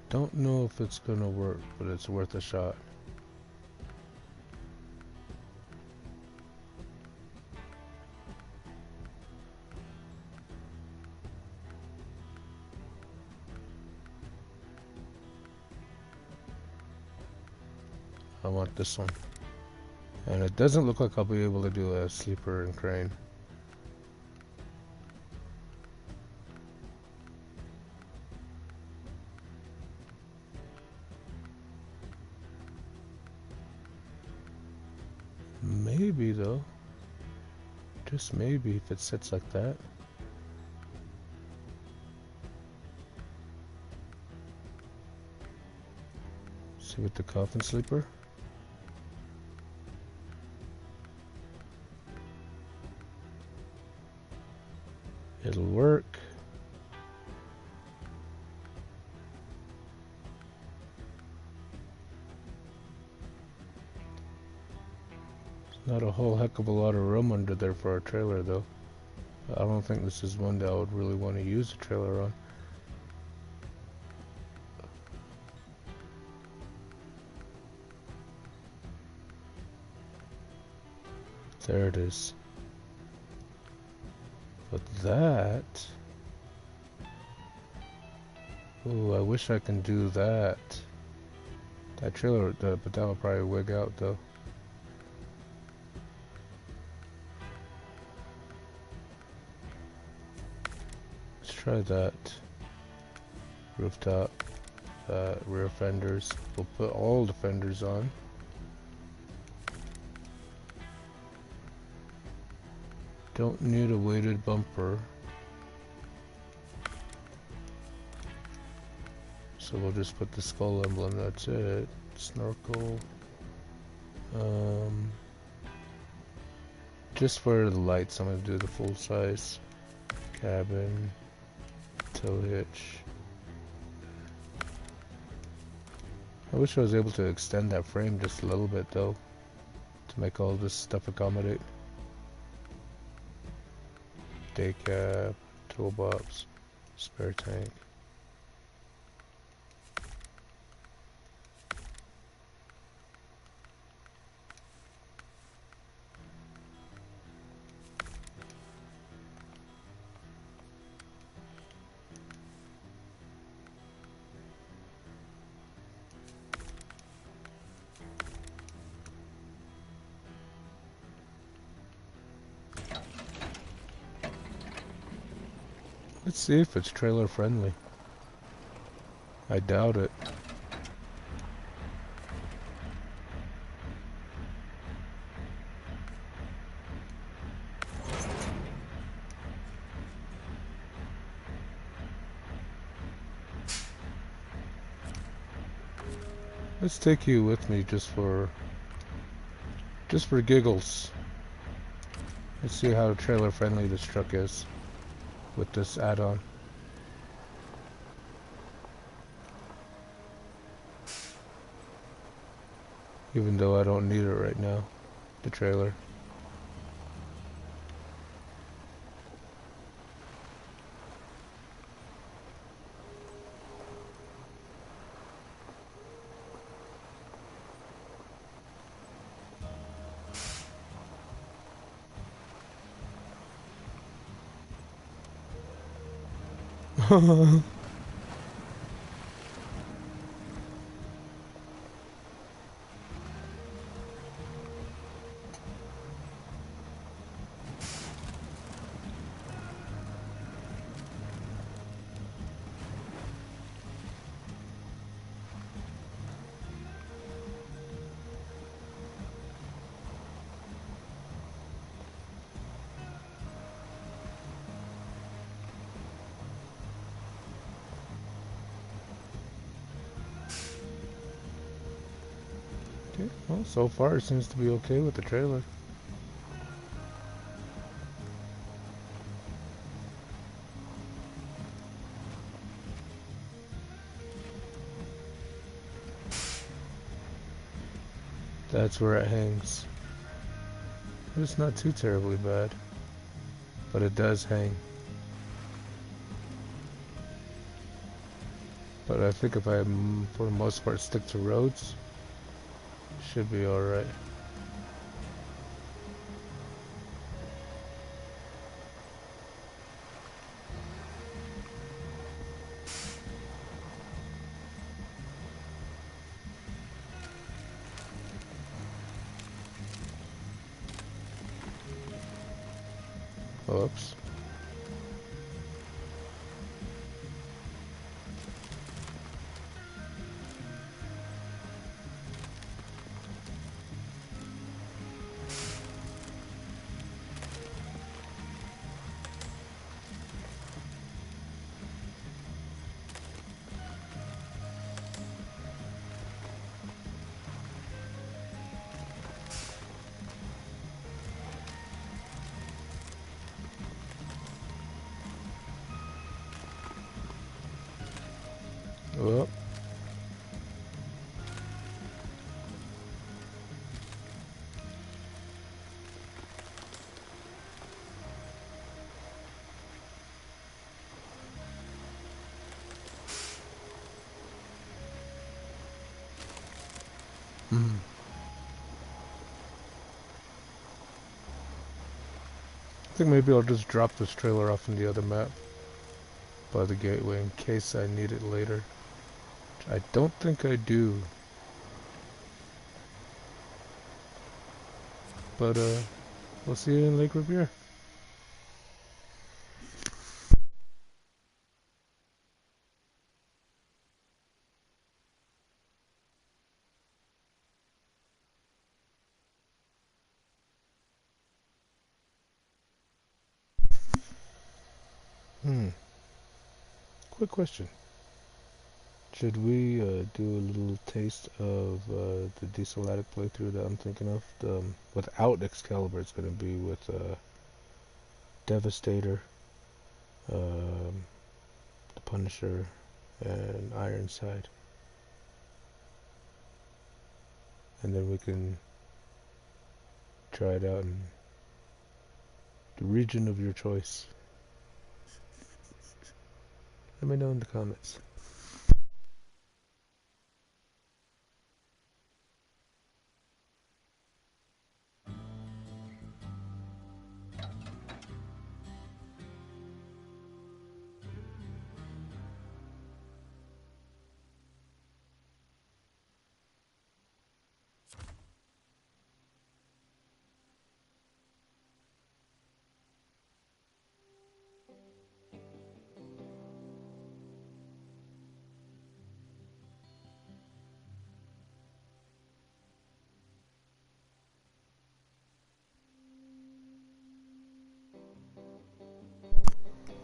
Don't know if it's gonna work, but it's worth a shot. I want this one. And it doesn't look like I'll be able to do a sleeper and crane. Maybe though. Just maybe if it sits like that. See with the coffin sleeper. It'll work. Not a whole heck of a lot of room under there for a trailer though. I don't think this is one that I would really want to use a trailer on. There it is. But that... Ooh, I wish I can do that. That trailer, but that will probably wig out though. Let's try that. Rooftop, rear fenders. We'll put all the fenders on. Don't need a weighted bumper. So we'll just put the skull emblem, that's it. Snorkel. Just for the lights, I'm going to do the full size. Cabin. Tow hitch. I wish I was able to extend that frame just a little bit though, to make all this stuff accommodate. Day cab, toolbox, spare tank. Let's see if it's trailer friendly. I doubt it. Let's take you with me just for giggles. Let's see how trailer friendly this truck is with this add-on. Even though I don't need it right now, the trailer. Okay, well, so far it seems to be okay with the trailer. That's where it hangs. It's not too terribly bad, but it does hang. But I think if I, for the most part, stick to roads, should be alright. Oops. Well, I think maybe I'll just drop this trailer off in the other map by the gateway in case I need it later. I don't think I do. But we'll see you in Lake Revere. Quick question. Should we do a little taste of the Diesel Addict playthrough that I'm thinking of? Without Excalibur, it's going to be with Devastator, the Punisher, and Ironside. And then we can try it out in the region of your choice. Let me know in the comments.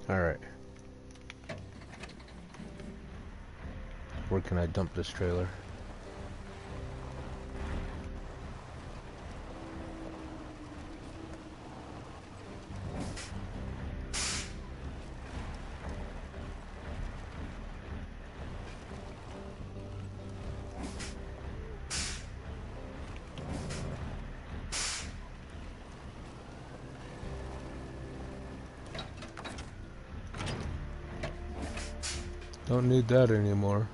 Alright. Where can I dump this trailer? Don't need that anymore.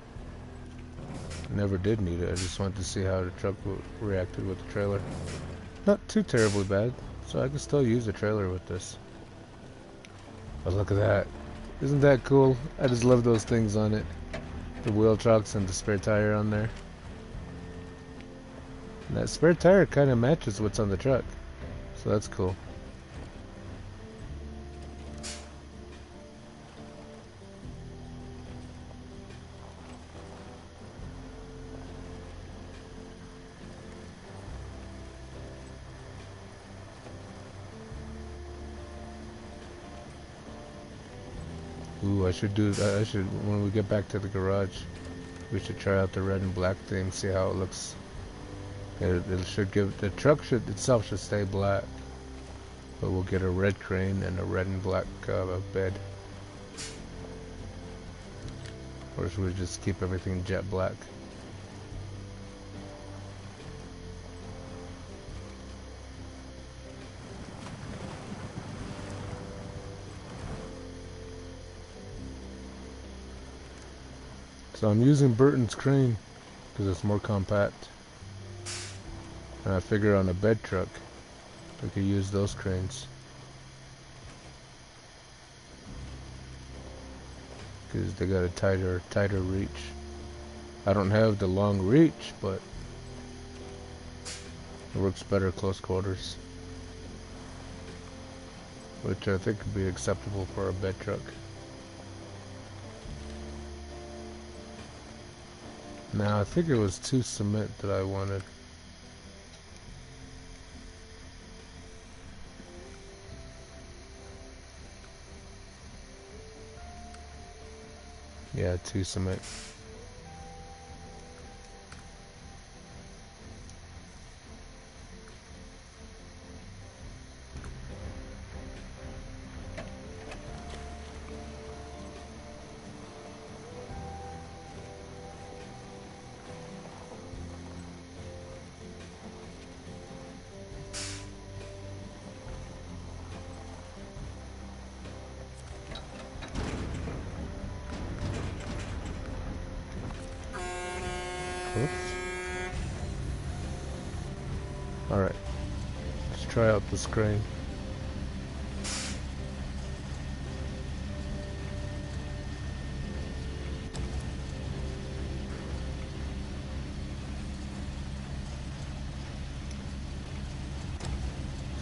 Never did need it. I just wanted to see how the truck reacted with the trailer. Not too terribly bad, so I can still use the trailer with this. But look at that. Isn't that cool? I just love those things on it. The wheel trucks and the spare tire on there. And that spare tire kind of matches what's on the truck. So that's cool. Ooh, I should when we get back to the garage, we should try out the red and black thing, see how it looks. It should give, the truck itself should stay black, but we'll get a red crane and a red and black bed. Or should we just keep everything jet black? So I'm using Burton's crane because it's more compact. And I figure on a bed truck, we could use those cranes. Because they got a tighter reach. I don't have the long reach, but it works better close quarters. Which I think could be acceptable for a bed truck. Now I think it was 2 cement that I wanted. Yeah, 2 cement. Oops. try out this crane.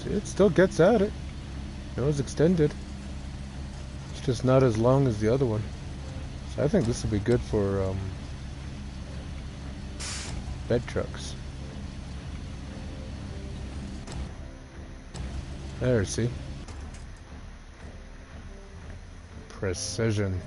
See, it still gets at it. It was extended. It's just not as long as the other one. So I think this would be good for bed trucks. There, see? Precision.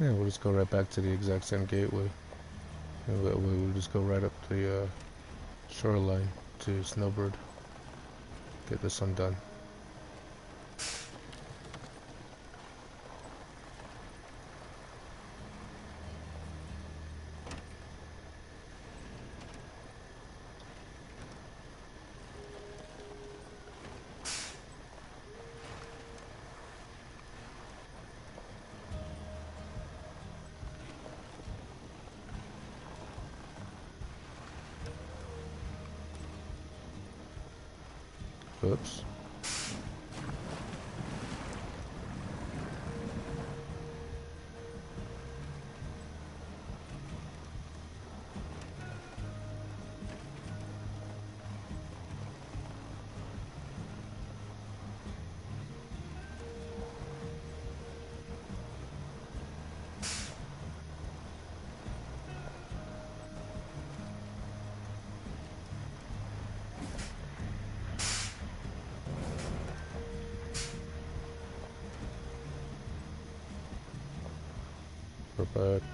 Yeah, we'll just go right back to the exact same gateway. And we'll just go right up the shoreline to Snowbird. Get this one done. Oops. Perfect.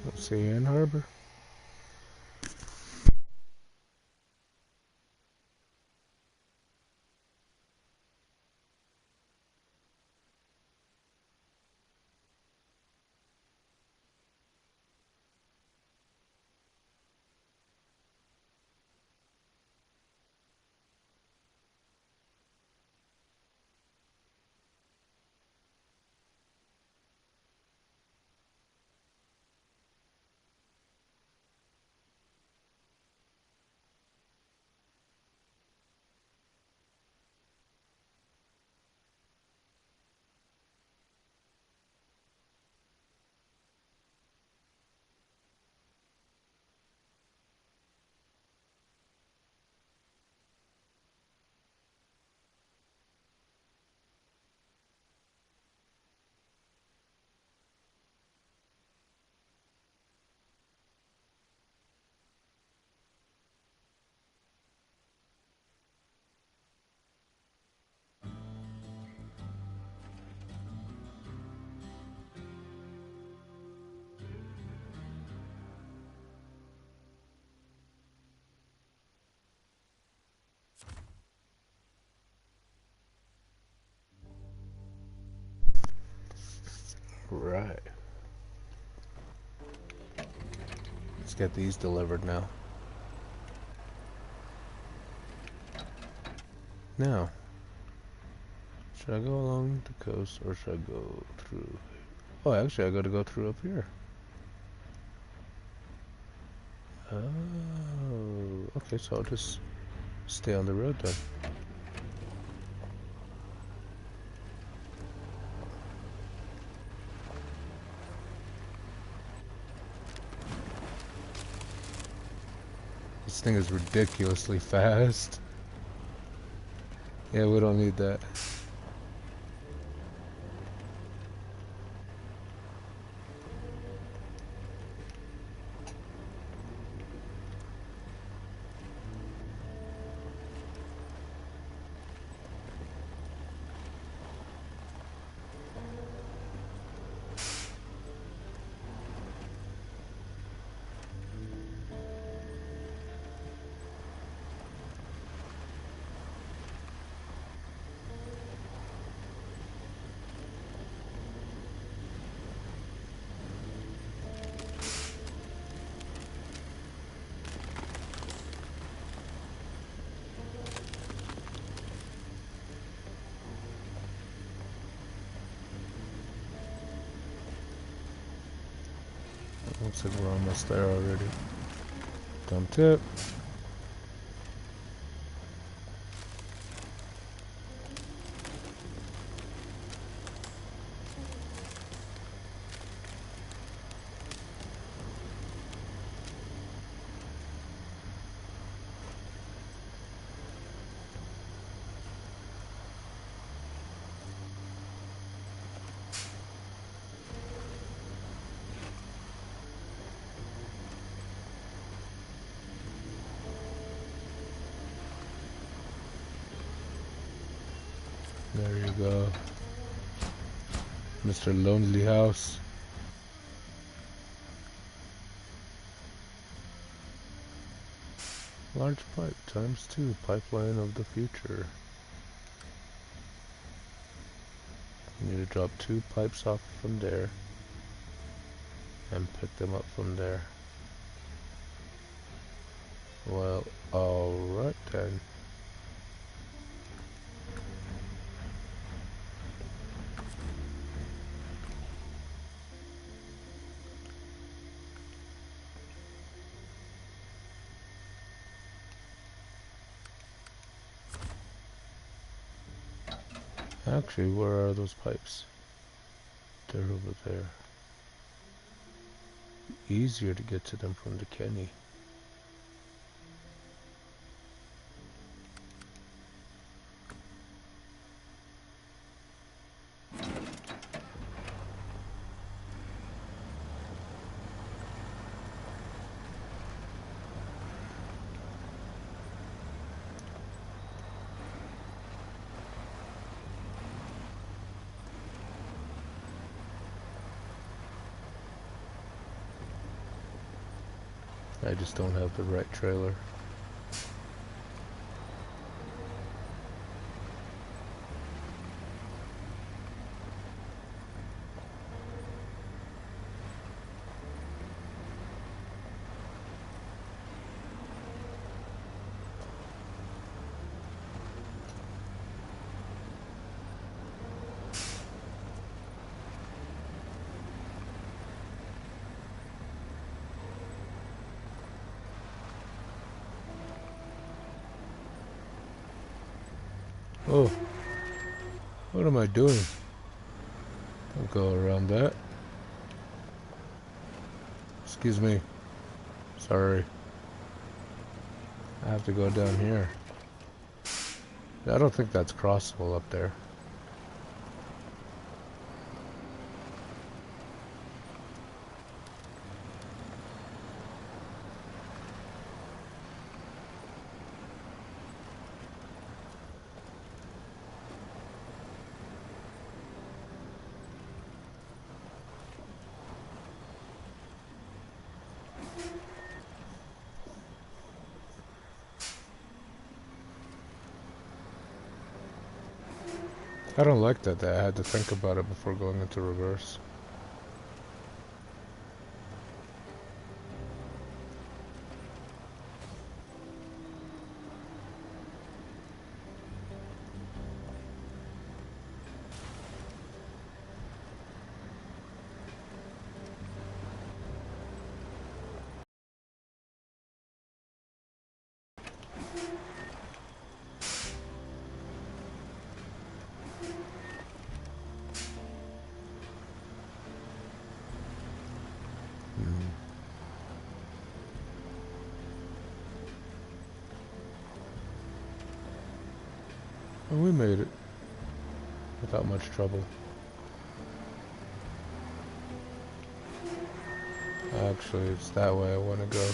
Let's see, Ann Harbor. Right. Let's get these delivered now. Now, should I go along the coast or should I go through? Oh, actually, I gotta go through up here. Okay, so I'll just stay on the road then. This thing is ridiculously fast. Yeah, we don't need that. Looks like we're almost there already. Dump tip. There you go. Mr. Lonely House. Large pipe ×2 pipeline of the future. You need to drop 2 pipes off from there and pick them up from there. Well, alright then. Actually, where are those pipes? They're over there. Easier to get to them from the Keny. I just don't have the right trailer. Oh, what am I doing? Don't go around that. Excuse me. Sorry. I have to go down here. I don't think that's crossable up there. I don't like that I had to think about it before going into reverse. And we made it without much trouble. Actually, it's that way I want to go.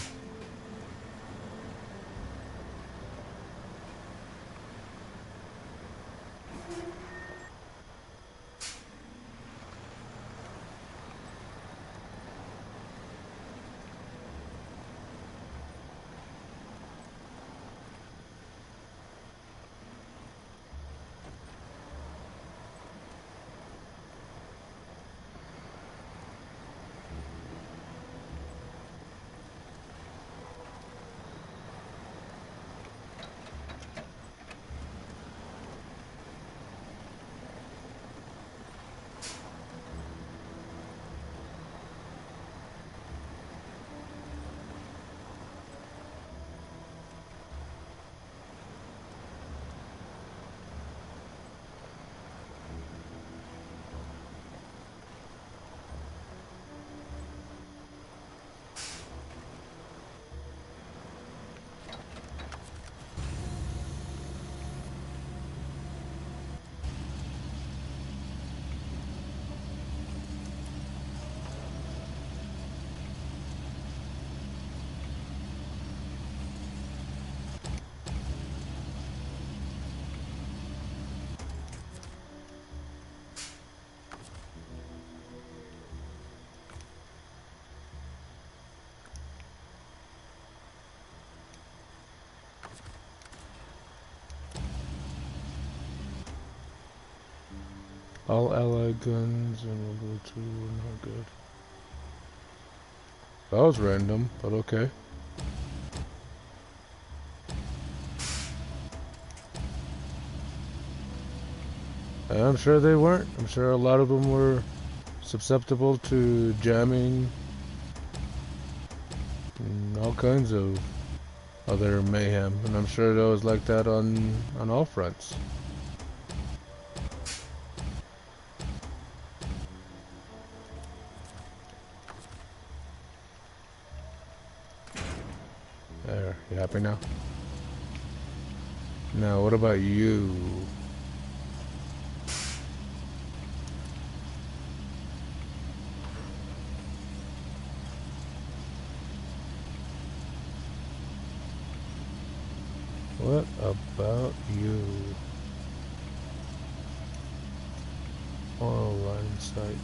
All allied guns and World War II were not good. That was random, but okay. And I'm sure they weren't. I'm sure a lot of them were susceptible to jamming and all kinds of other mayhem. And I'm sure that was like that on all fronts. There, you happy now? Now, what about you? What about you? Oil line sight.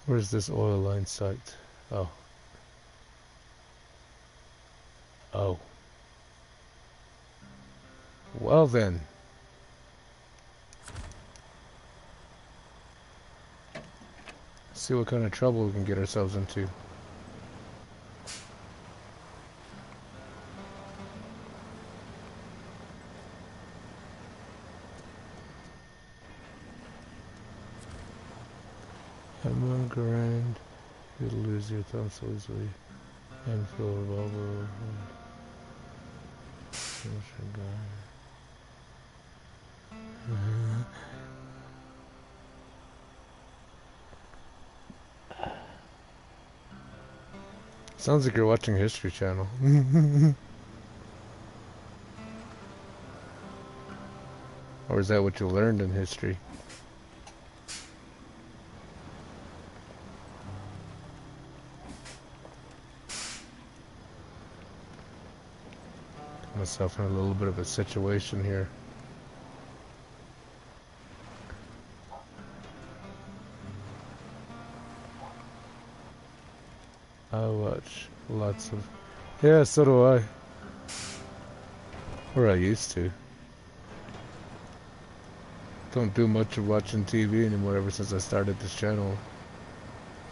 Where's this oil line site? Oh. Oh. Well then. Let's see what kind of trouble we can get ourselves into. M1 Grand. You'll lose your thumb so easily. Enfield revolver. Sounds like you're watching History Channel. Or is that what you learned in history? Myself in a little bit of a situation here. I watch lots of... Yeah, so do I. Or I used to. Don't do much of watching TV anymore ever since I started this channel.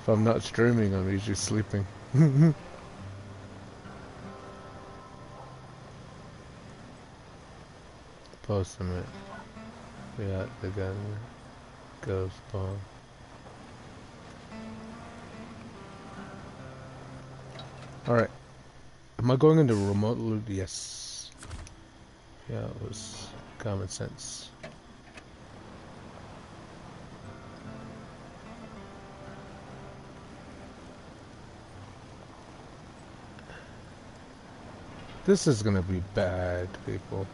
If I'm not streaming, I'm usually sleeping. Posting it. Yeah, the gun goes bomb. Alright. Am I going into remote loot? Yes. Yeah, it was common sense. This is gonna be bad, people.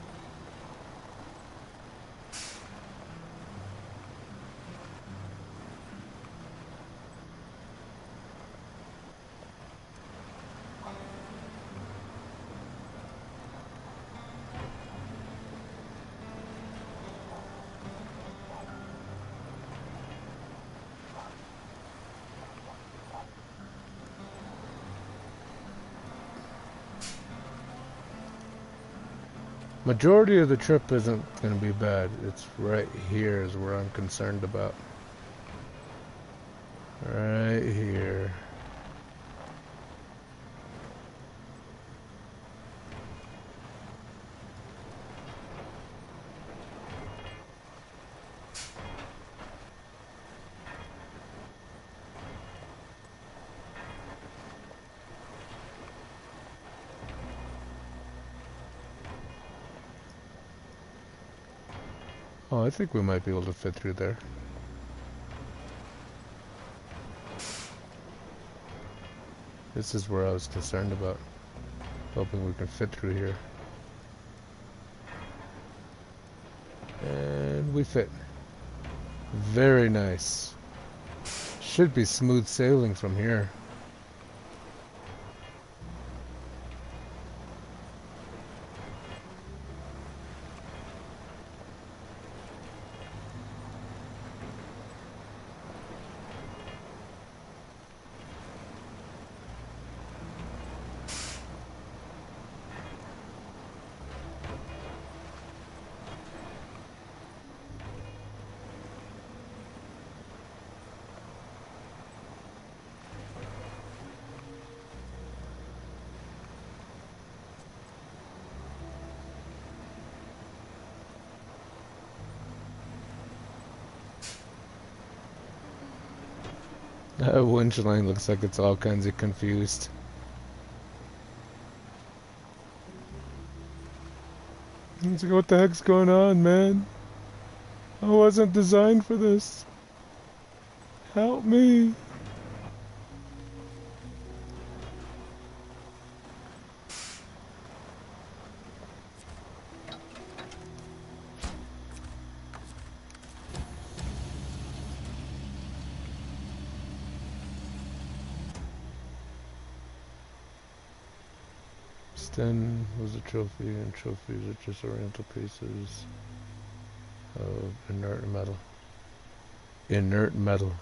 Majority of the trip isn't going to be bad. It's right here is where I'm concerned about. Right here. Oh, I think we might be able to fit through there. This is where I was concerned about. Hoping we can fit through here. And we fit. Very nice. Should be smooth sailing from here. That winch line looks like it's all kinds of confused. It's like, what the heck's going on, man? I wasn't designed for this. Help me. Sten was a trophy, and trophies are just oriental pieces of inert metal. Inert metal.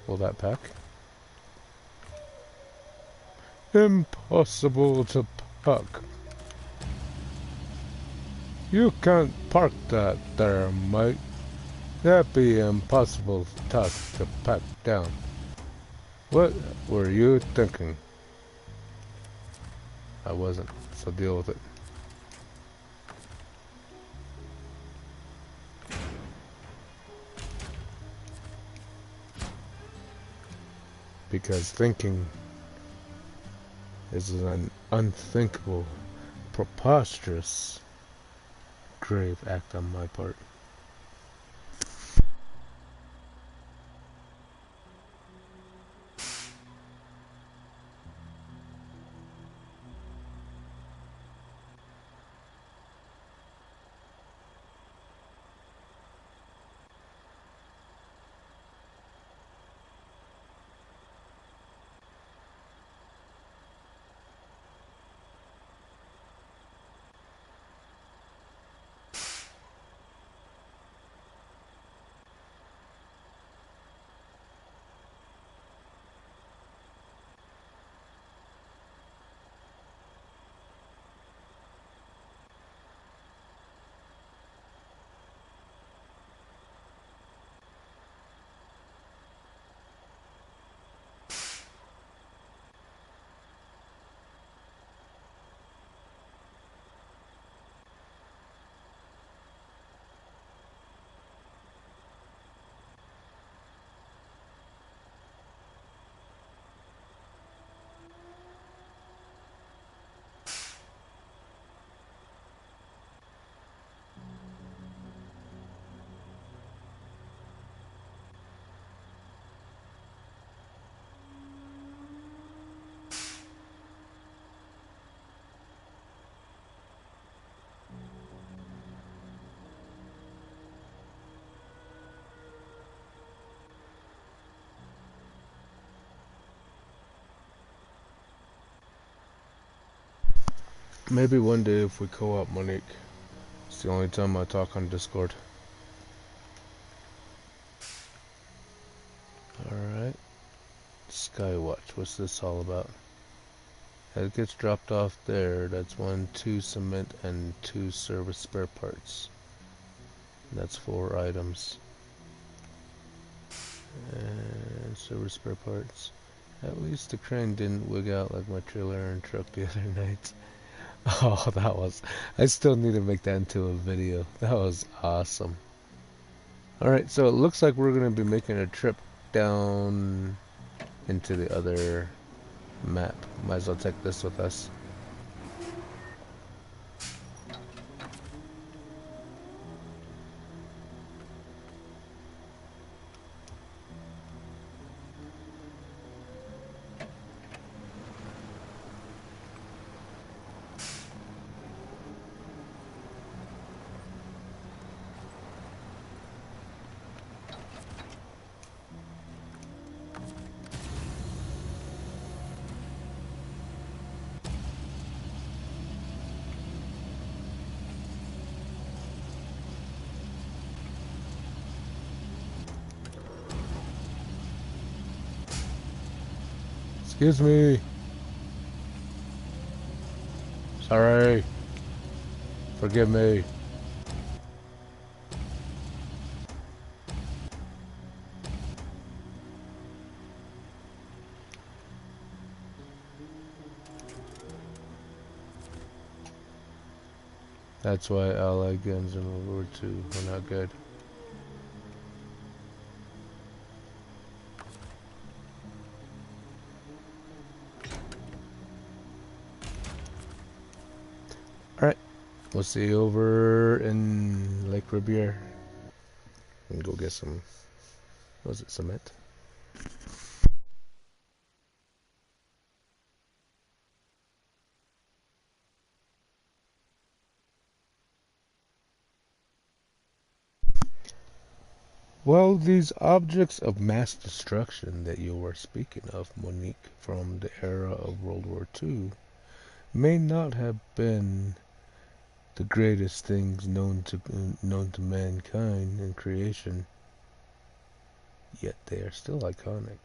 Will that pack? Impossible to park. You can't park that there, mate. That'd be impossible task to pack down. What were you thinking? I wasn't, so deal with it. Because thinking is an unthinkable, preposterous, grave act on my part. Maybe one day if we co-op, Monique. It's the only time I talk on Discord. Alright. Skywatch, what's this all about? It gets dropped off there. That's 1, 2 cement and 2 service spare parts. That's 4 items. And service spare parts. At least the crane didn't wig out like my trailer and truck the other night. Oh, that was... I still need to make that into a video. That was awesome. Alright, so it looks like we're going to be making a trip down into the other map. Might as well take this with us. Excuse me. Sorry. Forgive me. That's why allied guns in World War II were not good. Alright, we'll see you over in Lake Riviere. And go get some, was it cement? Well, these objects of mass destruction that you were speaking of, Monique, from the era of World War II, may not have been the greatest things known to mankind in creation, yet they are still iconic.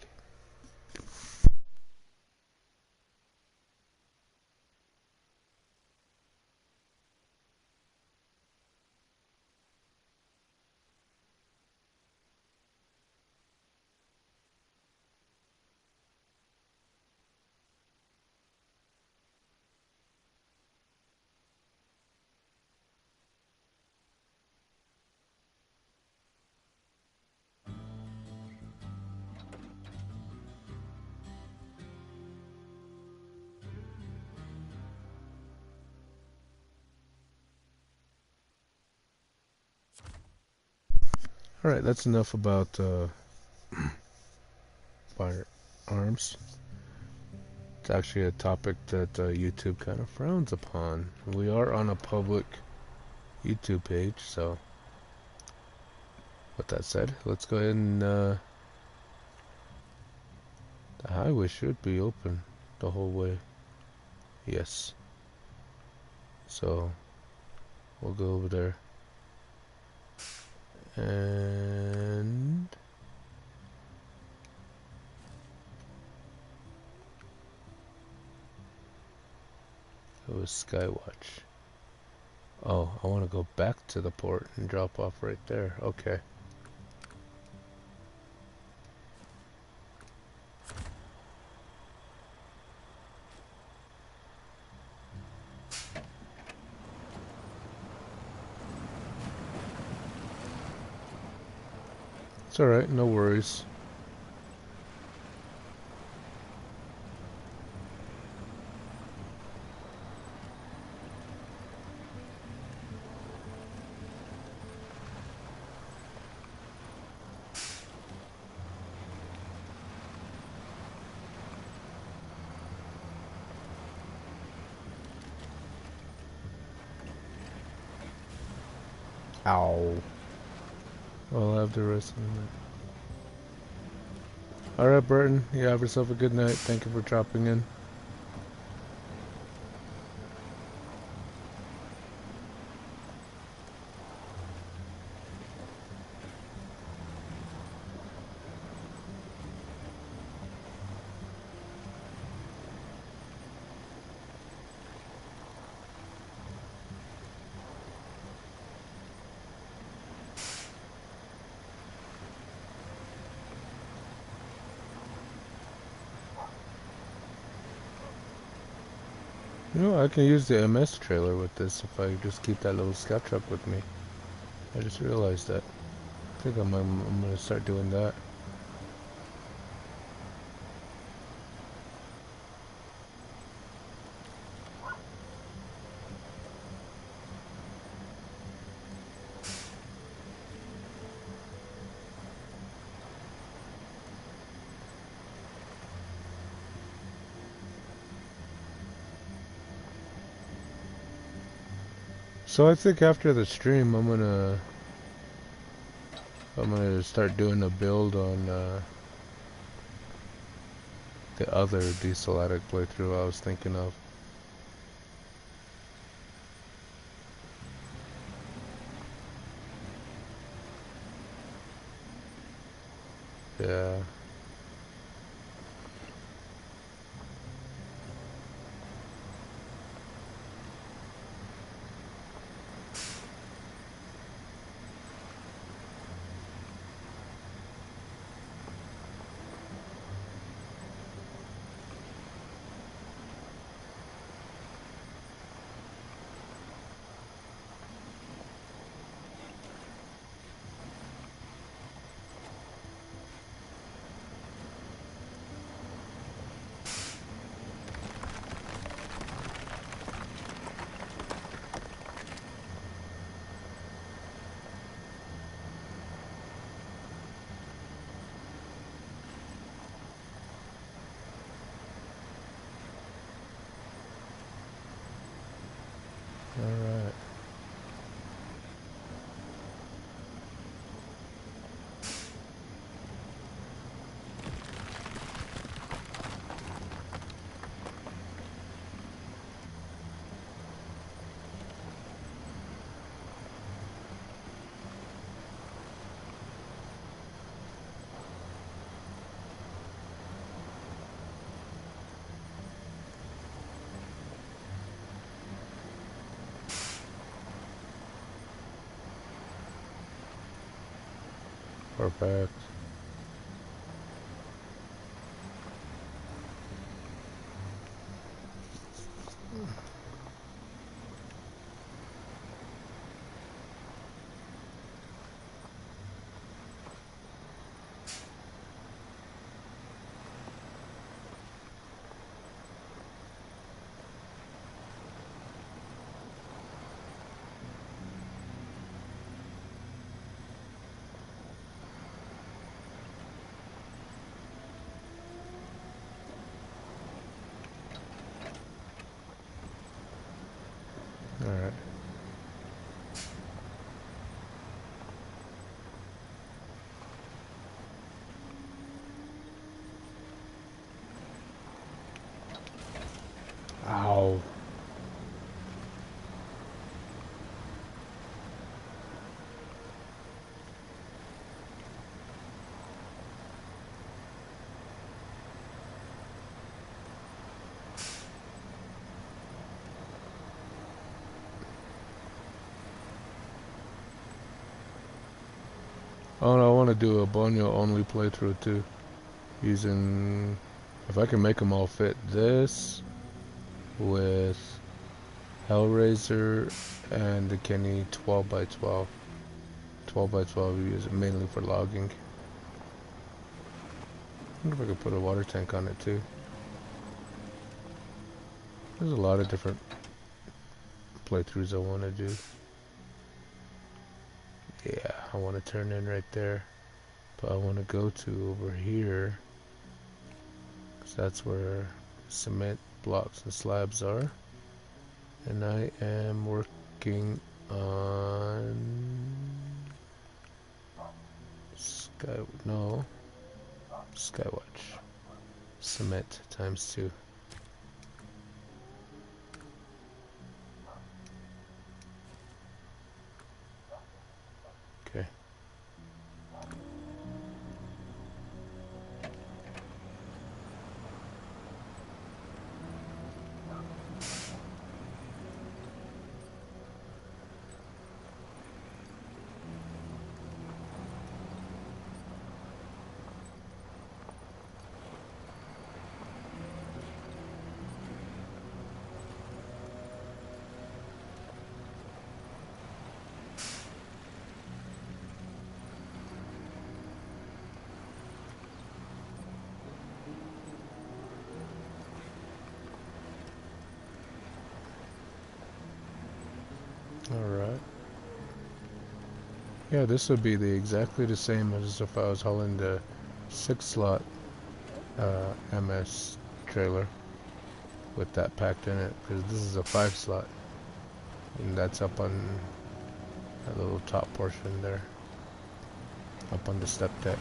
Alright, that's enough about firearms. It's actually a topic that YouTube kind of frowns upon. We are on a public YouTube page, so with that said, let's go ahead and the highway should be open the whole way. Yes. So we'll go over there. And it was Skywatch. Oh, I want to go back to the port and drop off right there. Okay. It's alright, no worries. Ow. I'll have the rest of the night. Alright, Burton, you have yourself a good night. Thank you for dropping in. You know, I can use the MS trailer with this if I just keep that little scout truck with me. I just realized that. I think I'm gonna start doing that. So I think after the stream, I'm gonna start doing a build on the other Diesel Addict playthrough I was thinking of. Yeah. Alright. Perfect. Alright. Ow. Oh, and I want to do a Bonyo only playthrough too. Using, if I can make them all fit, this with Hellraiser and the Keny 12x12. 12x12 we use it mainly for logging. I wonder if I could put a water tank on it too. There's a lot of different playthroughs I want to do. Yeah, I want to turn in right there. But I want to go to over here, because that's where cement blocks and slabs are. And I am working on Skywatch. Cement ×2. Okay. Alright. Yeah, this would be exactly the same as if I was hauling the 6-slot MS trailer with that packed in it, because this is a 5-slot, and that's up on that little top portion there, up on the step deck.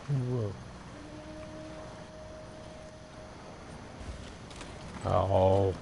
Whoa. Oh.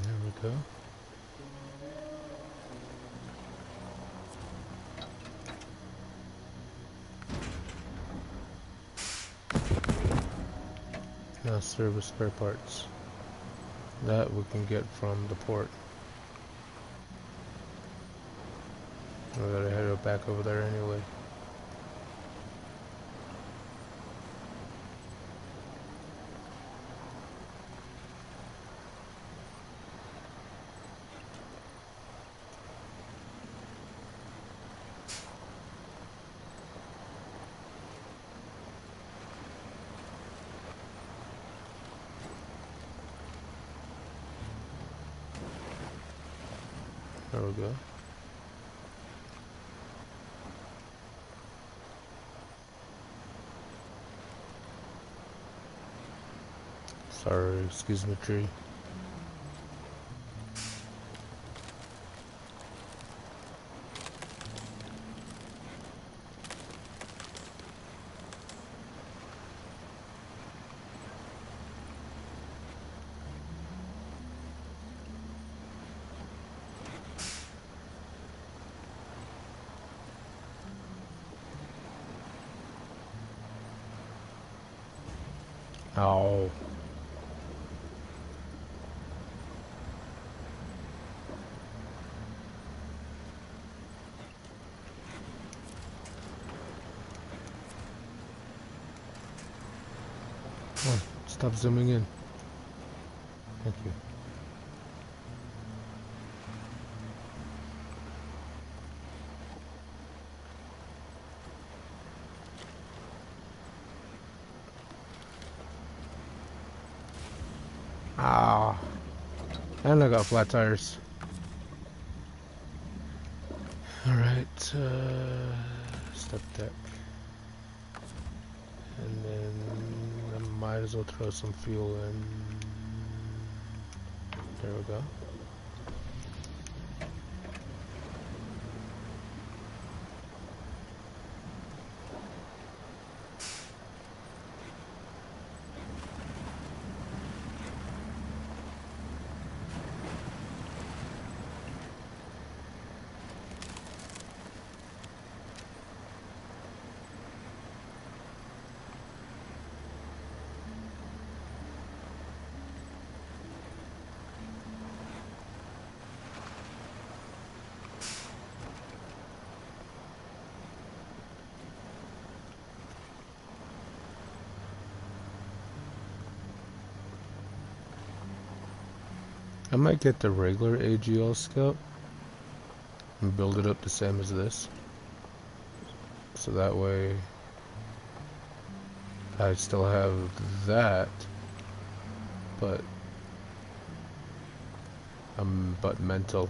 There we go. Now service spare parts. That we can get from the port. We gotta head back over there anyway. There we go. Sorry, excuse me, tree. Oh. Oh, stop zooming in. Thank you. Ah. And I got flat tires. Alright, step deck. And then I might as well throw some fuel in. There we go. I might get the regular AGL scout and build it up the same as this. So that way I still have that, but I'm mental.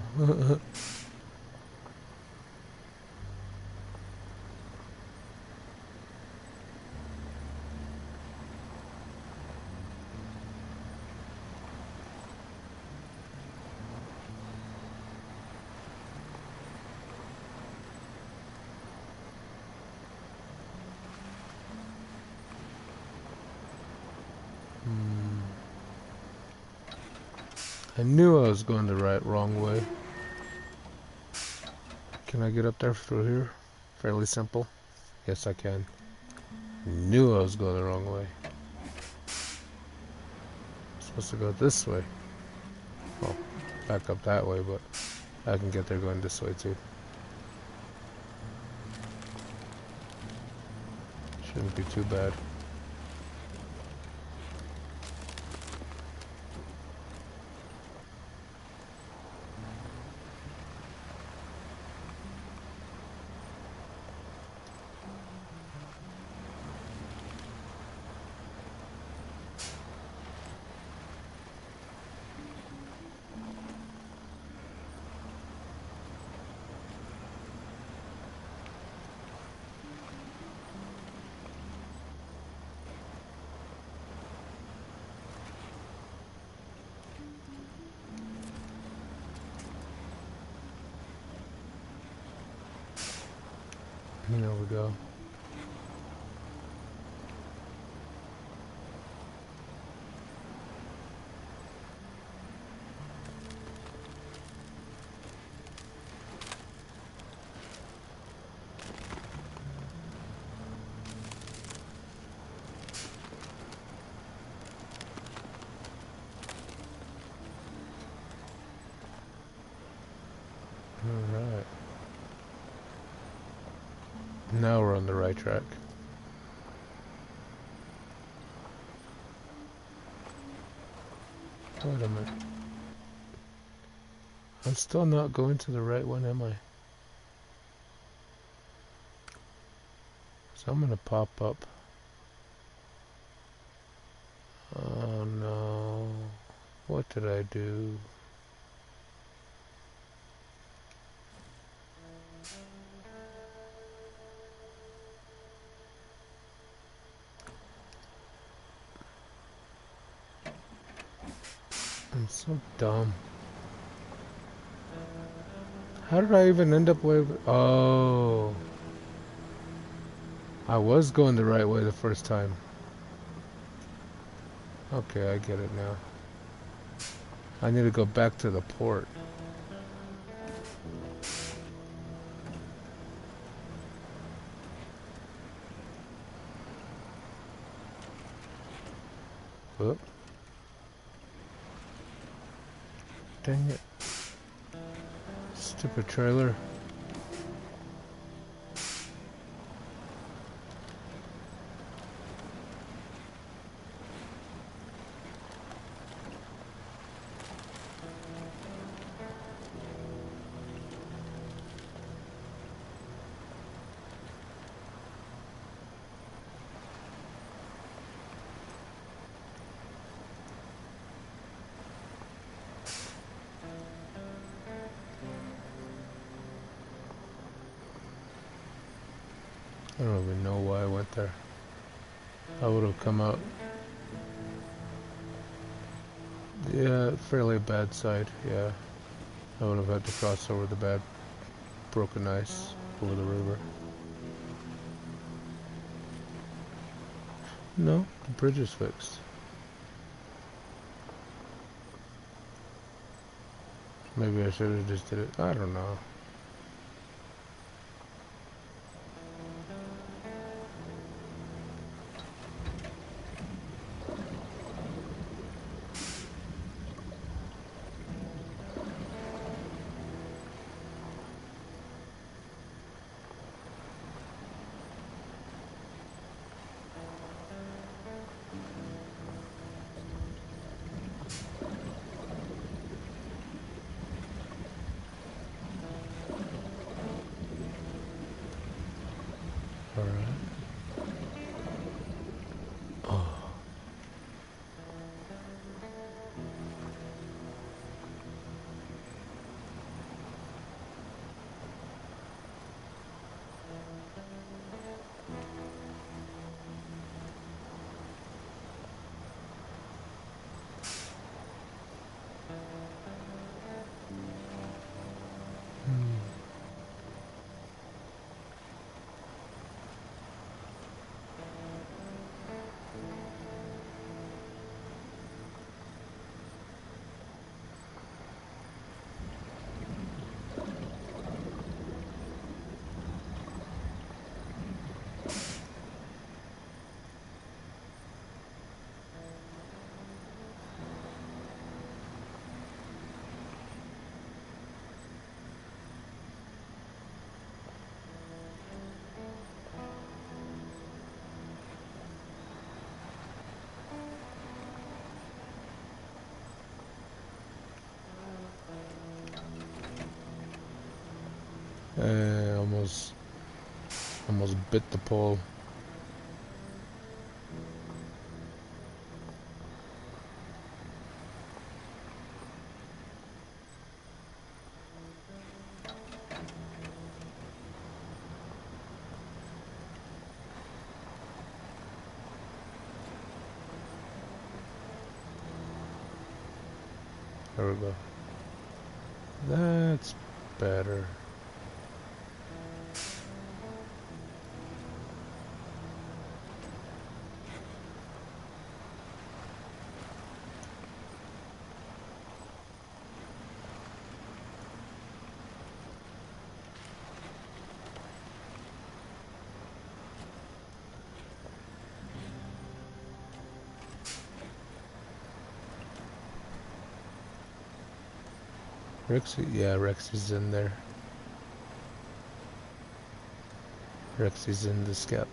I knew I was going the wrong way. Can I get up there through here? Fairly simple. Yes, I can. Knew I was going the wrong way. I'm supposed to go this way. Well, back up that way, but I can get there going this way too. Shouldn't be too bad. There we go. All right. Now we're on the right track. Wait a minute. I'm still not going to the right one, am I? So I'm gonna pop up. Oh no. What did I do? I'm so dumb. How did I even end up with... Oh. I was going the right way the first time. Okay, I get it now. I need to go back to the port. Whoop. Dang it. Stupid trailer. I don't even know why I went there. I would have come out. Yeah, fairly bad side, yeah. I would have had to cross over the bad broken ice over the river. No, the bridge is fixed. Maybe I should have just did it. I don't know. Alright. Oh. Almost bit the pole. There we go. That's better. Rexy, yeah, Rexy's in there. Rexy's in the scout.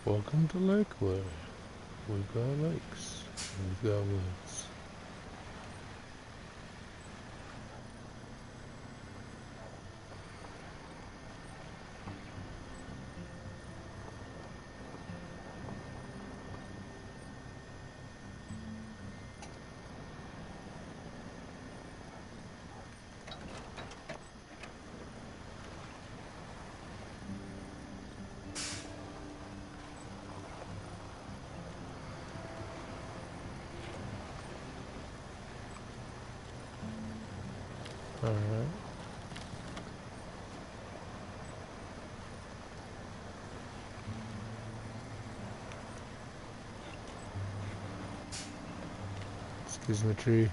Welcome to Lakewood. We've got lakes. We've got woods. Alright. Excuse me, tree.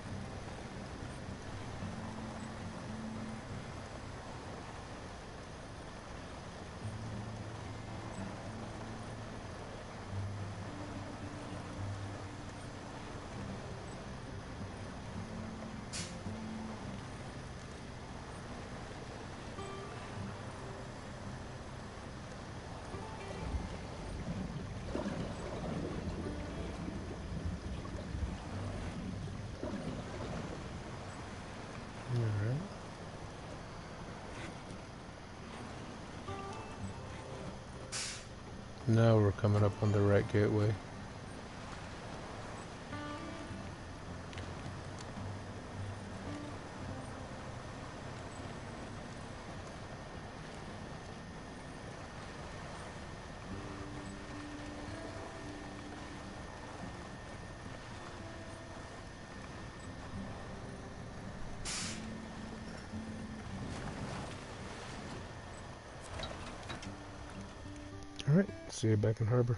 Alright. Now we're coming up on the right gateway. Alright, see you back in harbor.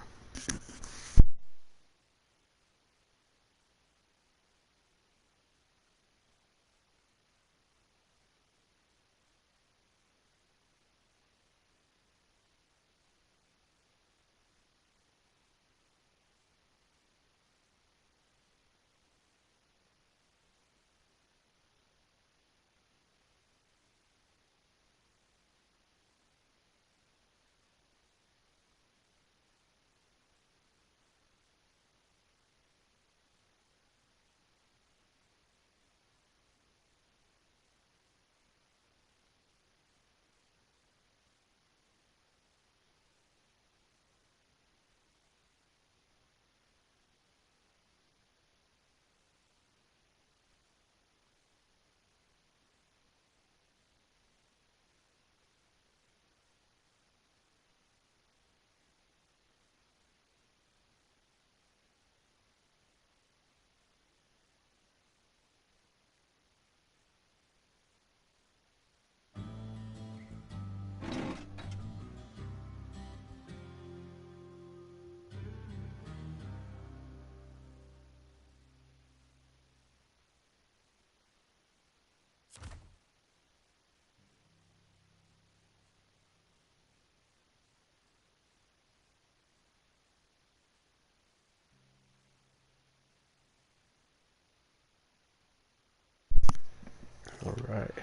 Alright.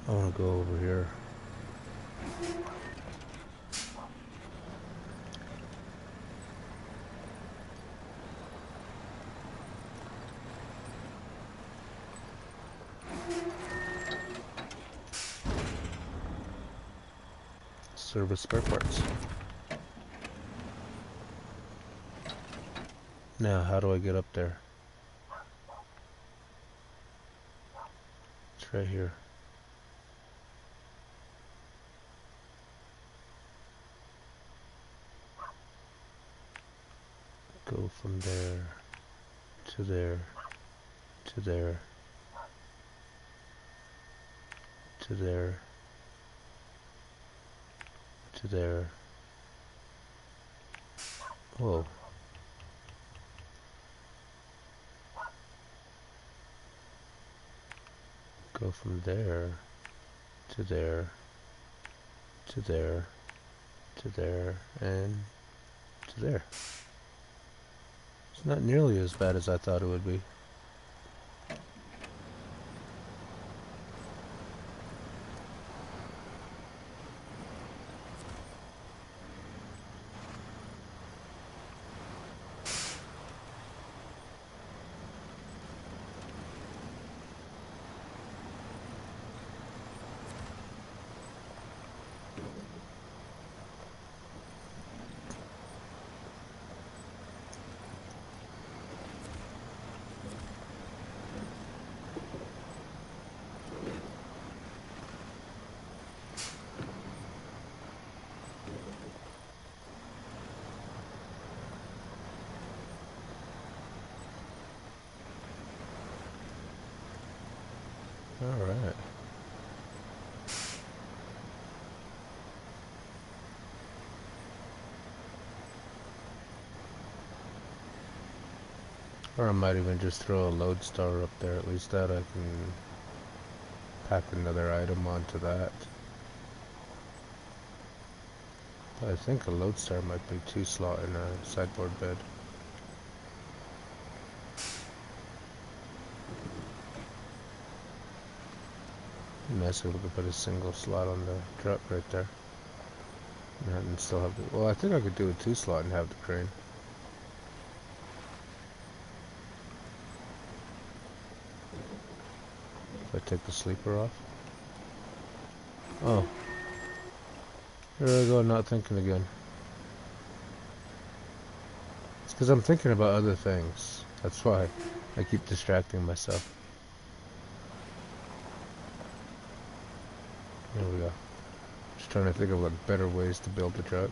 I want to go over here. Service spare parts. Now, how do I get up there? It's right here. Go from there to there to there to there to there. Whoa. Go from there to there to there to there and to there. It's not nearly as bad as I thought it would be. Alright. Or I might even just throw a lodestar up there, at least that I can pack another item onto that. But I think a lodestar might be 2 slot in a sideboard bed. Nice if we could put a single slot on the truck right there. And still have the, well, I think I could do a 2 slot and have the crane. If I take the sleeper off. Oh. Here I go, not thinking again. It's because I'm thinking about other things. That's why I keep distracting myself. There we go. Just trying to think of like better ways to build the truck.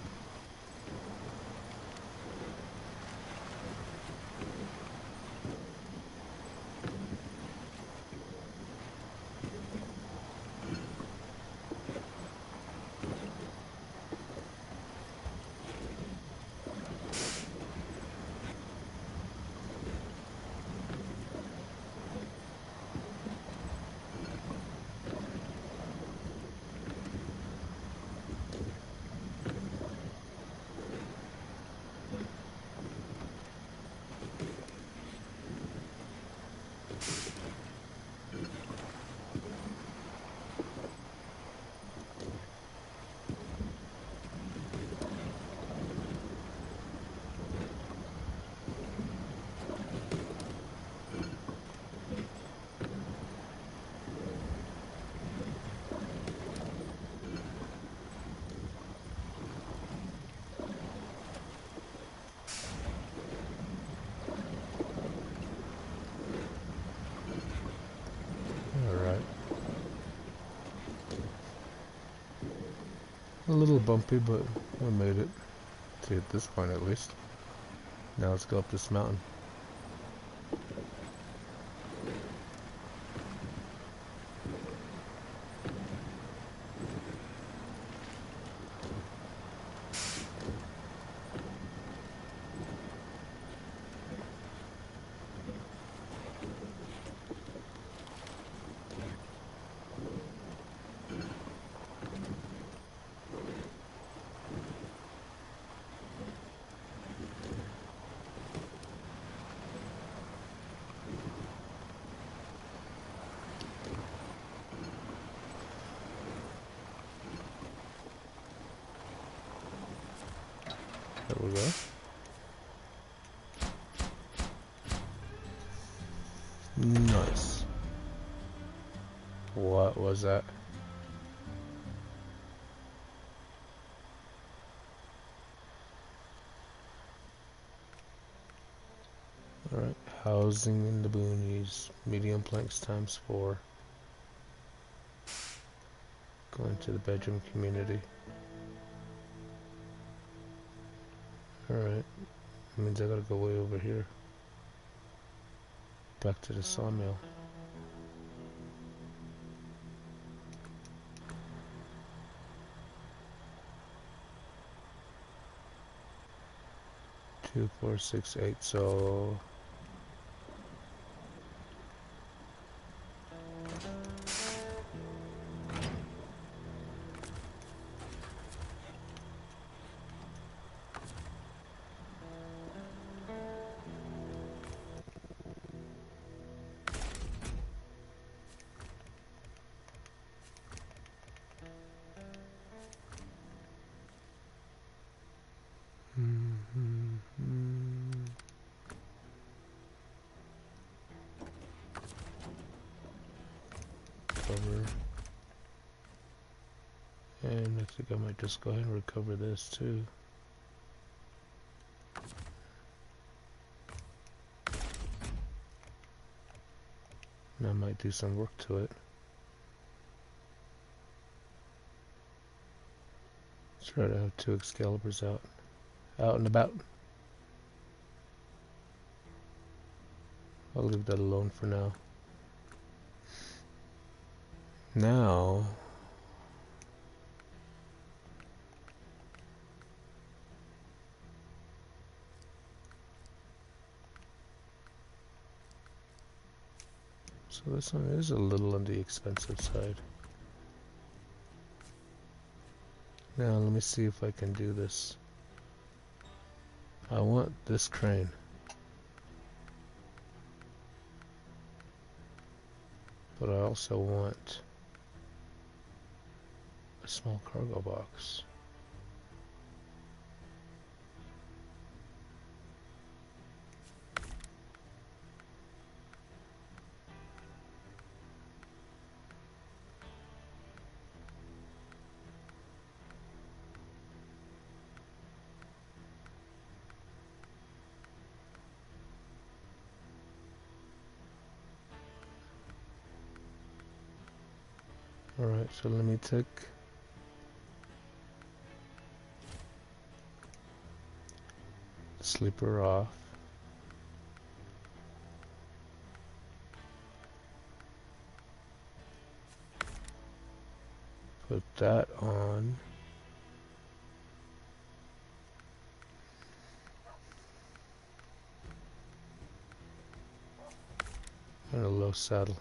A little bumpy, but I made it to this point at least. Now let's go up this mountain. There we go. Nice. What was that? Alright, housing in the boonies. Medium planks ×4. Going to the bedroom community. Alright, that means I gotta go way over here. Back to the sawmill. Two, 4, 6, 8, so... Cover. And I think I might just go ahead and recover this too. And I might do some work to it. Let's try to have 2 Excaliburs out and about. I'll leave that alone for now. Now, so this one is a little on the expensive side. Now let me see if I can do this. I want this crane. But I also want a small cargo box. Alright, so let me take the sleeper off. Put that on. And a low saddle.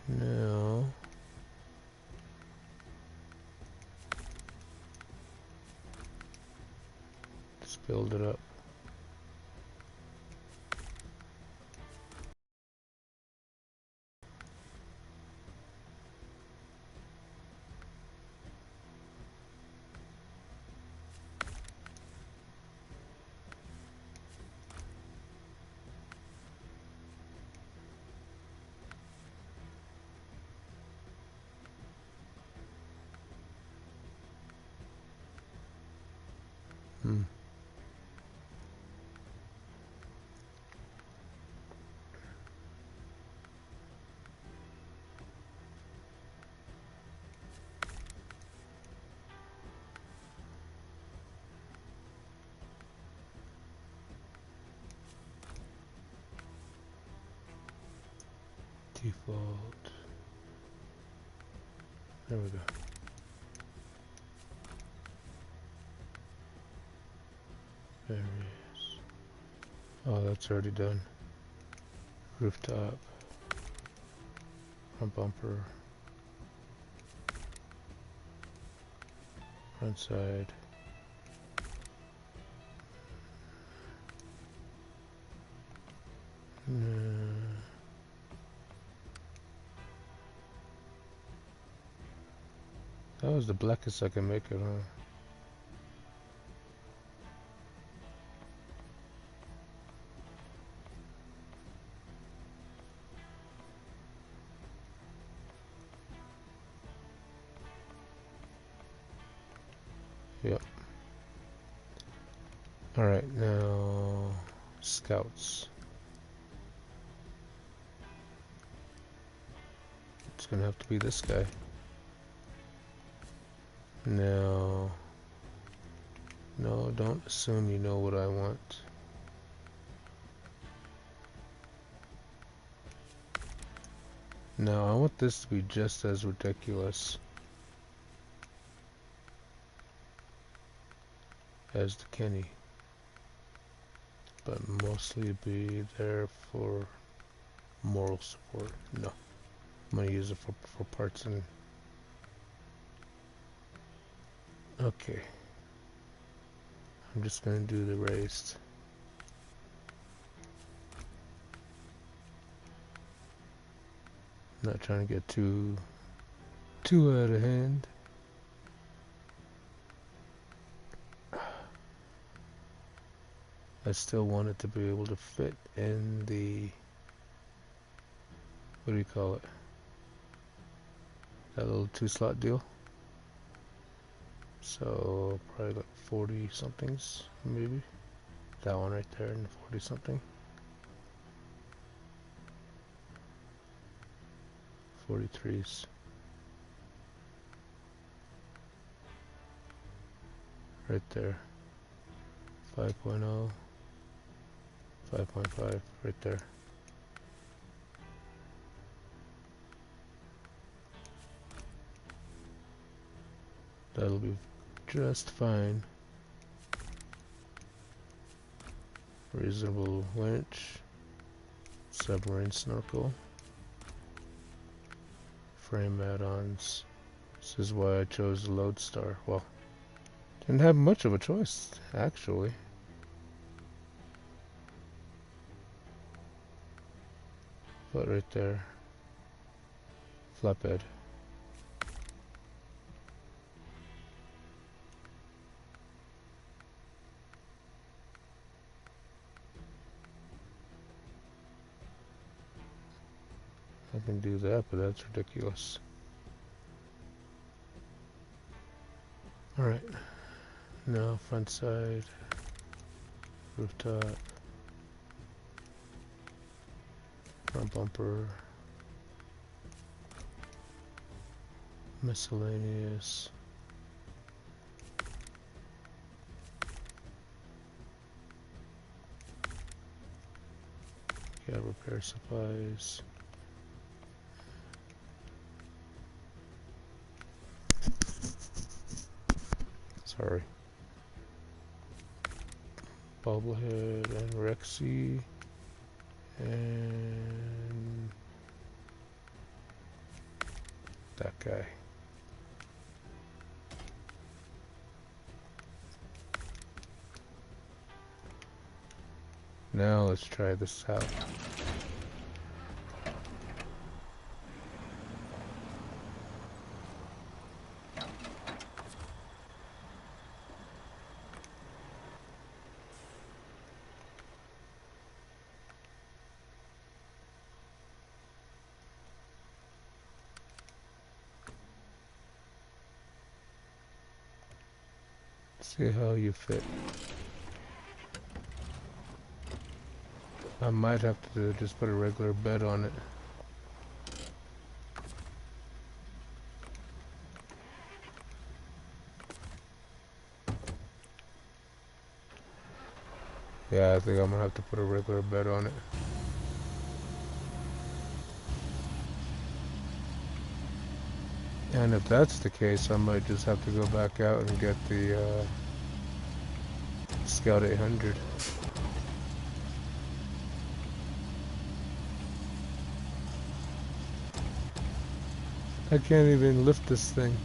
Now, let's build it up. Default. There we go. Various. Oh, that's already done. Rooftop. Front bumper. Front side. That was the blackest I can make it, huh? Yep. Alright, now scouts. It's gonna have to be this guy. Now, no, don't assume you know what I want. Now, I want this to be just as ridiculous as the Keny, but mostly be there for moral support. No, I'm gonna use it for parts and okay. I'm just gonna do the raised. Not trying to get too out of hand. I still want it to be able to fit in the, what do you call it? That little 2-slot deal. So probably like 40 somethings, maybe. That one right there and 40 something. 43s. Right there. 5.0. 5.5 right there. That'll be just fine. Reasonable winch. Submarine snorkel. Frame add-ons. This is why I chose the Lodestar. Well, didn't have much of a choice, actually. But right there. Flatbed. I can do that, but that's ridiculous. Alright. Now front side. Rooftop. Front bumper. Miscellaneous. Got repair supplies. Sorry. Bobblehead and Rexy and that guy. Now let's try this out. See how you fit. I might have to just put a regular bed on it. Yeah, I think I'm gonna have to put a regular bed on it. And if that's the case, I might just have to go back out and get the Scout 800. I can't even lift this thing.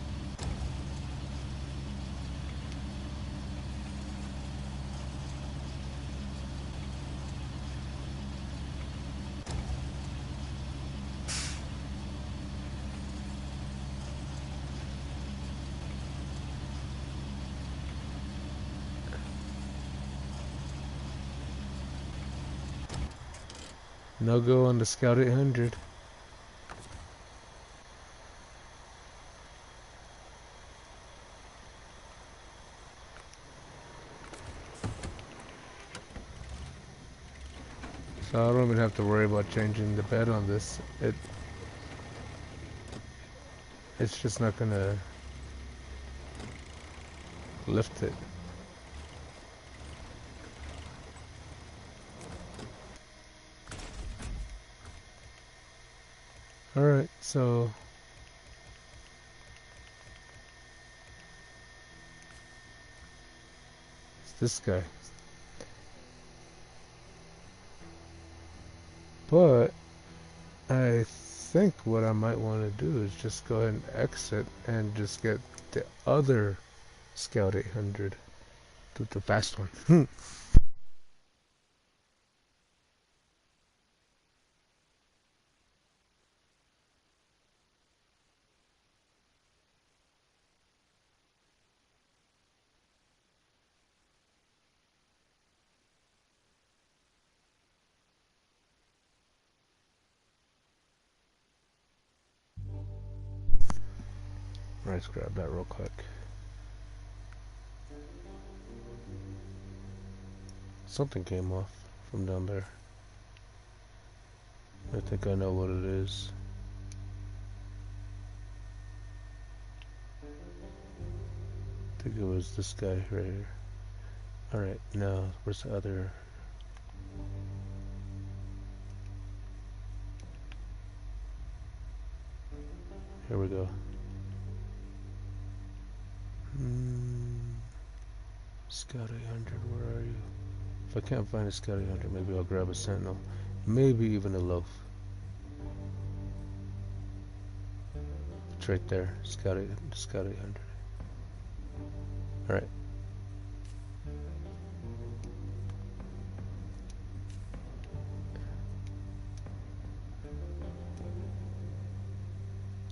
No go on the Scout 800. So I don't even have to worry about changing the bed on this. It's just not gonna lift it. Alright, so it's this guy. But I think what I might want to do is just go ahead and exit and just get the other Scout 800. The fast one. Let's grab that real quick. Something came off from down there. I think I know what it is. I think it was this guy right here. Alright, now, where's the other? Here we go. Scout 800, where are you? If I can't find a Scout 800, maybe I'll grab a Sentinel. Maybe even a Loaf. It's right there, Scout 800. Alright.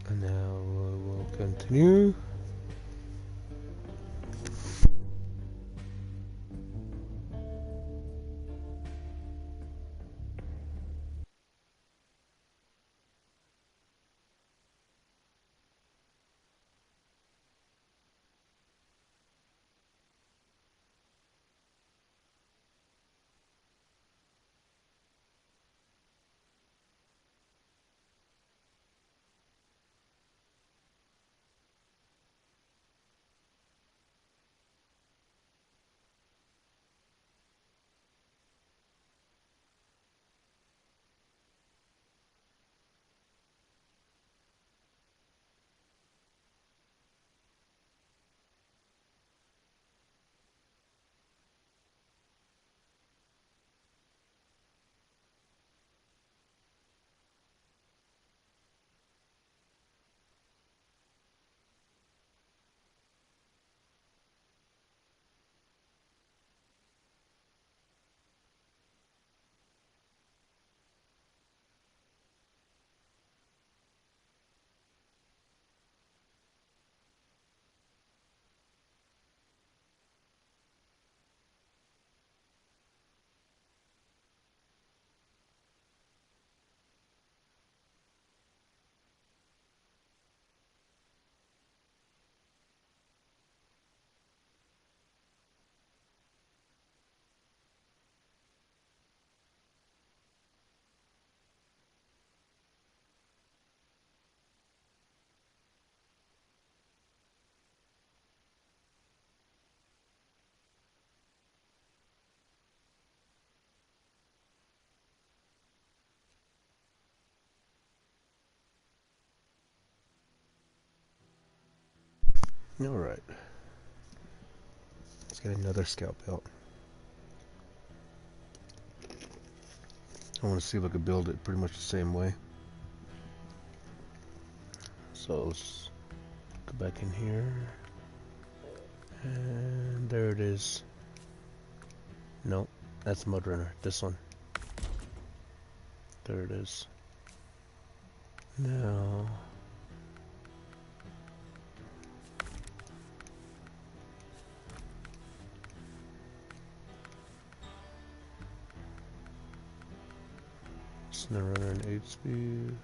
And now we'll continue. Alright. Let's get another scout belt. I want to see if I can build it pretty much the same way. So let's go back in here. And there it is. Nope, that's Mud Runner. This one. There it is. Now... Snowrunner and 8 speed.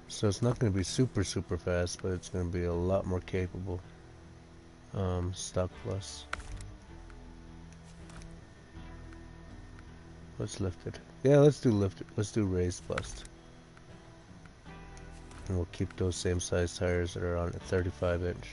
So it's not going to be super fast, but it's going to be a lot more capable. Stock plus. What's lifted? Yeah, let's do lifted. Let's do raised plus. And we'll keep those same size tires that are on a 35-inch.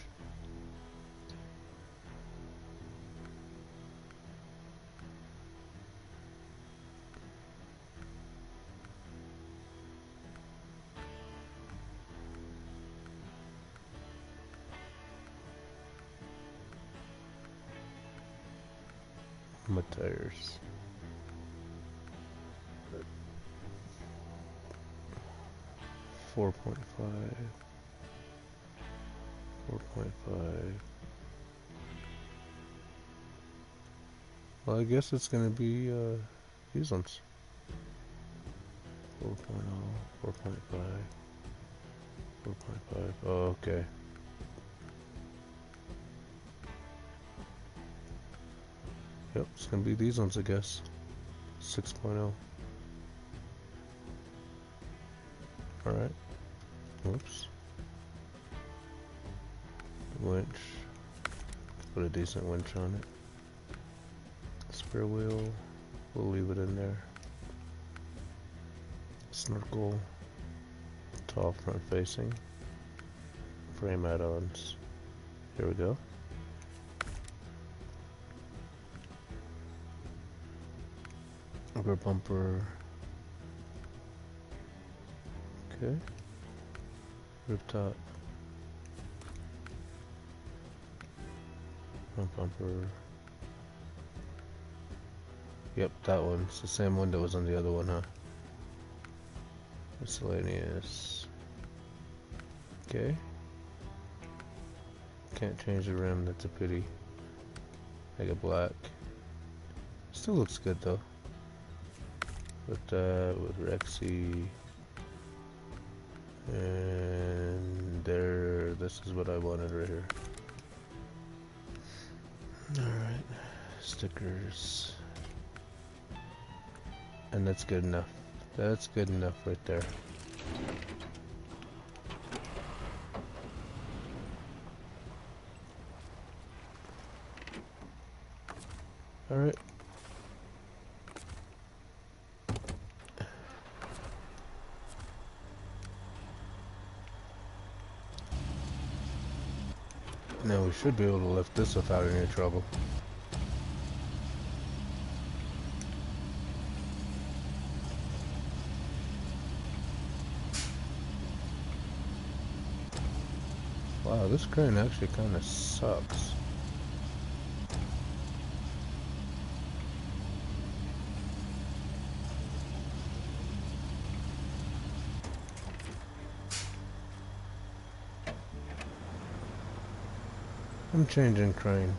My tires. 4.5. 4.5. Well, I guess it's gonna be these ones. 4.0, 4.5, 4.5. Oh, okay. Yep, it's gonna be these ones, I guess. 6.0. Alright. Whoops. Winch. Put a decent winch on it. Spare wheel. We'll leave it in there. Snorkel. Tall front facing. Frame add-ons. Here we go. Upper bumper. Okay. Rooftop. Front bumper. Yep, that one. It's the same one that was on the other one, huh? Miscellaneous. Okay. Can't change the rim, that's a pity. Make it black. Still looks good though. With that, with Rexy. And there, this is what I wanted right here. Alright. Stickers. And that's good enough. That's good enough right there. Alright. Now we should be able to lift this without any trouble. Wow, this crane actually kind of sucks. I'm changing crane.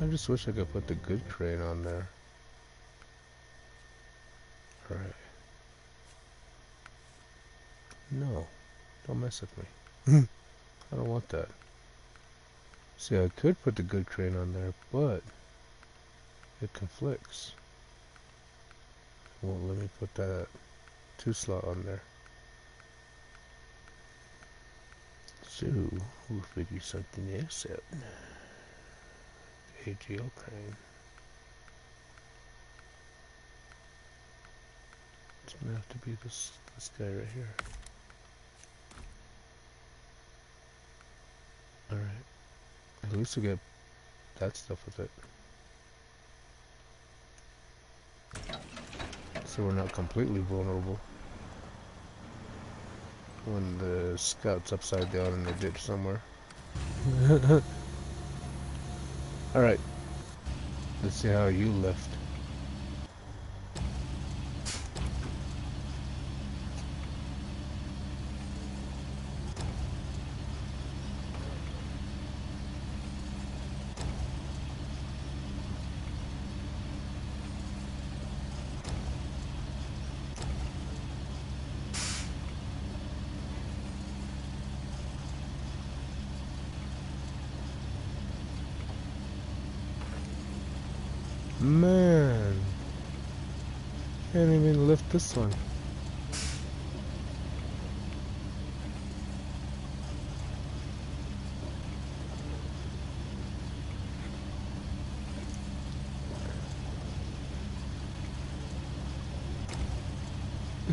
I just wish I could put the good crane on there. Alright. No. Don't mess with me. I don't want that. See, I could put the good crane on there, but it conflicts. It won't let me put that 2 slot on there. So, we'll figure something else out. AGL crane. It's gonna have to be this guy right here. Alright. At least we get that stuff with it. so we're not completely vulnerable when the scout's upside down in the ditch somewhere. Alright, let's see how you lift. Man, can't even lift this one.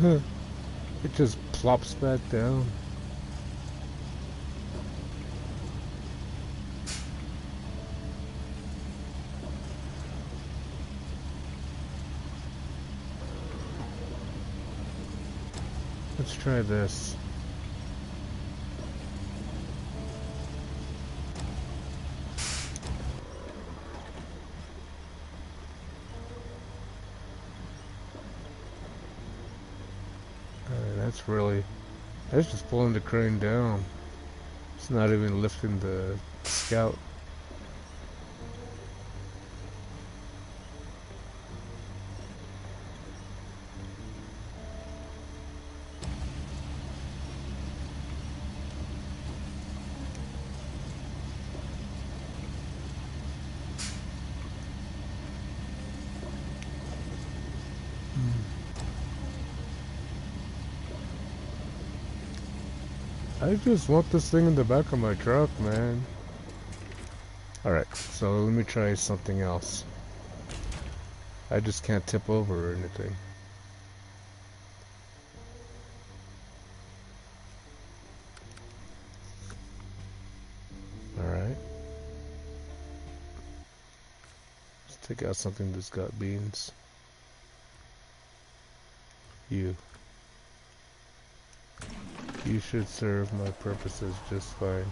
It just plops back down. Let's try this. That's just pulling the crane down. It's not even lifting the scout. I just want this thing in the back of my truck, man. Alright, so let me try something else. I just can't tip over or anything. Alright. Let's take out something that's got beans. You should serve my purposes just fine.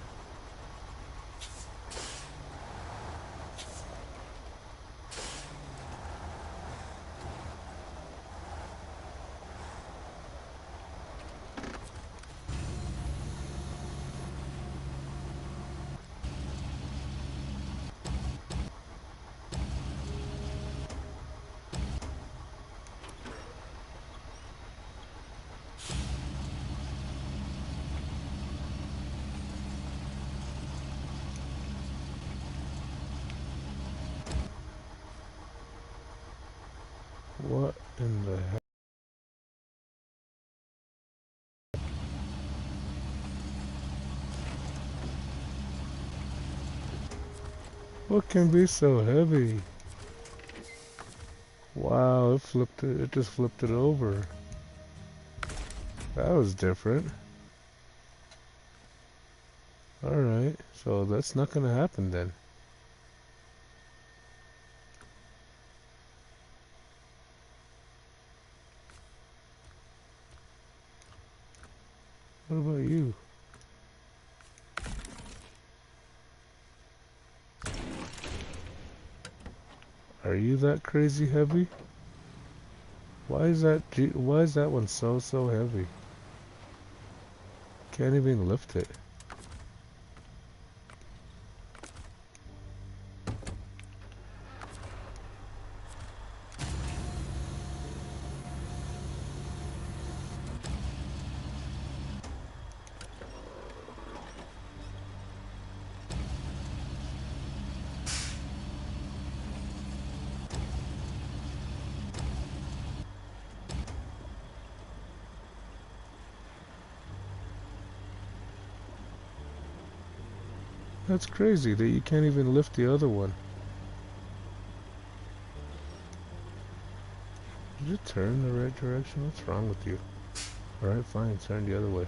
What in the heck? What can be so heavy? Wow, it just flipped it over. That was different. Alright, so that's not gonna happen then. What about you? Are you that crazy heavy? Why is that one so heavy? Can't even lift it. That's crazy that you can't even lift the other one. Did you turn the right direction? What's wrong with you? Alright, fine, turn the other way.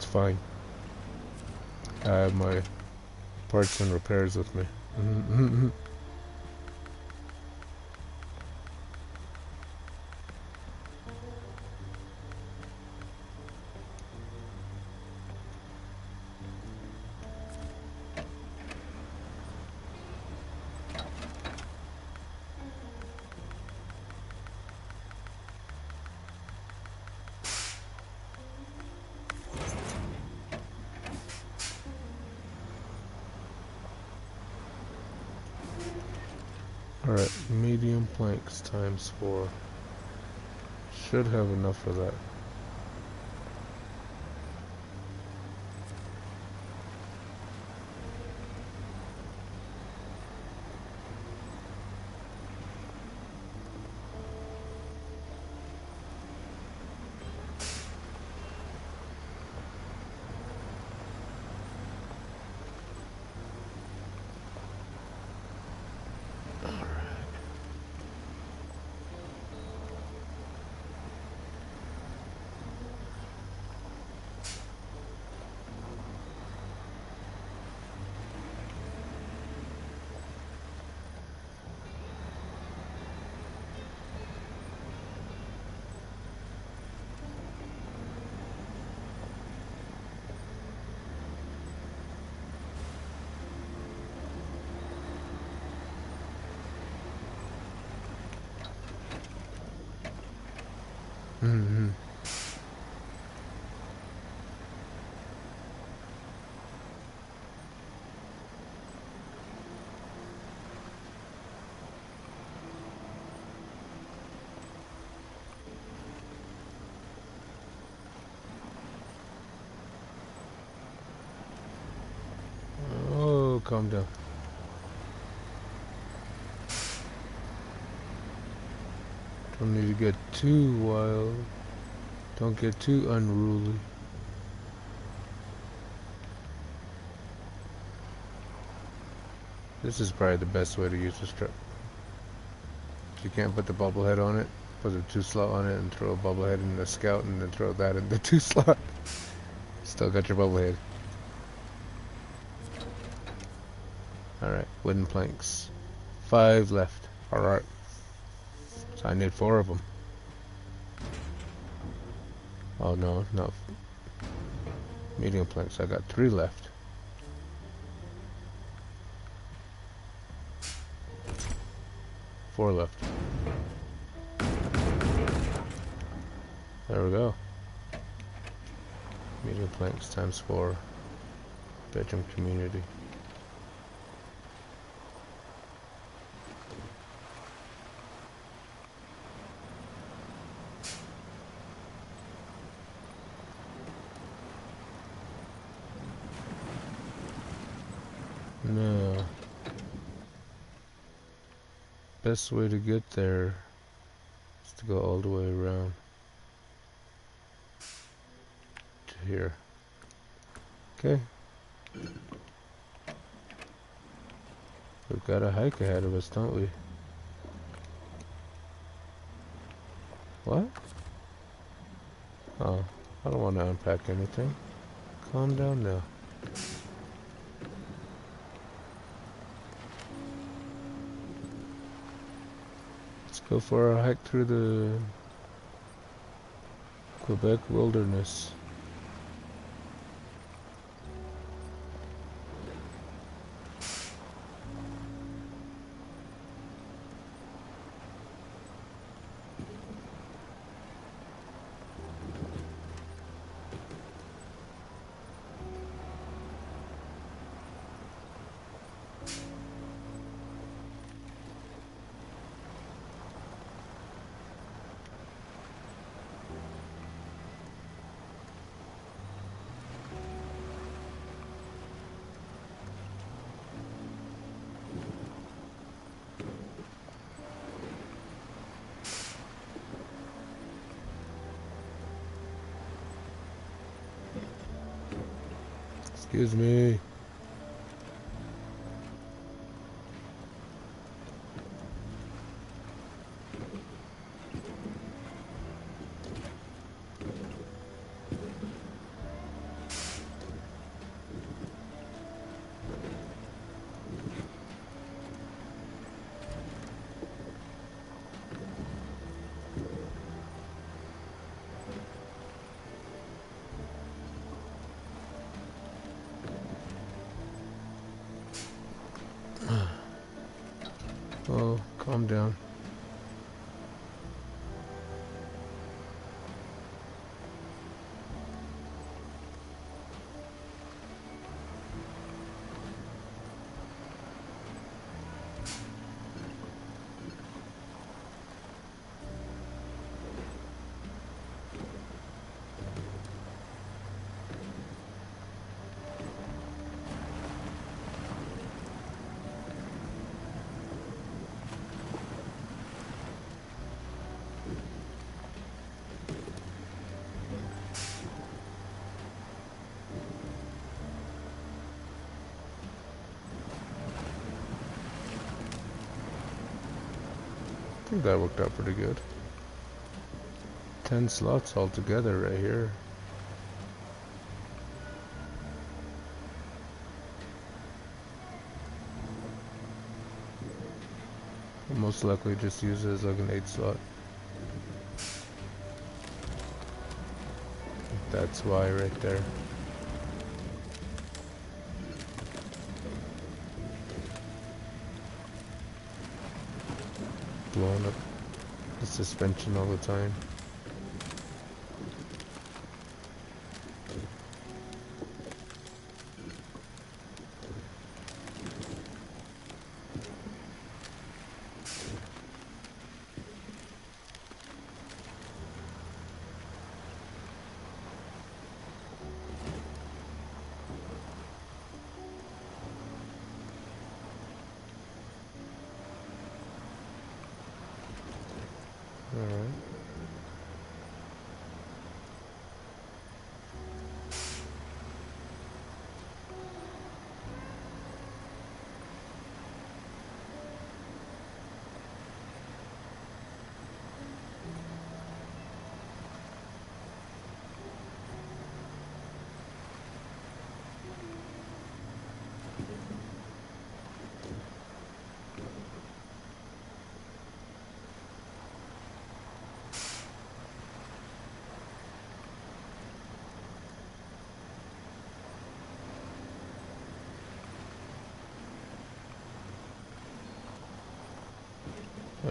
it's fine. I have my parts and repairs with me. Alright, medium planks times 4. Should have enough for that. Oh, calm down. Don't need to get too wild. Don't get too unruly. This is probably the best way to use this truck. If you can't put the bubble head on it, put a 2-slot on it and throw a bubble head in the Scout and then throw that in the 2-slot. Still got your bubble head. Alright, wooden planks. 5 left. Alright. So I need 4 of them. Oh no, no. Medium planks. I got 3 left. Four left. There we go. Medium planks times 4. Bedroom community. No. Best way to get there is to go all the way around to here. Okay. We've got a hike ahead of us, don't we? What? Oh, I don't want to unpack anything. Calm down now. Go for a hike through the Quebec wilderness. Excuse me. Oh, calm down. I think that worked out pretty good. 10 slots altogether right here. I'll most likely just use it as like an 8 slot. That's why right there. Blowing up the suspension all the time. Alright.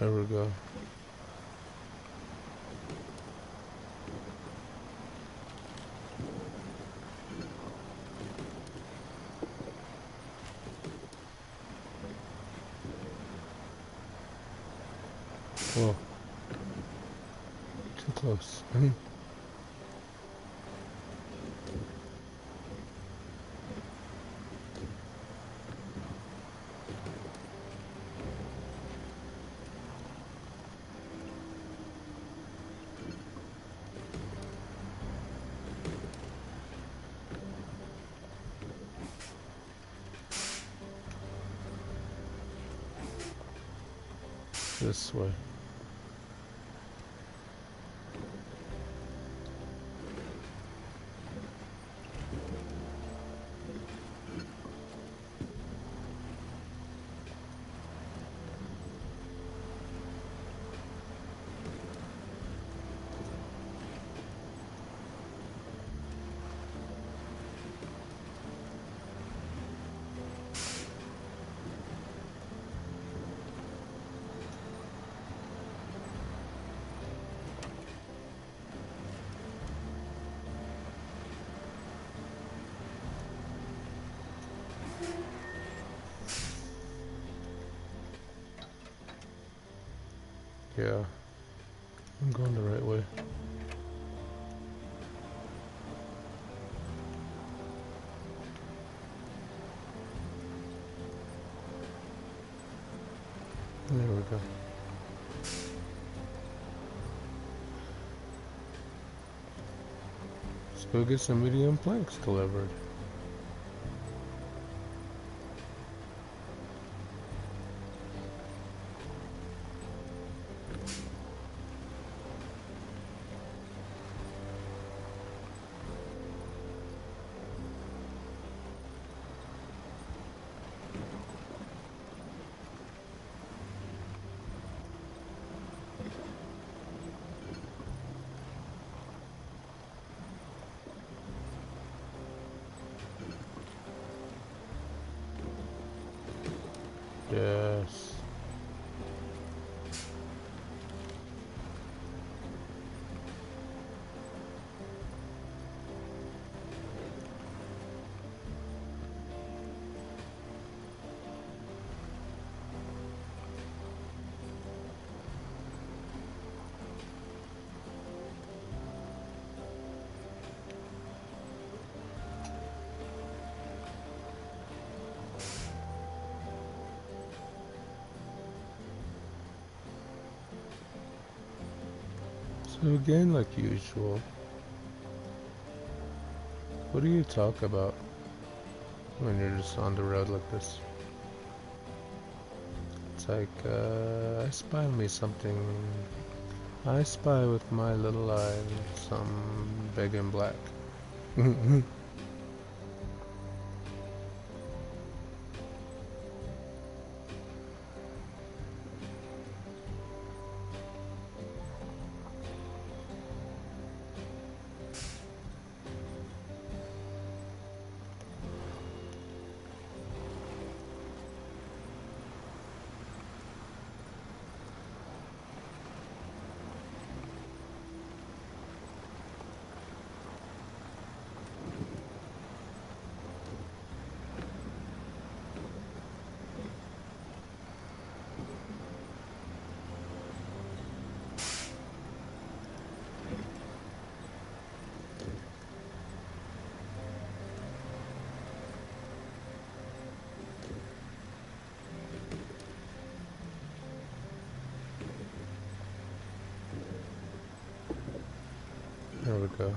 There we go. Whoa. Too close. This way. Yeah, I'm going the right way. There we go. Let's go get some medium planks delivered. Yes. So again, like usual, what do you talk about when you're just on the road like this? It's like, I spy me something. I spy with my little eye some big and black. There we go.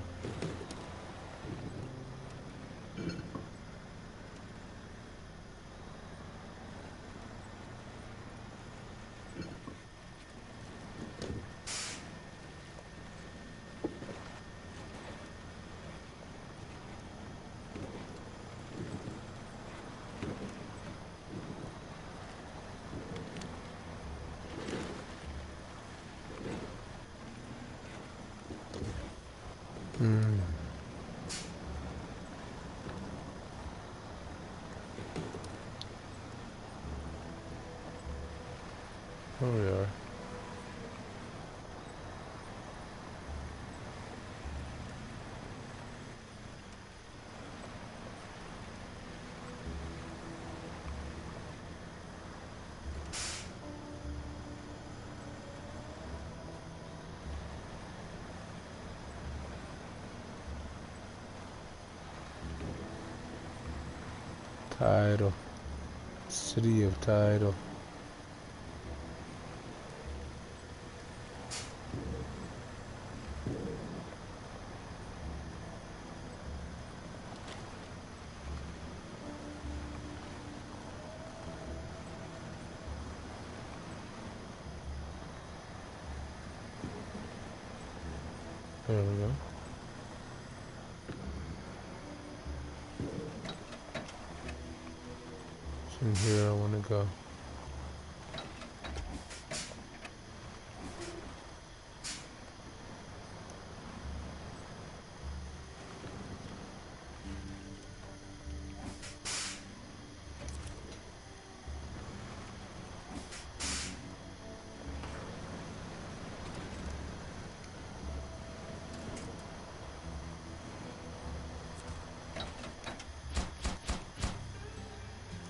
Here we are. Tidal. City of Tidal. There we go. From here I want to go.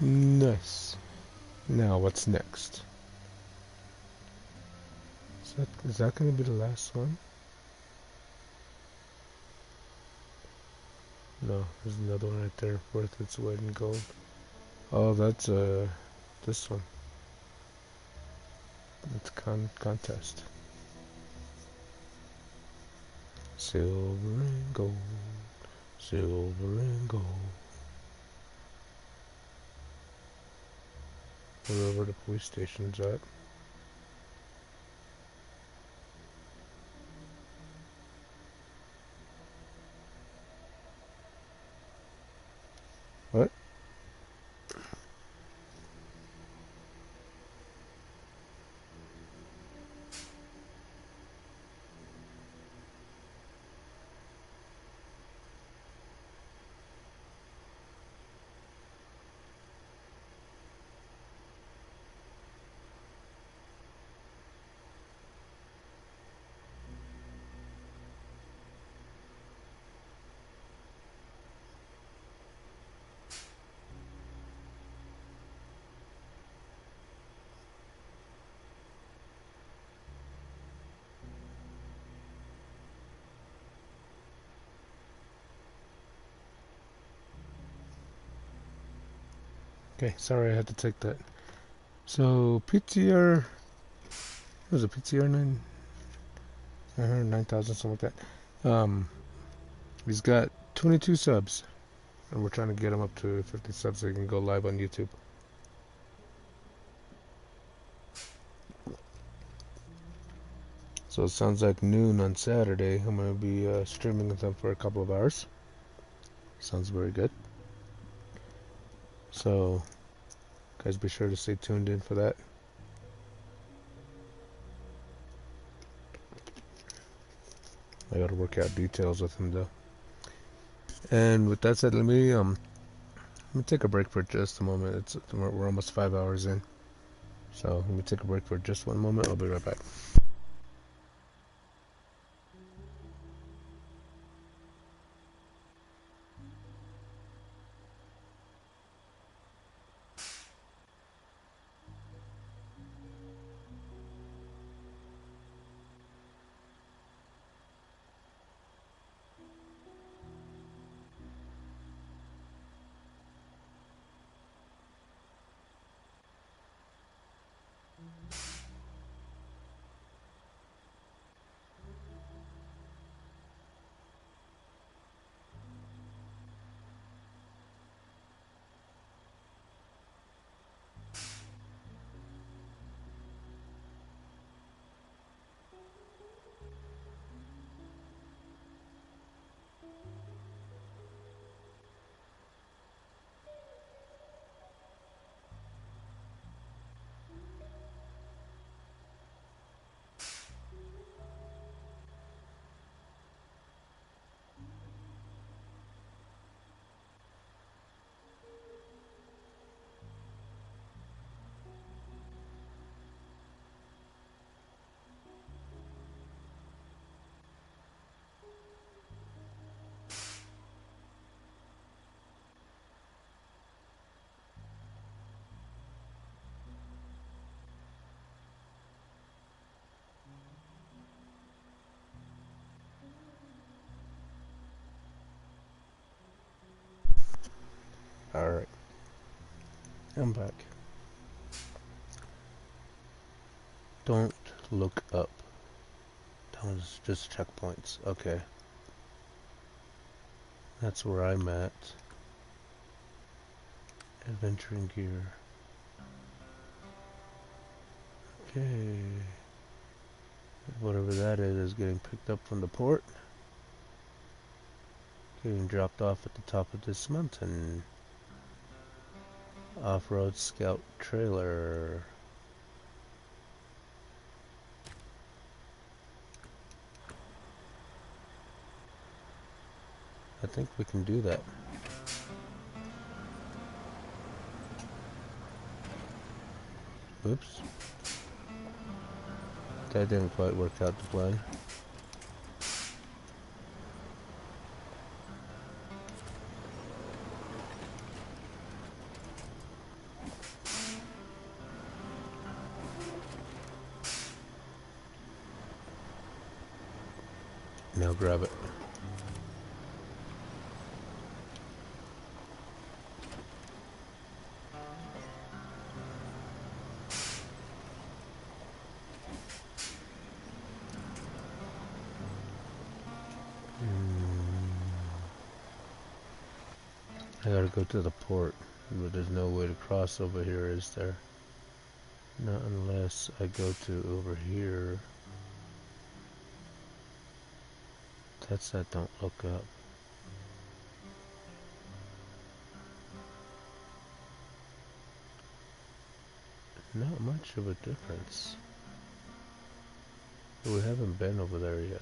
Nice. Now what's next? Is that gonna be the last one? No, there's another one right there worth its weight in gold. Oh, that's this one. It's contest. Silver and gold, silver and gold. Wherever the police station's at. What? Okay, sorry I had to take that. So PTR, what was it, PTR 9,000, something like that. He's got 22 subs, and we're trying to get him up to 50 subs so he can go live on YouTube. So it sounds like noon on Saturday. I'm going to be streaming with him for a couple of hours. Sounds very good. So, guys, be sure to stay tuned in for that. I got to work out details with him though. And with that said, let me take a break for just a moment. We're almost 5 hours in. So let me take a break for just one moment. I'll be right back. Alright, I'm back. Don't look up. That was just checkpoints. Okay. That's where I'm at. Adventuring gear. Okay. Whatever that is getting picked up from the port. Getting dropped off at the top of this mountain. Off-road scout trailer. I think we can do that. Oops. That didn't quite work out the plan. Now grab it. I gotta go to the port, but there's no way to cross over here, is there? Not unless I go to over here. That's that don't look up. Not much of a difference. But we haven't been over there yet.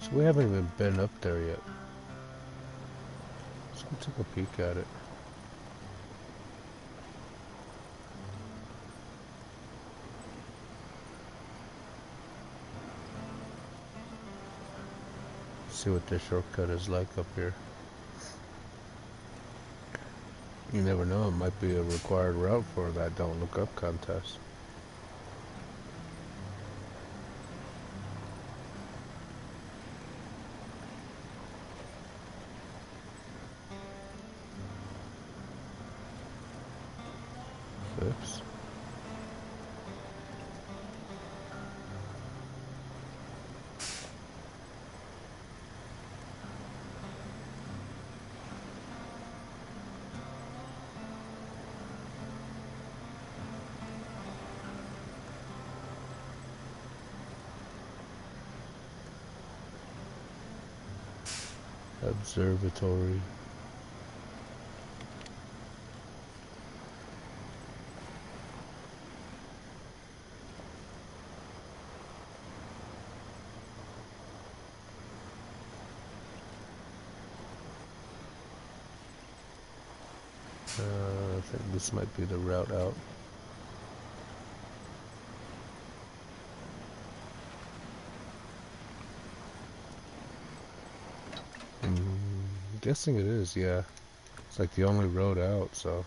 So we haven't even been up there yet. Let's go take a peek at it. See what the shortcut is like up here. You never know, it might be a required route for that don't look up contest. Oops. Observatory. I think this might be the route out. Guessing it is, yeah. It's like the only road out, so.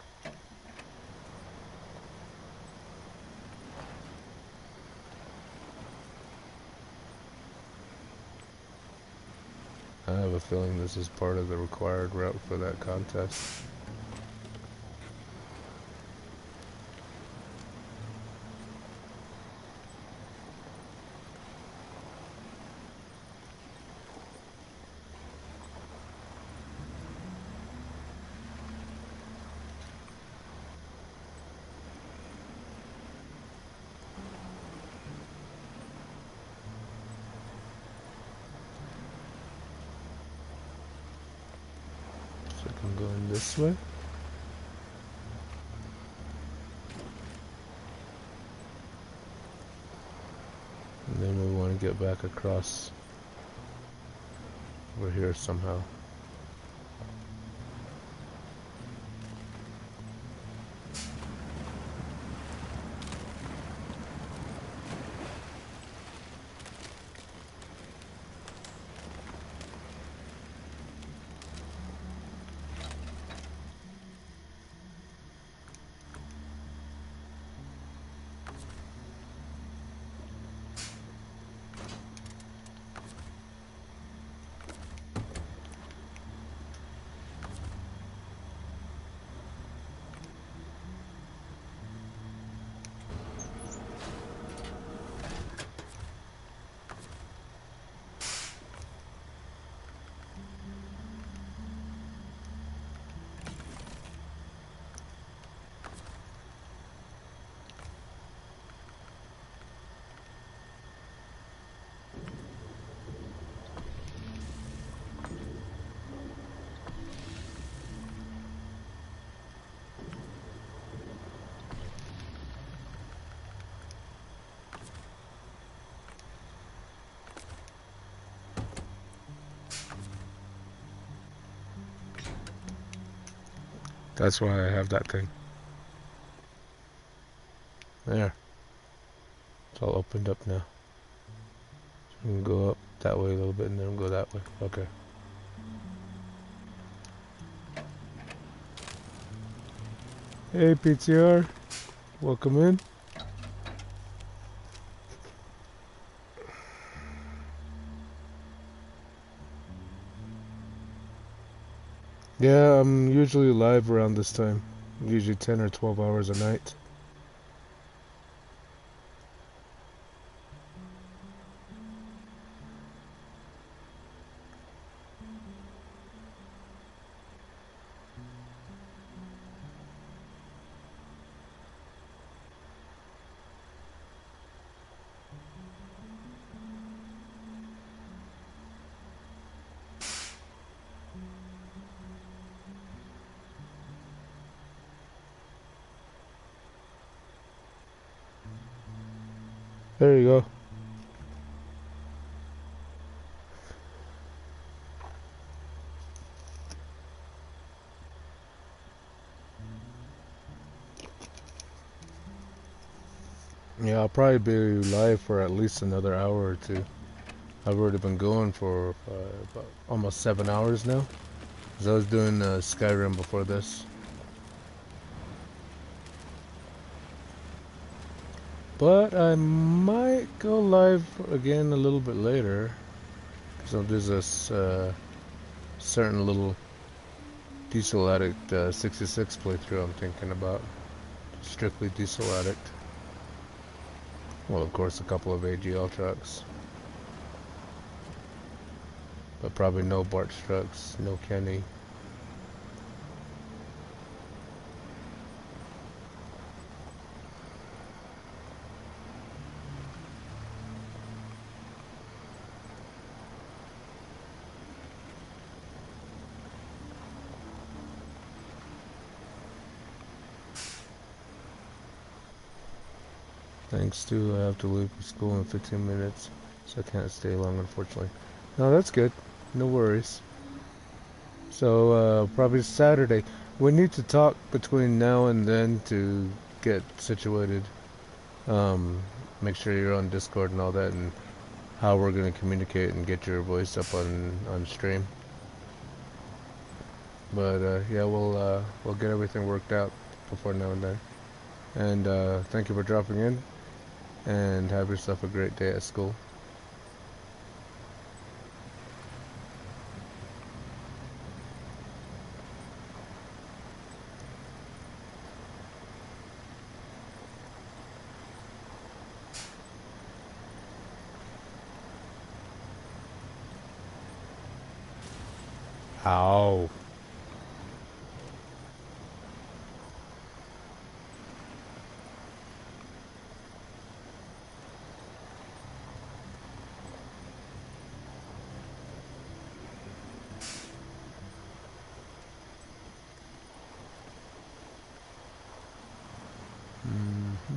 I have a feeling this is part of the required route for that contest. So I can go in this way. And then we want to get back across over here somehow. That's why I have that thing. There. It's all opened up now. So we can go up that way a little bit and then go that way. Okay. Hey PTR, welcome in. Yeah, I'm usually live around this time. Usually 10 or 12 hours a night. There you go. Yeah, I'll probably be live for at least another hour or two. I've already been going for about almost 7 hours now. Because I was doing Skyrim before this. But I might go live again a little bit later. So there's this certain little Diesel Addict 66 playthrough I'm thinking about. Strictly Diesel Addict. Well, of course, a couple of AGL trucks. But probably no Bart's trucks, no Keny. Thanks to I have to leave for school in 15 minutes, so I can't stay long, unfortunately. No, that's good. No worries. So, probably Saturday. We need to talk between now and then to get situated. Um, Make sure you're on Discord and all that, and how we're gonna communicate and get your voice up on stream. But yeah, we'll get everything worked out before now and then. And thank you for dropping in, and have yourself a great day at school. Ow. Mm-hmm.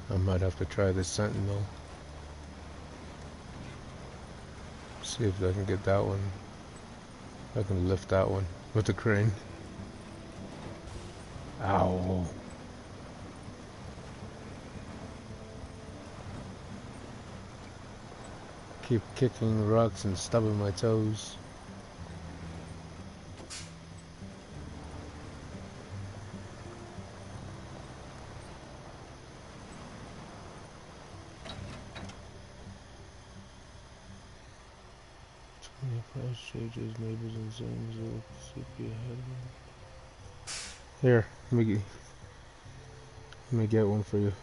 I might have to try this Sentinel. See if I can get that one. I can lift that one with the crane. Ow. Keep kicking rocks and stubbing my toes. Changes, neighbors, and zones of CP ahead. Here, let me get one for you.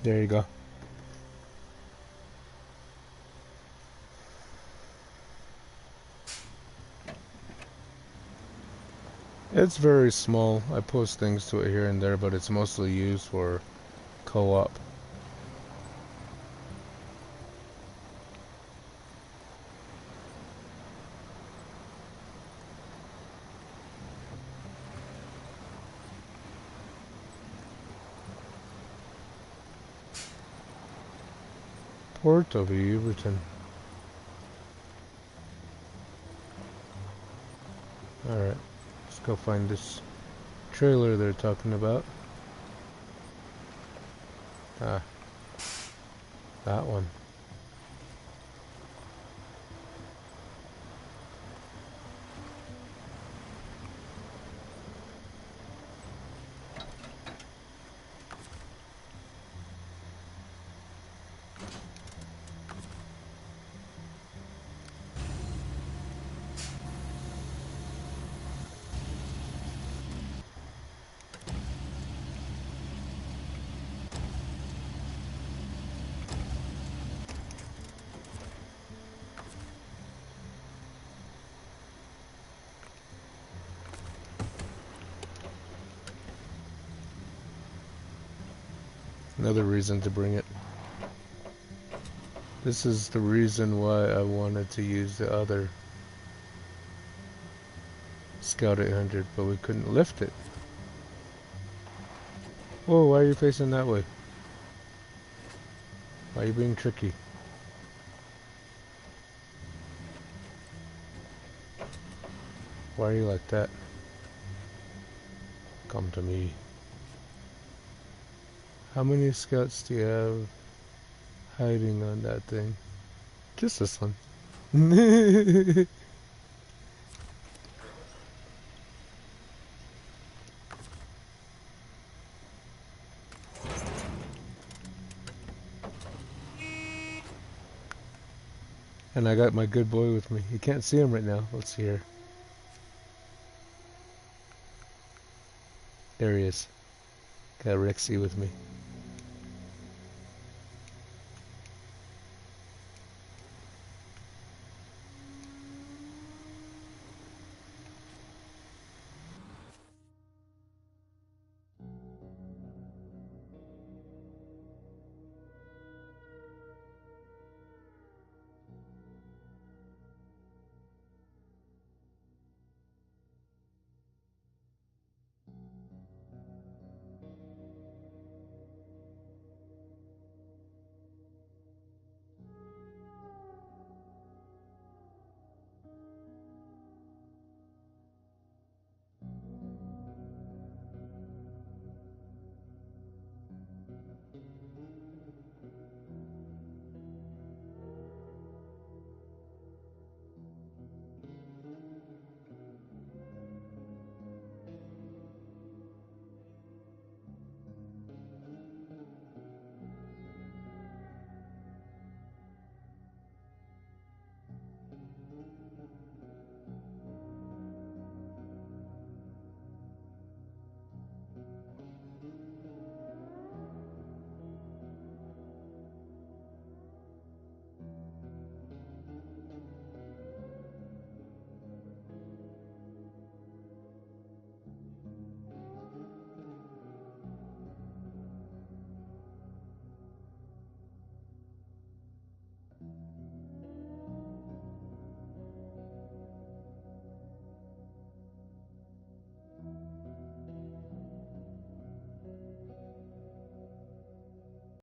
There you go. It's very small. I post things to it here and there, but it's mostly used for co-op. Port of Everton. Alright, let's go find this trailer they're talking about. Ah, that one. Another reason to bring it. This is the reason why I wanted to use the other Scout 800, but we couldn't lift it. Whoa, why are you facing that way? Why are you being tricky? Why are you like that? Come to me. How many scouts do you have hiding on that thing? Just this one. And I got my good boy with me. You can't see him right now. Let's see here. There he is. Got Rexy with me.